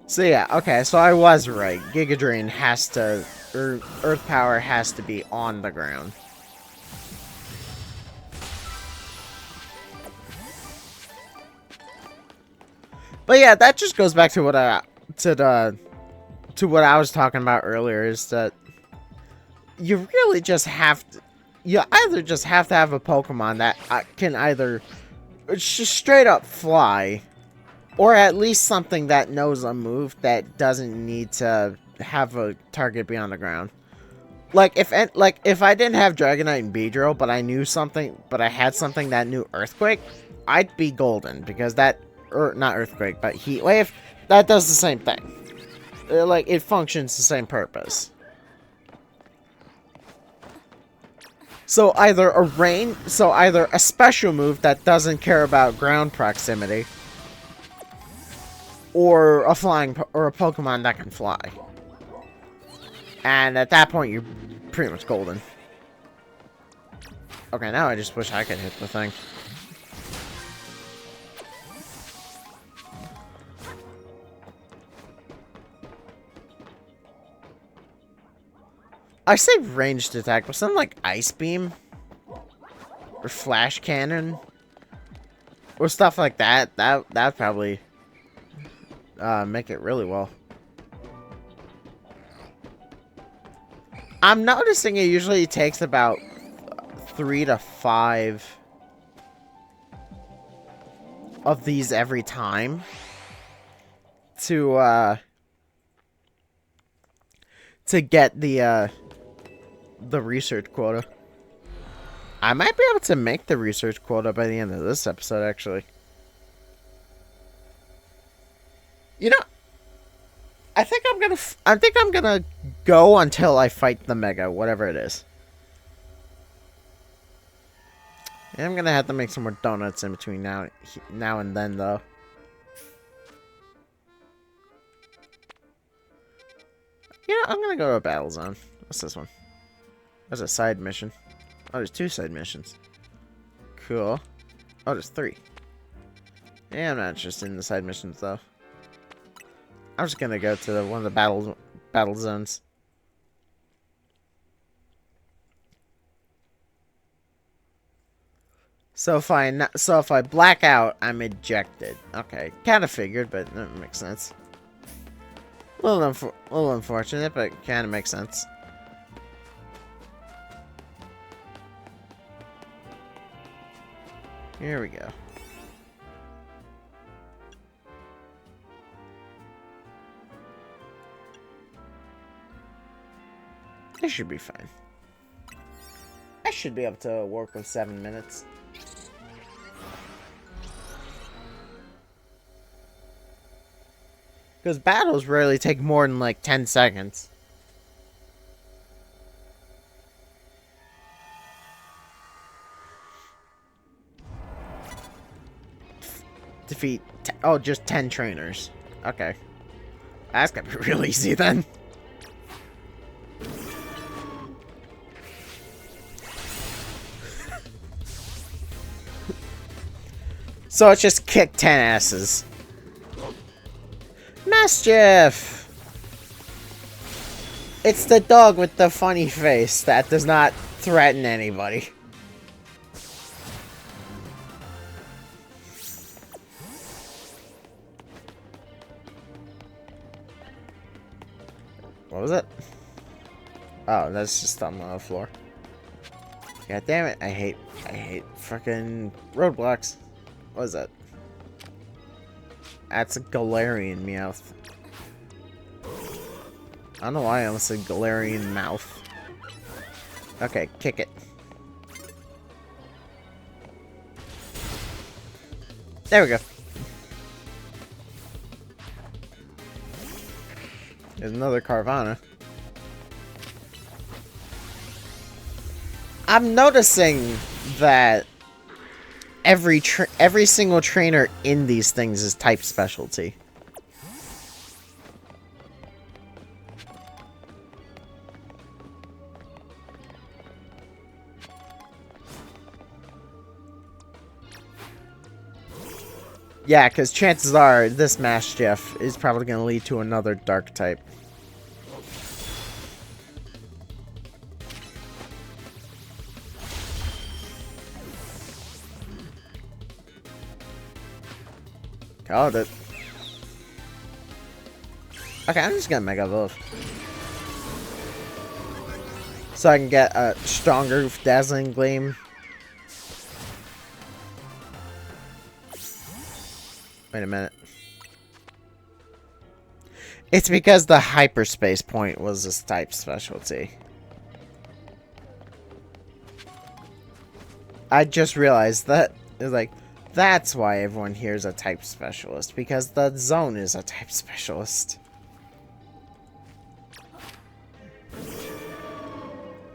Speaker 1: So yeah, okay, so I was right. Giga Drain has to... Earth Power has to be on the ground. But yeah, that just goes back to what what I was talking about earlier, is that you really just have to... You either just have to have a Pokemon that can either just straight up fly, or at least something that knows a move that doesn't need to have a target be on the ground. Like if I didn't have Dragonite and Beedrill, but I knew something, but I had something that knew Earthquake, I'd be golden, because that, or not Earthquake, but Heat Wave, that does the same thing. Like, it functions the same purpose. So either a special move that doesn't care about ground proximity, or a Pokemon that can fly. And at that point, you're pretty much golden. Okay, now I just wish I could hit the thing. I say ranged attack, but something like Ice Beam, or Flash Cannon, or stuff like that. That'd probably make it really well. I'm noticing it usually takes about 3 to 5 of these every time to get the research quota. I might be able to make the research quota by the end of this episode, actually. You know, I think I'm gonna go until I fight the Mega, whatever it is. And I'm gonna have to make some more donuts in between now and then, though. Yeah, I'm gonna go to a battle zone. What's this one? There's a side mission. Oh, there's 2 side missions. Cool. Oh, there's 3. Yeah, I'm not interested in the side missions, though. I'm just gonna go to one of the battle zones. So if I black out, I'm ejected. Okay, kind of figured, but that makes sense. A little unfortunate, but kind of makes sense. Here we go. It should be fine. I should be able to work with 7 minutes. Because battles rarely take more than like 10 seconds. Defeat... Oh, just 10 trainers. Okay. That's gonna be real easy then. So it's just kick 10 asses. Mischief! It's the dog with the funny face that does not threaten anybody. What was it? Oh, that's just something on the floor. God damn it, I hate fucking roadblocks. What is that? That's a Galarian Meowth. I don't know why I almost said Galarian Mouth. Okay, kick it. There we go. There's another Carvana. I'm noticing that every single trainer in these things is type specialty. Yeah, because chances are this Mastiff is probably going to lead to another dark type. Called it. Okay, I'm just gonna Mega Evolve. So I can get a stronger Dazzling Gleam. Wait a minute. It's because the Hyperspace Point was this type specialty. I just realized that. It's like, that's why everyone here is a type specialist. Because the zone is a type specialist.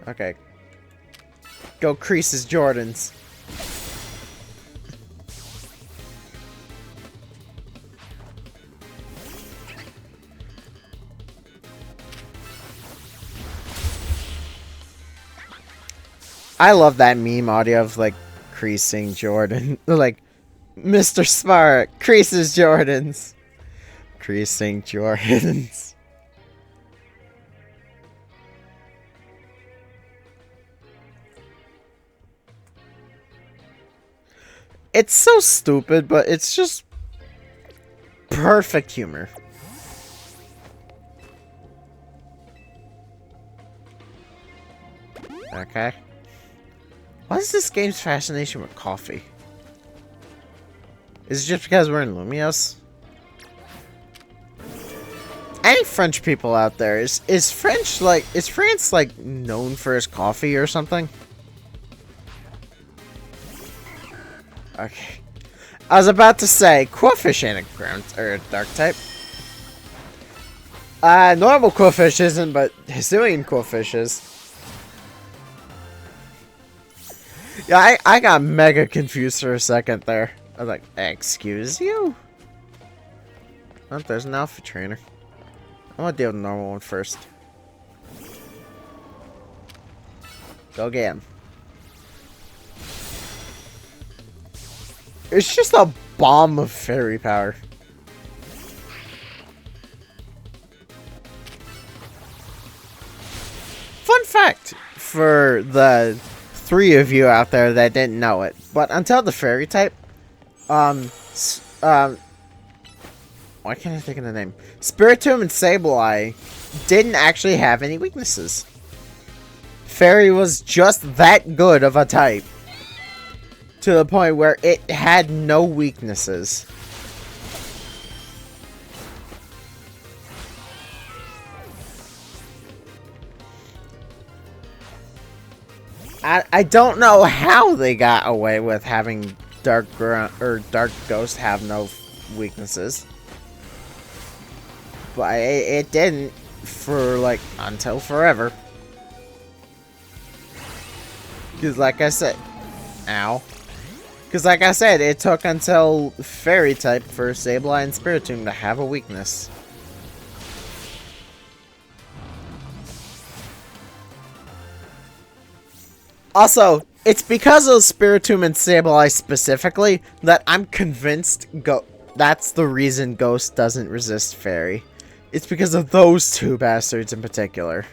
Speaker 1: Okay. Go Creases Jordans. I love that meme audio of like creasing Jordan. Like, Mr. Smart, creases Jordans. Creasing Jordans. It's so stupid, but it's just perfect humor. Okay. What is this game's fascination with coffee? Is it just because we're in Lumios? Any French people out there, is France like known for its coffee or something? Okay. I was about to say, Quillfish ain't a ground or a dark type. Normal Quillfish isn't, but Hisuian Quillfish is. Yeah, I got mega confused for a second there. I was like, excuse you? Oh, there's an alpha trainer. I'm gonna deal with the normal one first. Go get him. It's just a bomb of fairy power. Fun fact for the 3 of you out there that didn't know it, but until the fairy type, why can't I think of the name? Spiritomb and Sableye didn't actually have any weaknesses. Fairy was just that good of a type to the point where it had no weaknesses. I don't know how they got away with having Dark Ghost have no weaknesses. But it didn't for, like, until forever. Because, like I said... Ow. Because, like I said, it took until Fairy type for Sableye and Spiritomb to have a weakness. Also, it's because of Spiritomb and Sableye specifically that I'm convinced that's the reason Ghost doesn't resist Fairy. It's because of those 2 bastards in particular.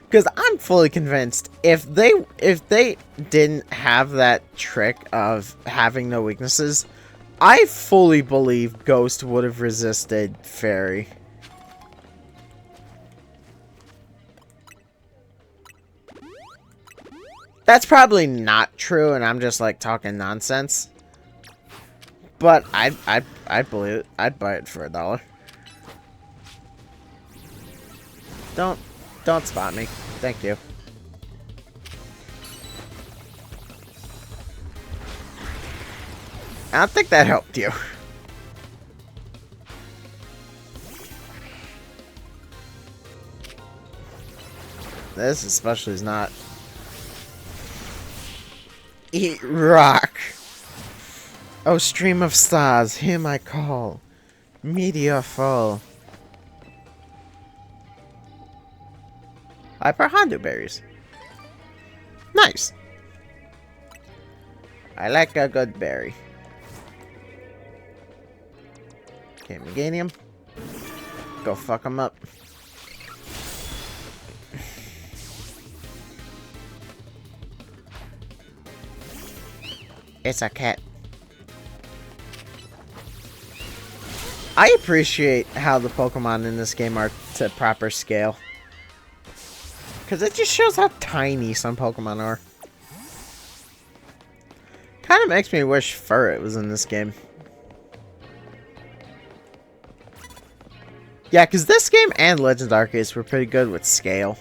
Speaker 1: Because I'm fully convinced if they didn't have that trick of having no weaknesses, I fully believe Ghost would have resisted Fairy. That's probably not true, and I'm just like talking nonsense. But I'd believe it. I'd buy it for $1. Don't spot me. Thank you. I don't think that helped you. This especially is not. Eat rock. Oh, stream of stars, hear my call. Meteor fall. Hyper Hondo berries. Nice. I like a good berry. Okay, Meganium. Go fuck him up. It's a cat. I appreciate how the Pokemon in this game are to proper scale. Because it just shows how tiny some Pokemon are. Kind of makes me wish Furret was in this game. Yeah, because this game and Legends Arceus were pretty good with scale.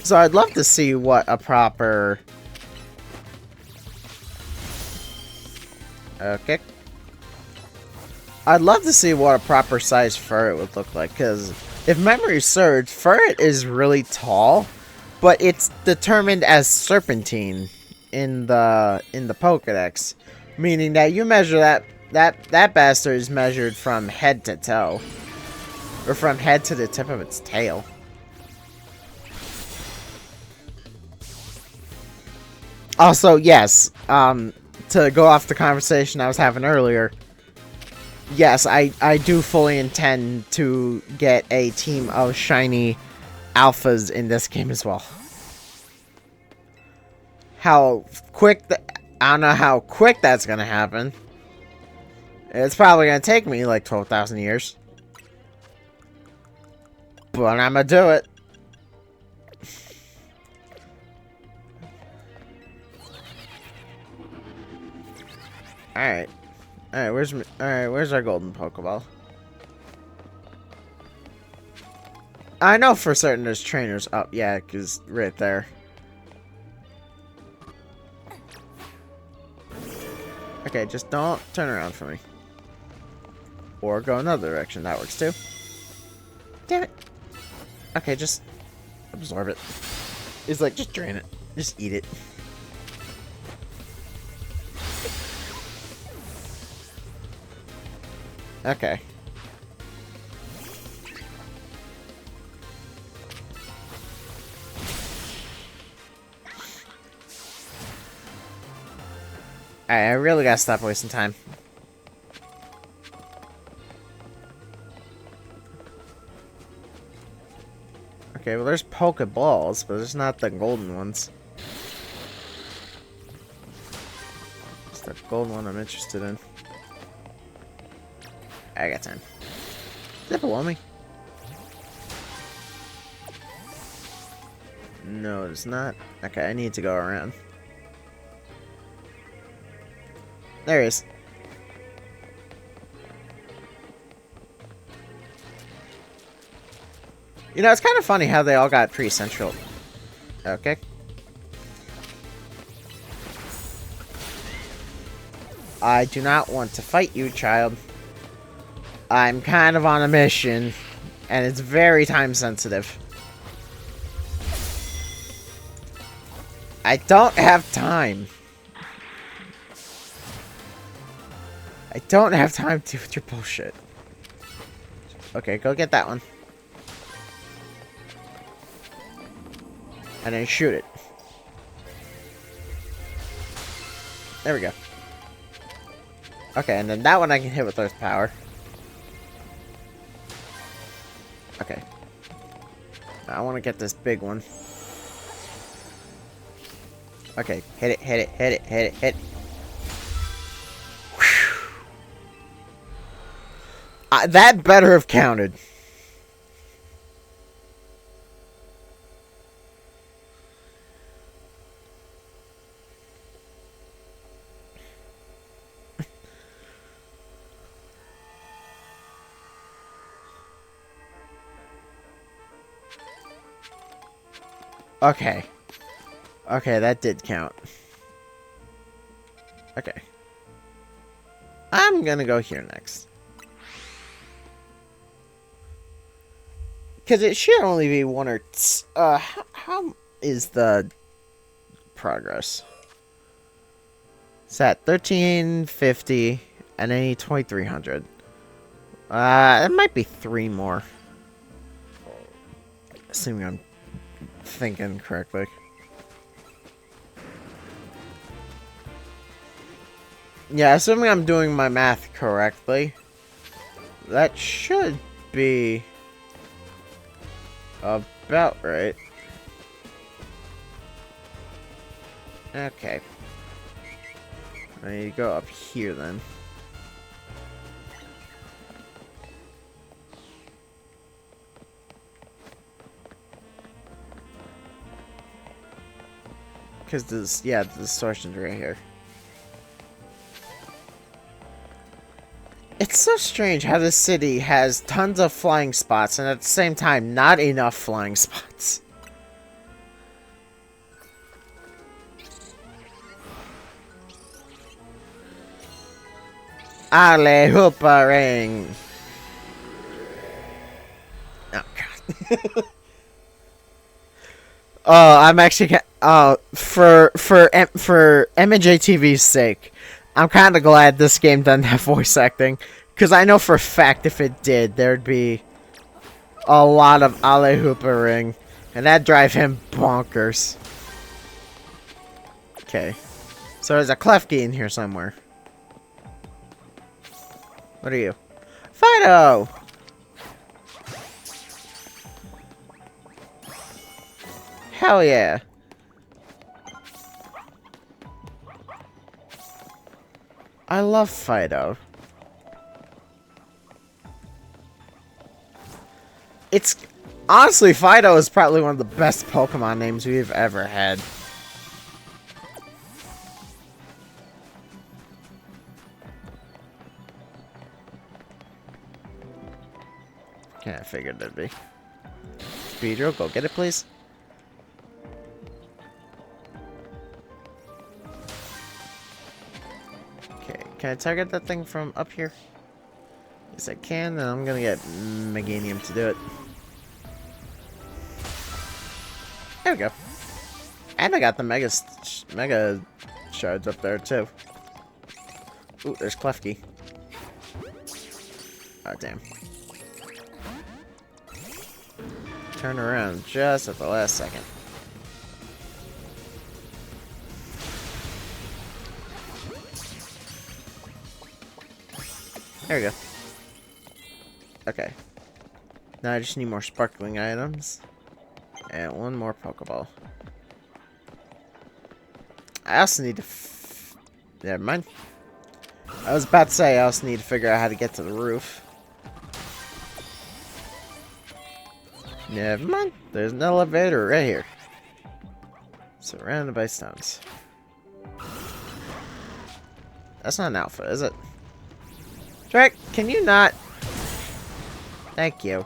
Speaker 1: So I'd love to see what a proper... Okay. I'd love to see what a proper size Furret would look like, because if memory serves, Furret is really tall, but it's determined as Serpentine in the Pokedex, meaning that you measure that bastard is measured from head to toe, or from head to the tip of its tail. Also, yes, to go off the conversation I was having earlier, yes, I do fully intend to get a team of shiny alphas in this game as well. How quick I don't know how quick that's gonna happen. It's probably gonna take me like 12,000 years. But I'm gonna do it. Alright. Where's our golden Pokeball? I know for certain there's trainers up, yeah, cause right there. Okay, just don't turn around for me. Or go another direction, that works too. Damn it. Okay, just absorb it. It's like, just drain it. Just eat it. Okay. Alright, I really gotta stop wasting time. Okay, well there's Pokeballs, but there's not the golden ones. It's the golden one I'm interested in. I got time. Is that below me? No, it's not. Okay, I need to go around. There he is. You know, it's kind of funny how they all got pre-central. Okay. I do not want to fight you, child. I'm kind of on a mission, and it's very time sensitive. I don't have time. I don't have time to deal with your bullshit. Okay, go get that one. And then shoot it. There we go. Okay, and then that one I can hit with Earth Power. Okay. I want to get this big one. Okay, hit it, hit it, hit it, hit it, hit it. That better have counted. Okay. Okay, that did count. Okay. I'm gonna go here next. Because it should only be one or... how is the progress? It's at 1350, and I need 2300. It might be 3 more. Assuming I'm thinking correctly. Yeah, assuming I'm doing my math correctly. That should be about right. Okay. I need to go up here then. Because this, yeah, the distortion's right here. It's so strange how this city has tons of flying spots and at the same time not enough flying spots. Ale hoopa ring. Oh god. Oh, I'm actually for MJ TV's sake, I'm kind of glad this game doesn't have voice acting, because I know for a fact if it did, there'd be a lot of Ale hoopa ring, and that'd drive him bonkers. Okay, so there's a Klefki in here somewhere. What are you? Fido! Hell yeah. I love Fido. It's... honestly, Fido is probably one of the best Pokemon names we've ever had. Yeah, I figured it'd be. Speedro, go get it, please. Okay, can I target that thing from up here? Yes, I can, and I'm gonna get Meganium to do it. There we go. And I got the Mega Shards up there, too. Ooh, there's Klefki. Oh, damn. Turn around just at the last second. There we go. Okay. Now I just need more sparkling items. And one more Pokeball. I also need to... never mind. I was about to say I also need to figure out how to get to the roof. Never mind. There's an elevator right here. Surrounded by stones. That's not an alpha, is it? Drake, can you not? Thank you.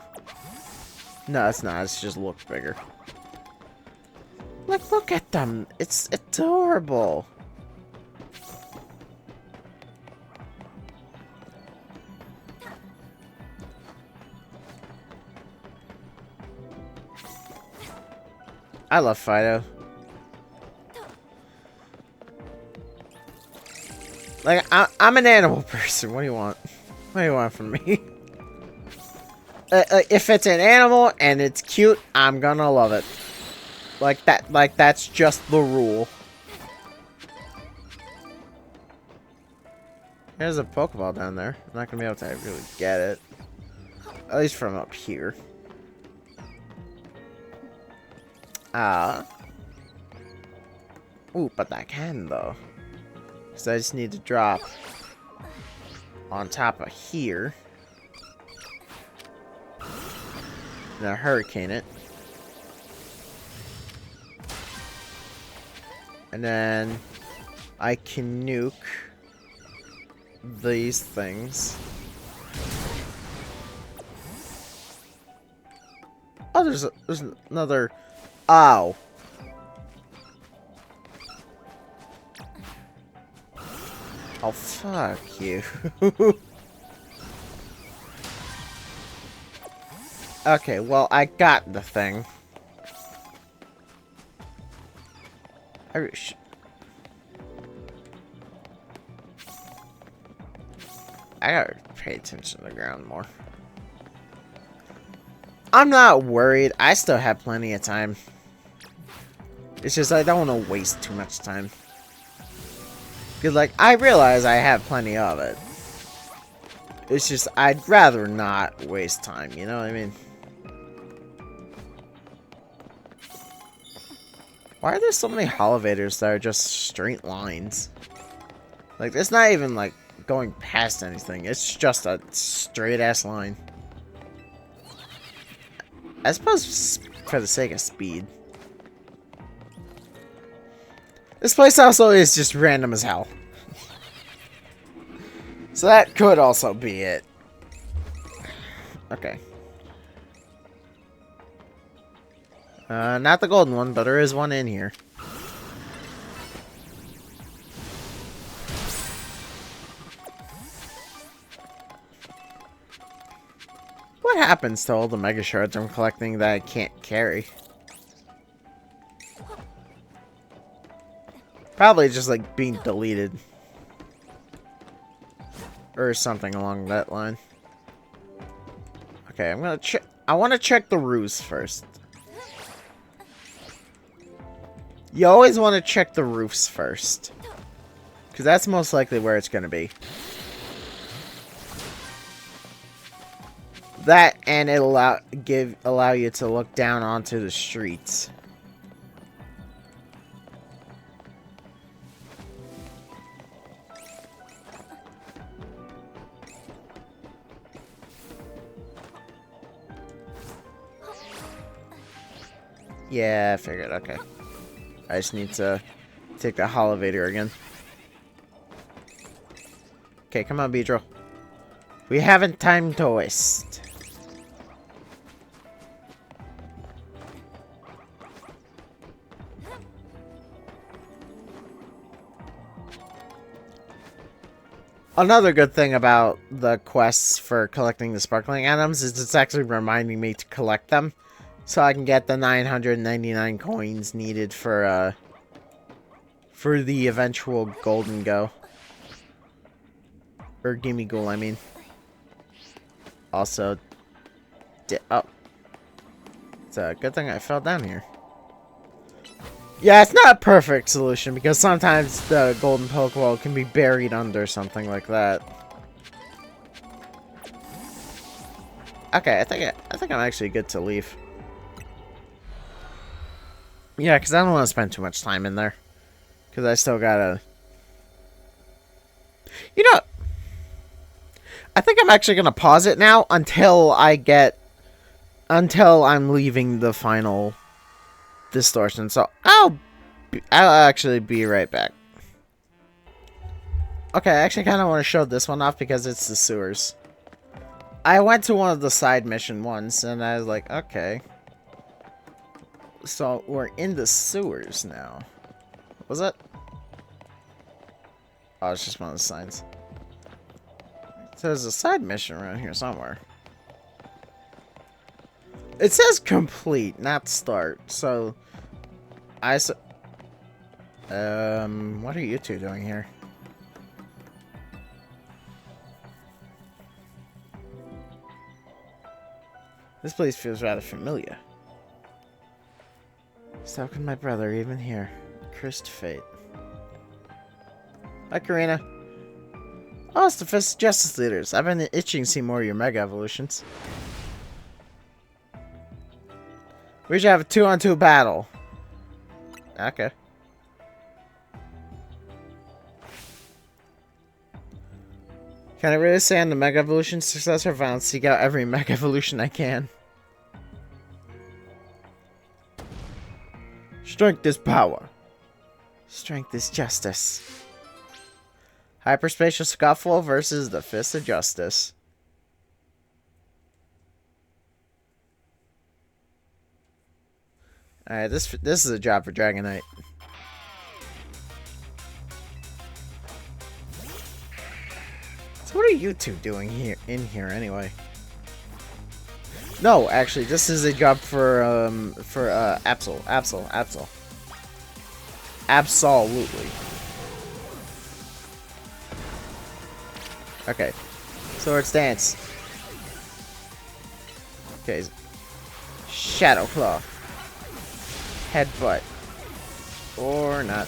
Speaker 1: No, it's not. It's just look bigger. Look at them. It's adorable. I love Fido. Like, I'm an animal person. What do you want? What do you want from me? If it's an animal and it's cute, I'm gonna love it. Like that's just the rule. There's a Pokeball down there. I'm not gonna be able to really get it. At least from up here. Ooh, but I can though. So I just need to drop on top of here. Now hurricane it. And then I can nuke these things. Oh, there's another. Ow. Oh, fuck you. Okay, well, I got the thing. I gotta pay attention to the ground more. I'm not worried. I still have plenty of time. It's just I don't want to waste too much time. Because, like, I realize I have plenty of it. It's just I'd rather not waste time, you know what I mean? Why are there so many elevators that are just straight lines? Like, it's not even, like, going past anything. It's just a straight-ass line. I suppose for the sake of speed. This place also is just random as hell. So that could also be it. Okay. Not the golden one, but there is one in here. What happens to all the mega shards I'm collecting that I can't carry? Probably just like being deleted. Or something along that line. Okay, I'm gonna check. I want to check the rouge first. You always want to check the roofs first. Because that's most likely where it's going to be. That, and it'll allow you to look down onto the streets. Yeah, I figured. Okay. I just need to take the elevator again. Okay, come on, Beedrill. We haven't time to waste. Another good thing about the quests for collecting the sparkling items is it's actually reminding me to collect them. So I can get the 999 coins needed for the eventual golden go. Or gimme ghoul, I mean. Also, oh. It's a good thing I fell down here. Yeah, it's not a perfect solution because sometimes the golden Pokeball can be buried under something like that. Okay, I think I'm actually good to leave. Yeah, because I don't want to spend too much time in there. Because I still gotta... You know... I think I'm actually going to pause it now until I'm leaving the final distortion. So, I'll actually be right back. Okay, I actually kind of want to show this one off because it's the sewers. I went to one of the side mission ones, and I was like, okay... So, we're in the sewers now. Was it? Oh, it's just one of the signs. So there's a side mission around here somewhere. It says complete, not start. So, what are you two doing here? This place feels rather familiar. So how can my brother even here? Cursed fate. Hi, Karina. Oh, it's the Fist Justice Leaders. I've been itching to see more of your Mega Evolutions. We should have a 2-on-2 battle. Okay. Can I really say I'm the Mega Evolution successor if I don't seek out every Mega Evolution I can? Strength is power. Strength is justice. Hyperspatial Scuffle versus the Fist of Justice. Alright, this is a job for Dragonite. So what are you two doing here in here anyway? No, actually, this is a job for Absol. Absolutely. Okay. Swords dance. Okay. Shadow Claw. Headbutt. Or not.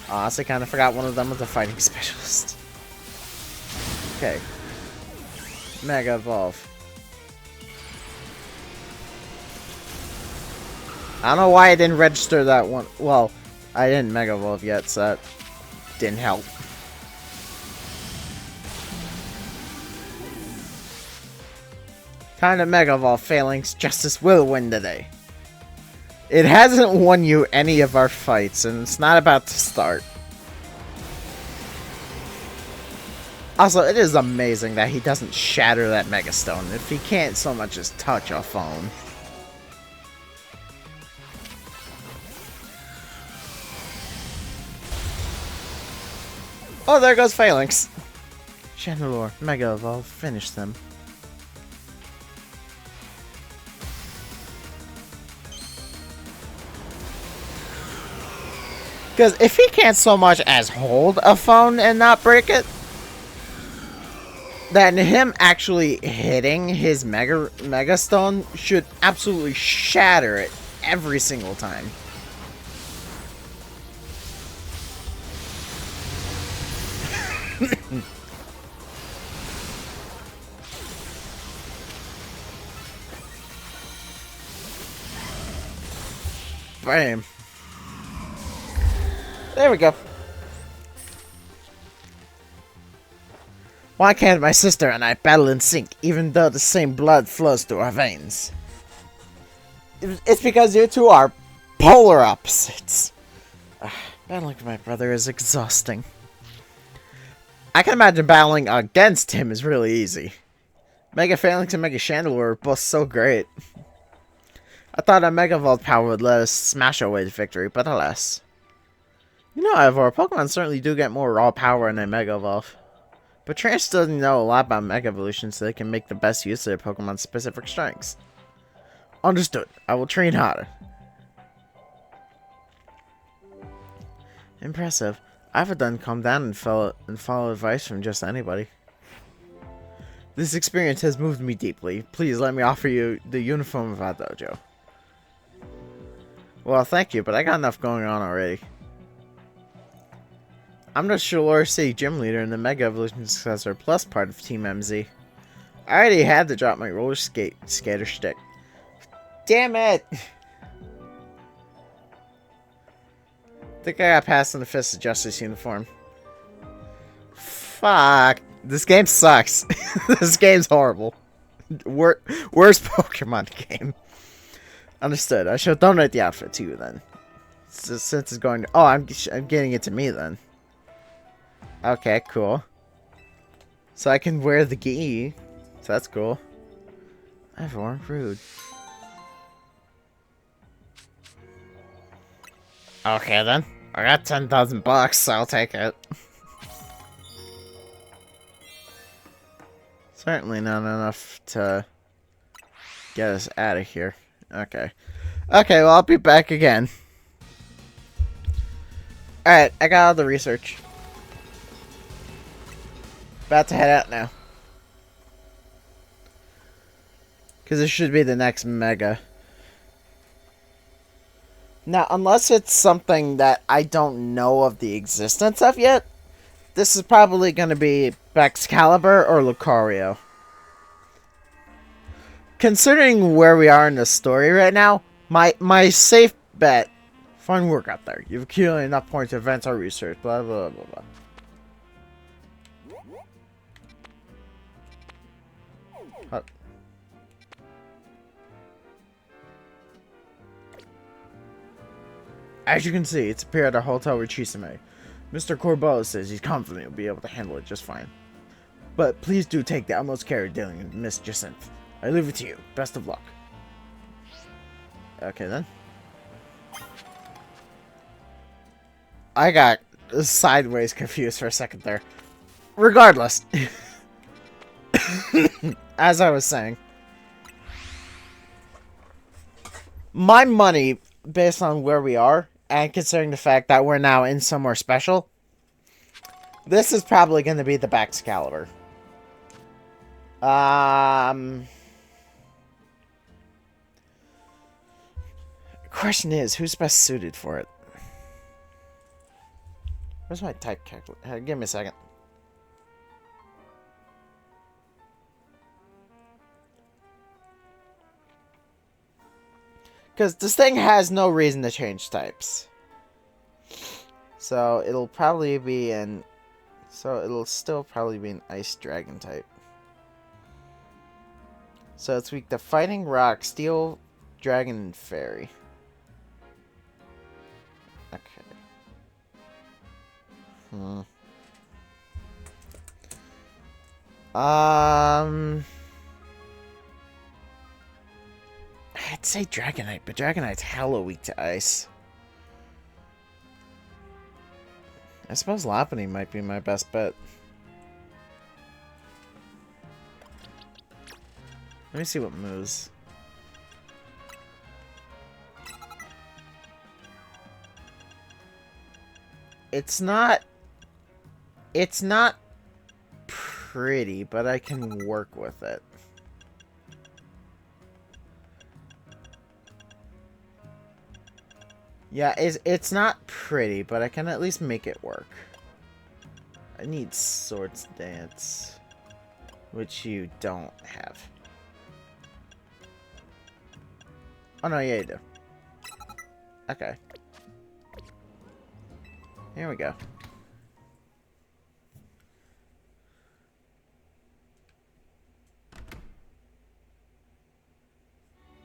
Speaker 1: Honestly, kind of forgot one of them was a fighting specialist. Okay. Mega Evolve. I don't know why I didn't register that one. Well, I didn't Mega Evolve yet, so that didn't help. Kind of Mega Evolve failings. Justice will win today. It hasn't won you any of our fights, and it's not about to start. Also, it is amazing that he doesn't shatter that Mega Stone if he can't so much as touch a phone. Oh, there goes Phalanx. Chandelure, Mega Evolve, finish them. Because if he can't so much as hold a phone and not break it, then him actually hitting his Mega Stone should absolutely shatter it every single time. Bam. There we go. Why can't my sister and I battle in sync, even though the same blood flows through our veins? It's because you two are polar opposites. Battling with my brother is exhausting. I can imagine battling against him is really easy. Mega Phalanx and Mega Chandelure are both so great. I thought a Mega Evolve power would let us smash our way to victory, but alas. You know, however, Pokemon certainly do get more raw power in a Mega Evolve. But trainers doesn't know a lot about Mega Evolution, so they can make the best use of their Pokemon's specific strengths. Understood. I will train harder. Impressive. I haven't done calm down and follow advice from just anybody. This experience has moved me deeply. Please let me offer you the uniform of our dojo. Well, thank you, but I got enough going on already. I'm the Shalor City Gym Leader and the Mega Evolution Successor Plus part of Team MZ. I already had to drop my roller skater shtick. Damn it! Think I got passed in the Fist of Justice uniform. Fuck. This game sucks. This game's horrible. Worst Pokemon game. Understood. I shall donate the outfit to you then. Since it's going to... Oh, I'm getting it to me then. Okay, cool. So I can wear the gi. So that's cool. Everyone, rude. Okay then. I got 10,000 bucks, so I'll take it. Certainly not enough to get us out of here. Okay. Okay, well, I'll be back again. Alright, I got all the research. About to head out now. Because this should be the next Mega. Now, unless it's something that I don't know of the existence of yet, this is probably going to be Excalibur or Lucario. Considering where we are in the story right now, my safe bet... Fine work out there. You've accumulated enough points to advance our research. Blah, blah, blah, blah. As you can see, it's appeared at our hotel with Chisame. Mr. Corbeau says he's confident he'll be able to handle it just fine. But please do take the utmost care of dealing with Miss Jacinth. I leave it to you. Best of luck. Okay then. I got sideways confused for a second there. Regardless. As I was saying. My money, based on where we are, and considering the fact that we're now in somewhere special, this is probably going to be the Baxcalibur. Question is, who's best suited for it? Where's my type calculator? Give me a second. Because this thing has no reason to change types. So it'll probably be an... So it'll still probably be an Ice Dragon type. So it's weak to Fighting, Rock, Steel, Dragon, and Fairy. Okay. I'd say Dragonite, but Dragonite's hella weak to ice. I suppose Lopunny might be my best bet. Let me see what moves. It's not pretty, but I can work with it. Yeah, it's not pretty, but I can at least make it work. I need Swords Dance, which you don't have. Oh no, yeah you do. Okay. Here we go.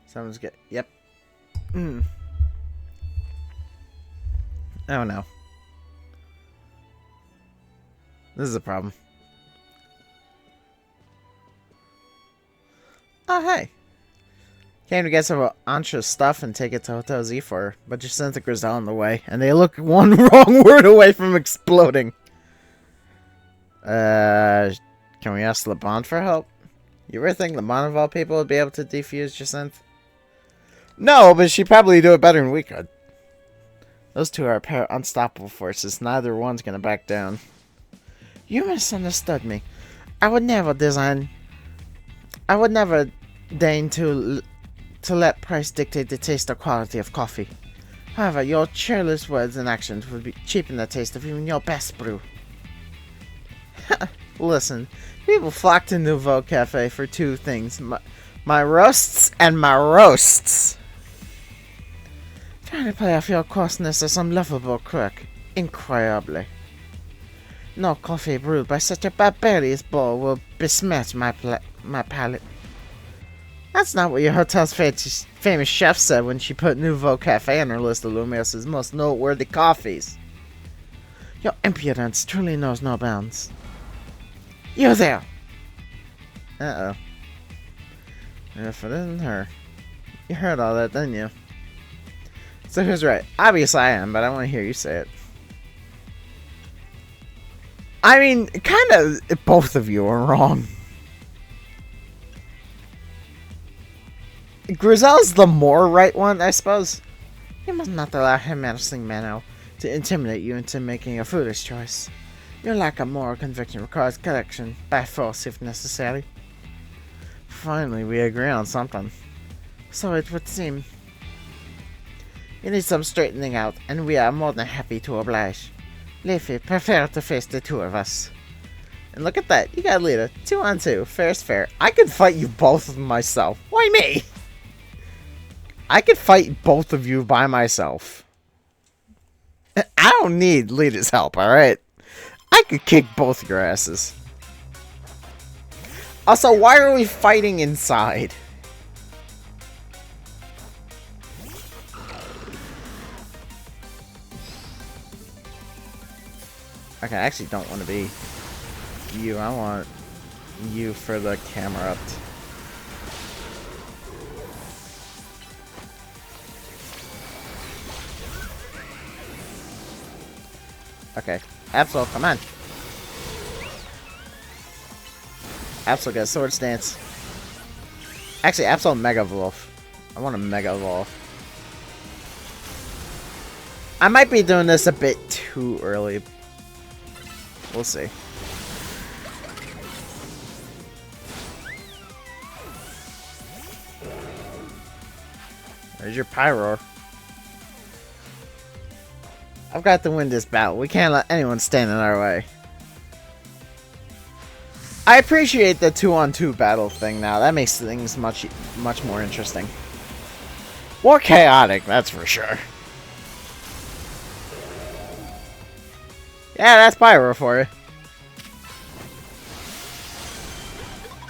Speaker 1: Someone's get. Yep. Oh no. This is a problem. Oh hey. Came to get some Antra's stuff and take it to Hotel Z for her, but just sent the Grizel in the way, and they look one wrong word away from exploding. Can we ask LeBon for help? You ever think LeBon of all people would be able to defuse Jacinth? No, but she'd probably do it better than we could. Those two are a pair of unstoppable forces. Neither one's gonna back down. You misunderstood me. I would never deign to let price dictate the taste or quality of coffee. However, your careless words and actions would cheapen the taste of even your best brew. Listen, people flock to Nouveau Cafe for two things. My roasts and my roasts. Trying to play off your coarseness as some lovable crook. Incroyably. No coffee brewed by such a barbarous bowl will besmirch my palate. That's not what your hotel's famous chef said when she put Nouveau Cafe on her list of Lumios's most noteworthy coffees. Your impudence truly knows no bounds. You there! Uh-oh. If it isn't her. You heard all that, didn't you? So who's right? Obviously I am, but I want to hear you say it. I mean, kind of, both of you are wrong. Grizel's the more right one, I suppose. You must not allow him menacing Mano to intimidate you into making a foolish choice. Your lack of moral conviction requires correction, by force if necessary. Finally, we agree on something. So it would seem. You need some straightening out, and we are more than happy to oblige. Leafy, prefer to face the two of us. And look at that, you got a leader. 2 on 2, fair's fair. I could fight you both myself. Why me? I could fight both of you by myself. I don't need leader's help, alright? I could kick both your asses. Also, why are we fighting inside? Okay, I actually don't want to be you. I want you for the camera up. Okay. Absol, come on. Absol gets Sword Stance. Actually, Absol Mega Evolve. I want a Mega Evolve. I might be doing this a bit too early. We'll see. There's your Pyro. I've got to win this battle. We can't let anyone stand in our way. I appreciate the 2-on-2 battle thing now. That makes things much more interesting. More chaotic, that's for sure. Yeah, that's Pyro for you.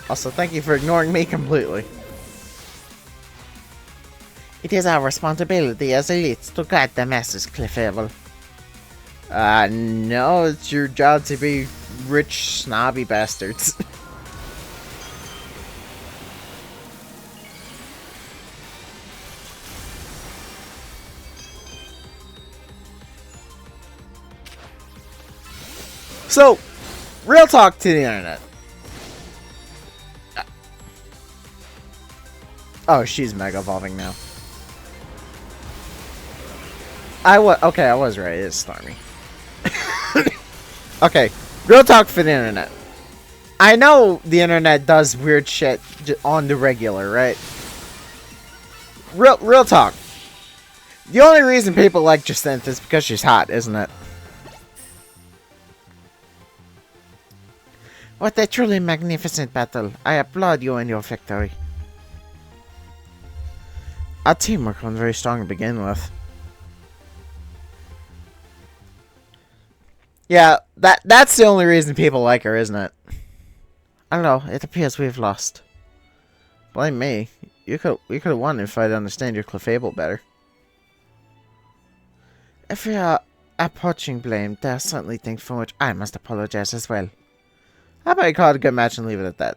Speaker 1: Also, thank you for ignoring me completely. It is our responsibility as elites to guide the masses, Clefable. No, it's your job to be rich, snobby bastards. So, real talk to the internet. Oh, she's Mega Evolving now. Okay, I was right. It's Stormy. Okay, real talk for the internet. I know the internet does weird shit on the regular, right? Real talk. The only reason people like Jacinth is because she's hot, isn't it? What a truly magnificent battle. I applaud you in your victory. Our teamwork was very strong to begin with. Yeah, that's the only reason people like her, isn't it? I don't know, it appears we've lost. Blame me. We could have won if I'd understand your Clefable better. If we are approaching blame, there are certainly things for which I must apologize as well. How about you call it a good match and leave it at that?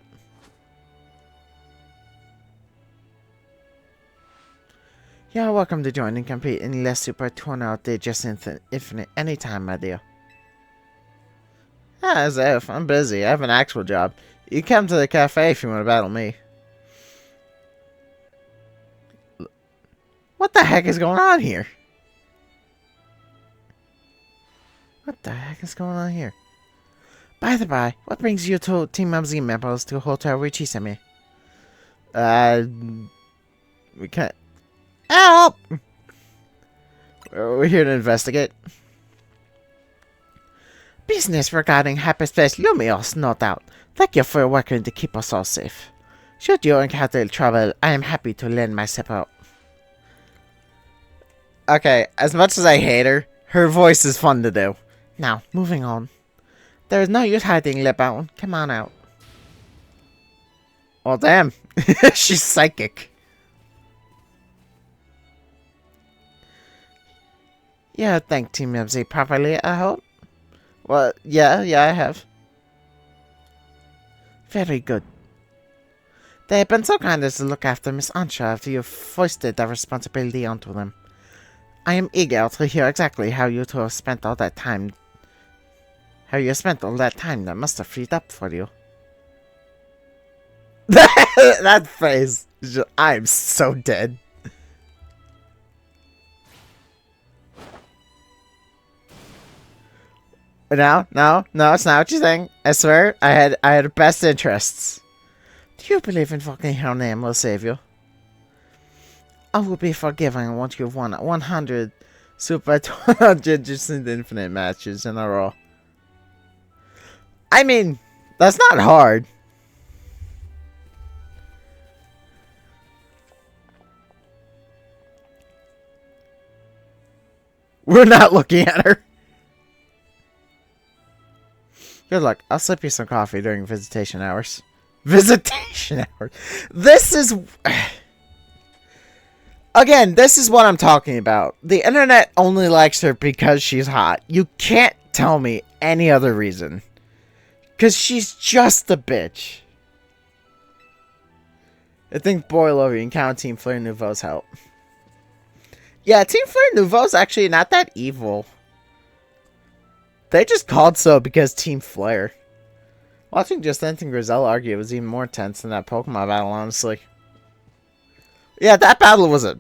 Speaker 1: You are welcome to join and compete in Les Super Tournament de Jacinth Infinite anytime, my dear. As if. I'm busy. I have an actual job. You come to the cafe if you want to battle me. What the heck is going on here? What the heck is going on here? By the by, what brings you two Team MZ members to Hotel Richisame? We can't... Help! We're here to investigate. Business regarding Hyperspace Lumios, no doubt. Thank you for working to keep us all safe. Should you encounter trouble, I am happy to lend my support. Okay, as much as I hate her, her voice is fun to do. Now, moving on. There is no use hiding, Lipbound. Come on out. Well, damn. She's psychic. Yeah, thank Team MZ properly, I hope. Well, yeah, I have. Very good. They have been so kind as to look after Miss Ansha after you foisted that responsibility onto them. I am eager to hear exactly how you two have spent all that time. How you spent all that time that must have freed up for you. That phrase, I'm so dead. No, it's not what you think. I swear, I had best interests. Do you believe in fucking her name will save you? I will be forgiving once you've won 100 Super 200 Jacinth Infinite matches in a row. I mean, that's not hard. We're not looking at her. Good luck. I'll slip you some coffee during visitation hours. Visitation hours. This is... Again, this is what I'm talking about. The internet only likes her because she's hot. You can't tell me any other reason. Because she's just a bitch. I think boil over and count Team Fleur Nouveau's help. Yeah, Team Fleur Nouveau's actually not that evil. They just called so because Team Flare. Watching Justin and Griselle argue was even more tense than that Pokemon battle, honestly. Yeah, that battle was a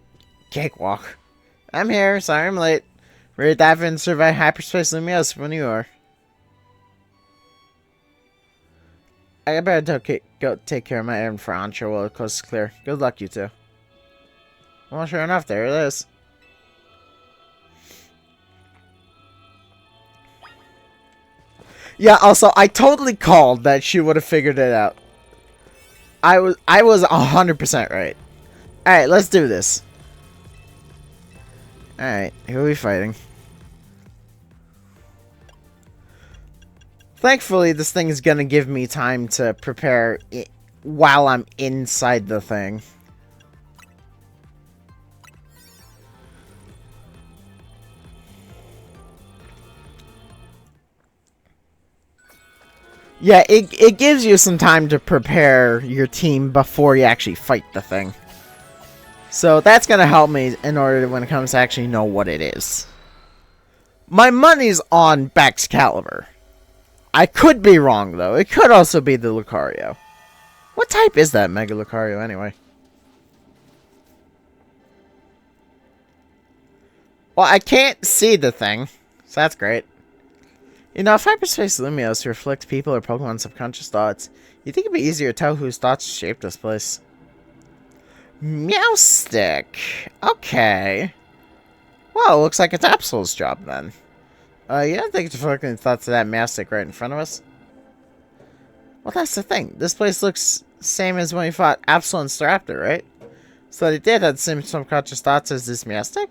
Speaker 1: cakewalk. I'm here, sorry I'm late. Ready to dive in and survive hyperspace Lumiose when you are. I better go take care of my errand for Antra while the coast is clear. Good luck, you two. Well, sure enough, there it is. Yeah, also, I totally called that she would have figured it out. I was 100% right. Alright, let's do this. Alright, who are we fighting? Thankfully, this thing is gonna give me time to prepare while I'm inside the thing. Yeah, it gives you some time to prepare your team before you actually fight the thing. So that's gonna help me in order to, when it comes to actually know what it is. My money's on Baxcalibur. I could be wrong, though. It could also be the Lucario. What type is that Mega Lucario, anyway? Well, I can't see the thing, so that's great. You know, if Hyperspace Lumiose reflects people or Pokemon's subconscious thoughts, you think it'd be easier to tell whose thoughts shaped this place. Meowstick. Okay. Well, it looks like it's Absol's job, then. You don't think it's reflecting thoughts of that Meowstick right in front of us? Well, that's the thing. This place looks same as when we fought Absol and Staraptor, right? So they did have the same subconscious thoughts as this Meowstick?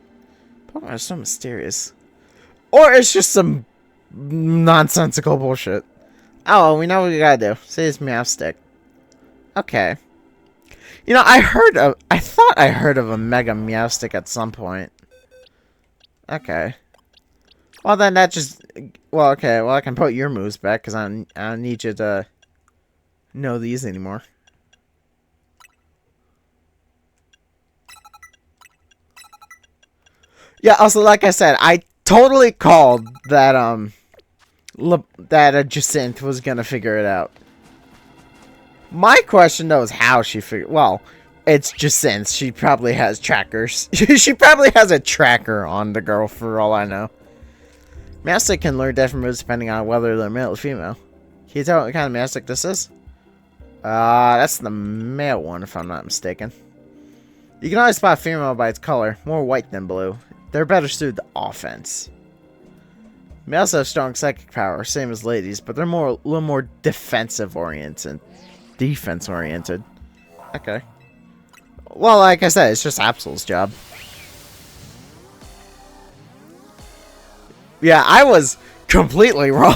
Speaker 1: Pokemon are so mysterious. Or it's just some nonsensical bullshit. Oh, well, we know what we gotta do. Say it's Meowstick. Okay. You know, I thought I heard of a Mega Meowstick at some point. Okay. Well, then that just... Well, okay. Well, I can put your moves back, because I don't need you to know these anymore. Yeah, also, like I said, I totally called that, Jacinthe was gonna figure it out. My question, though, is how she figured... Well, it's Jacinthe. She probably has trackers. She probably has a tracker on the girl, for all I know. Meowstick can learn different moves depending on whether they're male or female. Can you tell what kind of Meowstick this is? That's the male one, if I'm not mistaken. You can always spot a female by its color, more white than blue. They're better suited to offense. Males have strong psychic power, same as ladies, but they're a little more defensive oriented. Defense oriented. Okay. Well, like I said, it's just Absol's job. Yeah, I was completely wrong.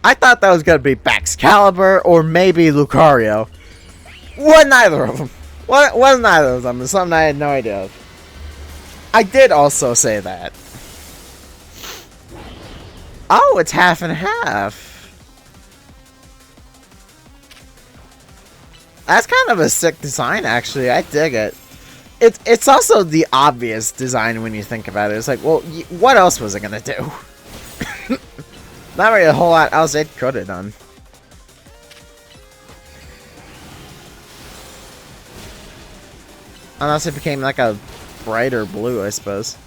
Speaker 1: I thought that was going to be Baxcalibur or maybe Lucario. What neither of them. What neither of them is something I had no idea of. I did also say that. Oh, it's half and half. That's kind of a sick design, actually. I dig it. It's also the obvious design when you think about it. It's like, well, what else was it gonna do? Not really a whole lot else it could have done. Unless it became like a brighter blue, I suppose.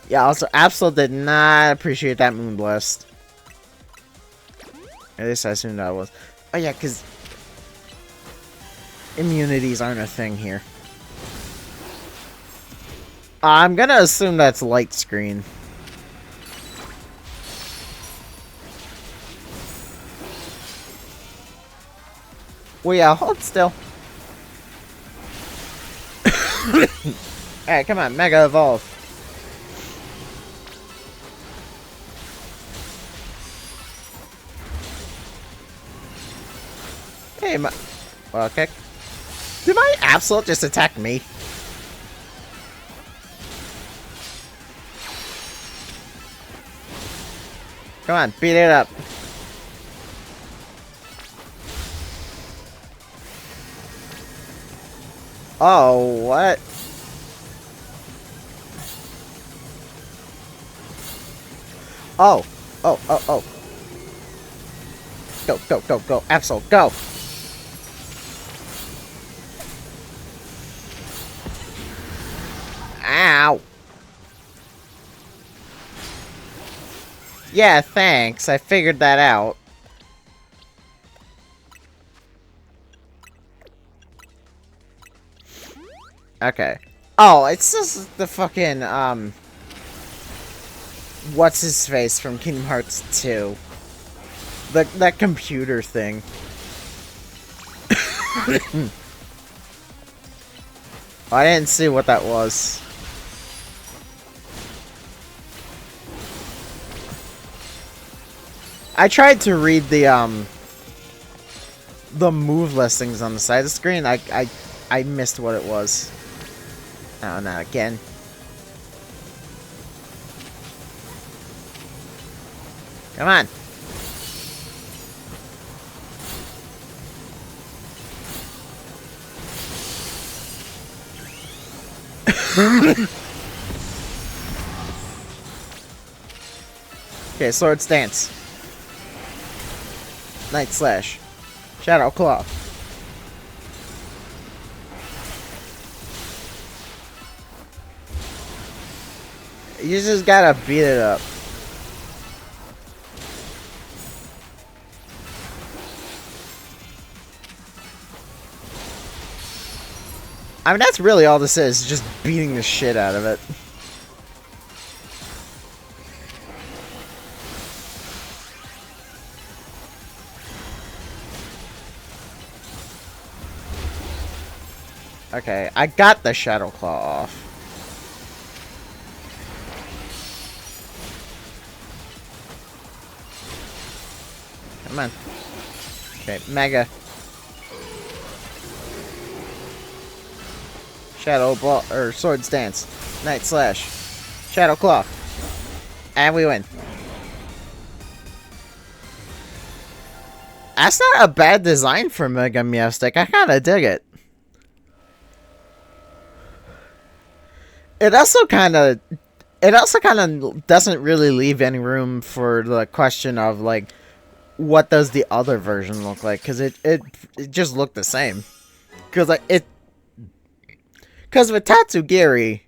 Speaker 1: Yeah, also, Absol did not appreciate that Moonblast. At least I assumed that was. Oh yeah, because immunities aren't a thing here. I'm gonna assume that's light screen. Well, yeah, hold still. Alright, come on, Mega Evolve. Hey, well, okay. Did my Absol just attack me? Come on, beat it up. Oh, what? Oh. Oh, oh, oh. Go, go, go, go. Absol, go. Ow. Yeah, thanks. I figured that out. Okay. Oh, it's just the fucking, what's his face from Kingdom Hearts 2? That computer thing. Oh, I didn't see what that was. I tried to read the move listings on the side of the screen. I missed what it was. Oh, not again. Come on. Okay, Sword Stance. Night Slash. Shadow Claw. You just gotta beat it up. I mean, that's really all this is, just beating the shit out of it. Okay, I got the Shadow Claw off. Come on. Okay, Mega. Shadow Ball, or Sword Stance. Night Slash. Shadow Claw. And we win. That's not a bad design for Mega Meowstic. I kinda dig it. It also kinda doesn't really leave any room for the question of, like, what does the other version look like? Because it just looked the same. Because, like, because with Tatsugiri,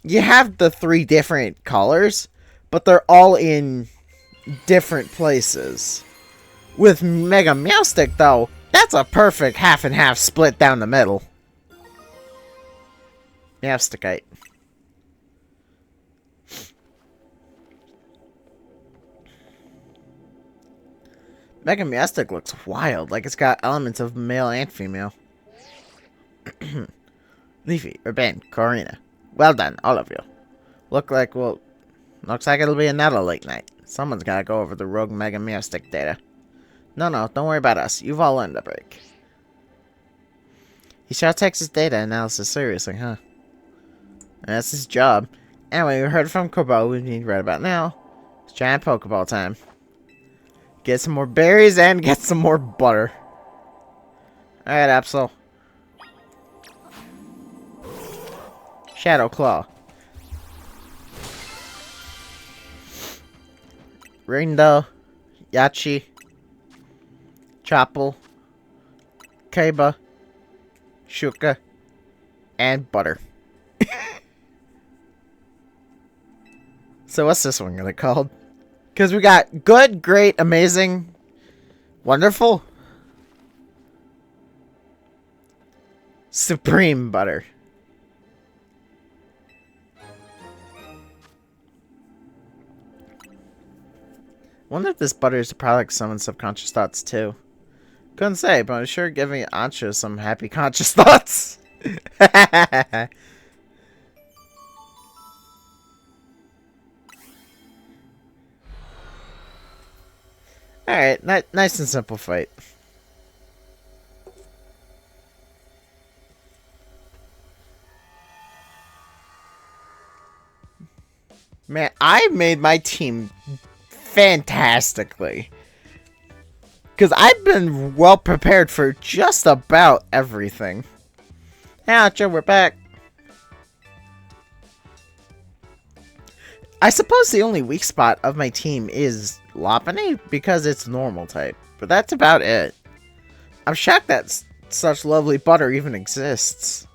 Speaker 1: you have the 3 different colors, but they're all in different places. With Mega Meowstic, though, that's a perfect half and half split down the middle. Meowsticite. Mega Meowstic looks wild, like it's got elements of male and female. Leafy, Urban, Corina. Well done, all of you. Looks like it'll be another late night. Someone's gotta go over the rogue Mega Meowstic data. No, don't worry about us. You've all earned a break. He sure takes his data analysis seriously, huh? And that's his job. Anyway, we heard from Kobo, we need right about now. It's giant Pokeball time. Get some more berries and get some more butter. Alright, Absol. Shadow Claw. Ringdo. Yachi. Chapel. Kaiba. Shuka. And butter. So what's this one gonna called? Because we got good, great, amazing, wonderful, supreme butter. Wonder if this butter is a product of someone's subconscious thoughts too. Couldn't say, but I'm sure giving Ancho some happy conscious thoughts. Alright, nice and simple fight. Man, I made my team fantastically. Because I've been well prepared for just about everything. Hey, Archer, we're back. I suppose the only weak spot of my team is Lopunny because it's normal type, but that's about it. I'm shocked that such lovely butter even exists.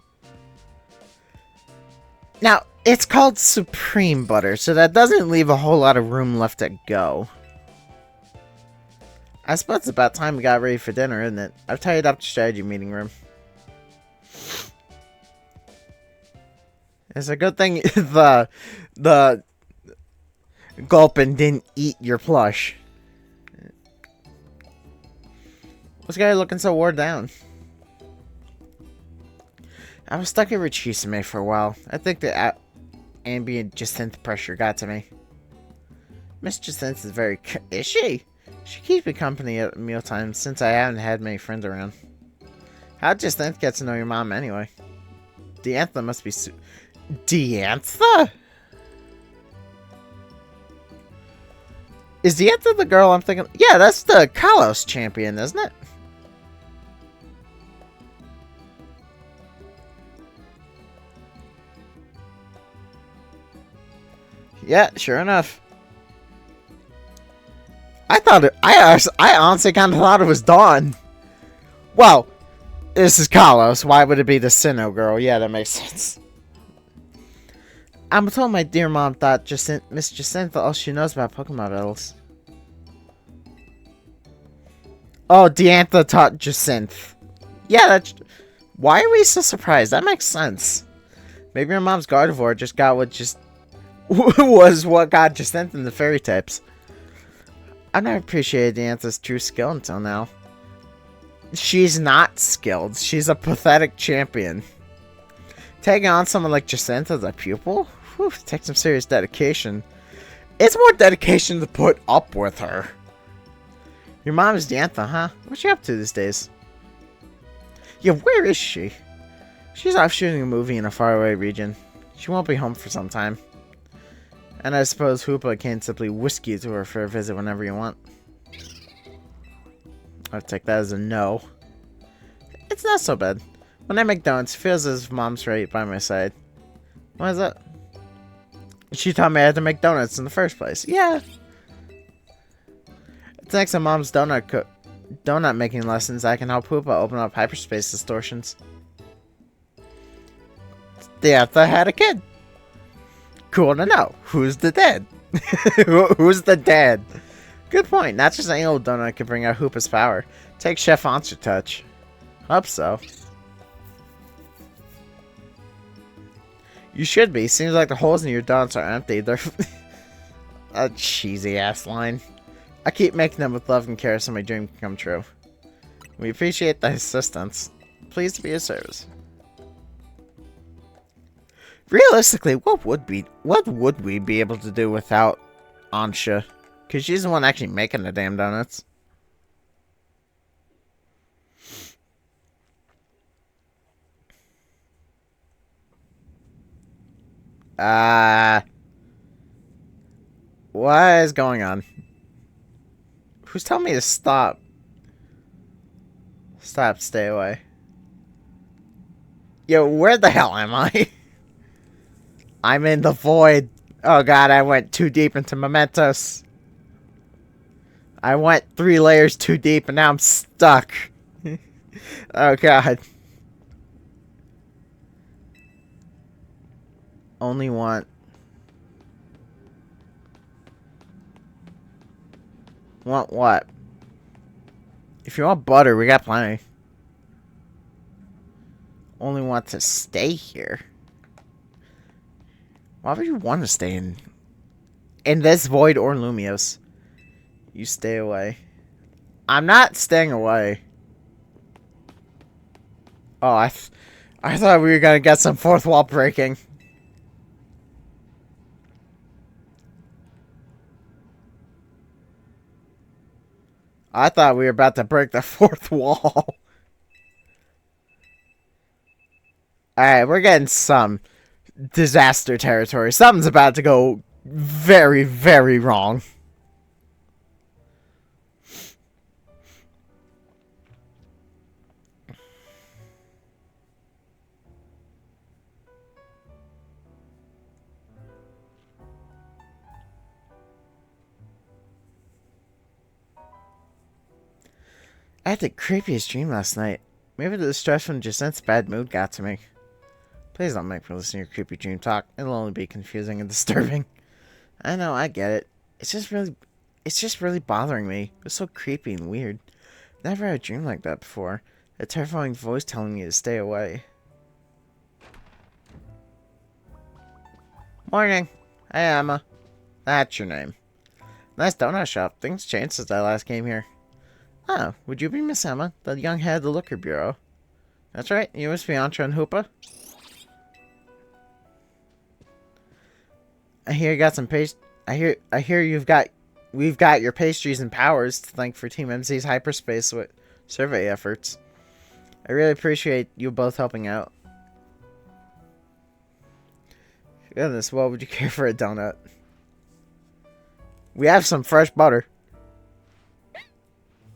Speaker 1: Now, it's called Supreme Butter, so that doesn't leave a whole lot of room left to go. I suppose it's about time we got ready for dinner, isn't it? I've tidied up the strategy meeting room. It's a good thing the Gulpin didn't eat your plush. This guy looking so wore down. I was stuck in Richisame for a while. I think the ambient Jacinth pressure got to me. Miss Jacinth is very... Is she? She keeps me company at mealtime since I haven't had many friends around. How'd Jacinth get to know your mom anyway? Diantha must be... Diantha? Is Diantha the girl I'm thinking... Yeah, that's the Kalos champion, isn't it? Yeah, sure enough. I thought it... I honestly kind of thought it was Dawn. Well, this is Kalos. Why would it be the Sinnoh girl? Yeah, that makes sense. I'm told my dear mom thought Miss Jacinth all she knows about Pokemon battles. Oh, Diantha taught Jacinth. Yeah, that's... Why are we so surprised? That makes sense. Maybe your mom's Gardevoir just got what just... was what got Jacinth in the fairy types. I've never appreciated Diantha's true skill until now. She's not skilled. She's a pathetic champion. Taking on someone like Jacinth as a pupil? Whew, takes some serious dedication. It's more dedication to put up with her. Your mom is Diantha, huh? What's she up to these days? Yeah, where is she? She's off shooting a movie in a faraway region. She won't be home for some time. And I suppose Hoopa can simply whisk you to her for a visit whenever you want. I'll take that as a no. It's not so bad. When I make donuts, it feels as if Mom's right by my side. Why is that? She taught me I had to make donuts in the first place. Yeah. Thanks to Mom's donut making lessons, I can help Hoopa open up hyperspace distortions. Diantha had a kid. Cool to know. Who's the dad? Who's the dad? Good point. Not just any old donut can bring out Hoopa's power. Take Chef Monster Touch. Hope so. You should be. Seems like the holes in your donuts are empty. They're a cheesy ass line. I keep making them with love and care so my dream can come true. We appreciate the assistance. Pleased to be of service. Realistically, what would we be able to do without Ansha? Because she's the one actually making the damn donuts. What is going on? Who's telling me to stop? Stop, stay away. Yo, where the hell am I? I'm in the void. Oh god, I went too deep into Mementos. I went 3 layers too deep and now I'm stuck. Oh god. Only want... Want what? If you want butter, we got plenty. Only want to stay here. Why would you want to stay in this void or Lumios? You stay away. I'm not staying away. Oh, I thought we were gonna get some fourth wall breaking. I thought we were about to break the fourth wall. Alright, we're getting some disaster territory. Something's about to go very, very wrong. I had the creepiest dream last night. Maybe the stress from Jacinth's bad mood got to me. Please don't make me listen to your creepy dream talk. It'll only be confusing and disturbing. I know, I get it. It's just really bothering me. It was so creepy and weird. Never had a dream like that before. A terrifying voice telling me to stay away. Morning. Hey, Emma. That's your name. Nice donut shop. Things changed since I last came here. Oh, would you be Miss Emma, the young head of the Liquor Bureau? That's right. You must be Antra and Hoopa. I hear you got some I hear we've got your pastries and powers to thank for Team MZ's hyperspace survey efforts. I really appreciate you both helping out. Goodness, what would you care for a donut? We have some fresh butter.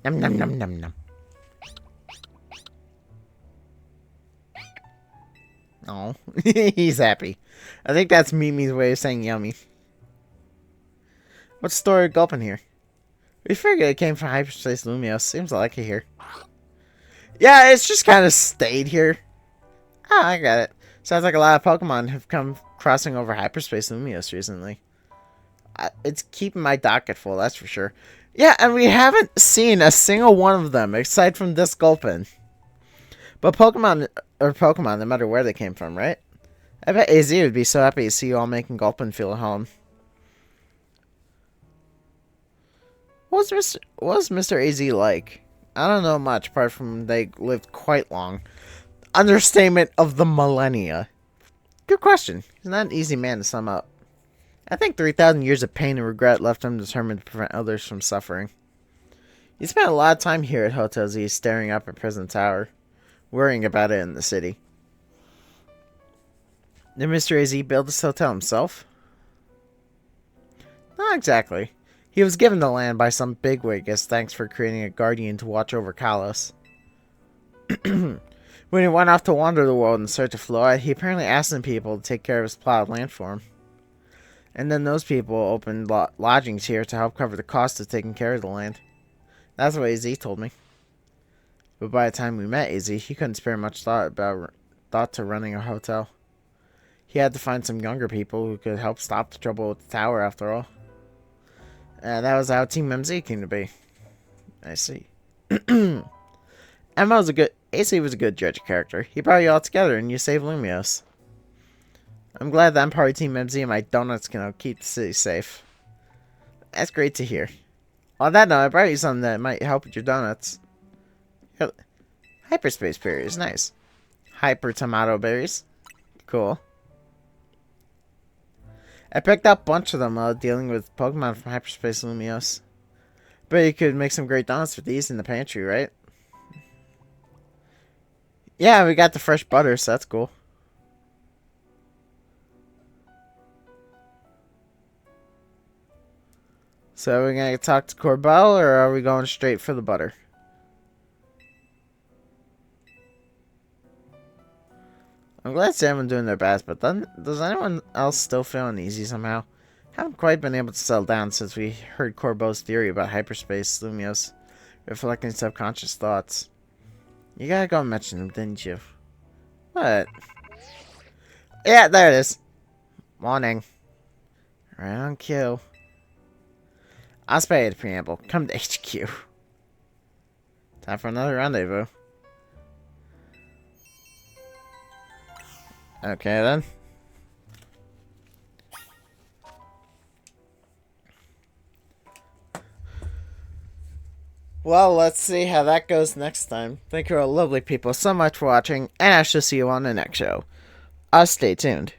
Speaker 1: Num num num num num. Oh, he's happy. I think that's Mimi's way of saying yummy. What's the story of Gulpin here? We figured it came from Hyperspace Lumios. Seems like it here. Yeah, it's just kind of stayed here. Oh, I got it. Sounds like a lot of Pokemon have come crossing over Hyperspace Lumios recently. It's keeping my docket full, that's for sure. Yeah, and we haven't seen a single one of them, aside from this Gulpin. But Pokemon are Pokemon, no matter where they came from, right? I bet AZ would be so happy to see you all making Gulpin feel at home. What was Mr. AZ like? I don't know much, apart from they lived quite long. Understatement of the millennia. Good question. He's not an easy man to sum up. I think 3,000 years of pain and regret left him determined to prevent others from suffering. He spent a lot of time here at Hotel Z staring up at Prison Tower, worrying about it in the city. Did Mr. AZ build this hotel himself? Not exactly. He was given the land by some bigwig as thanks for creating a guardian to watch over Kalos. When he went off to wander the world in search of Floyd, he apparently asked some people to take care of his plowed land for him. And then those people opened lodgings here to help cover the cost of taking care of the land. That's what AZ told me. But by the time we met AZ, he couldn't spare much thought to running a hotel. He had to find some younger people who could help stop the trouble with the tower after all. And that was how Team MZ came to be. I see. AC was a good judge of character. He brought you all together and you saved Lumios. I'm glad that I'm part of Team MZ and my donuts can help keep the city safe. That's great to hear. On that note, I brought you something that might help with your donuts. Hyperspace berries, nice. Hyper tomato berries. Cool. I picked up a bunch of them while dealing with Pokemon from Hyperspace Lumios. But you could make some great donuts with these in the pantry, right? Yeah, we got the fresh butter, so that's cool. So are we going to talk to Corbell, or are we going straight for the butter? I'm glad to see everyone doing their best, but then, does anyone else still feel uneasy somehow? Haven't quite been able to settle down since we heard Corbell's theory about hyperspace Lumios reflecting subconscious thoughts. You gotta go and mention them, didn't you? What? Yeah, there it is. Morning. Right on cue. I'll spare you the preamble. Come to HQ. Time for another rendezvous. Okay then. Well, let's see how that goes next time. Thank you all lovely people so much for watching, and I shall see you on the next show. Stay tuned.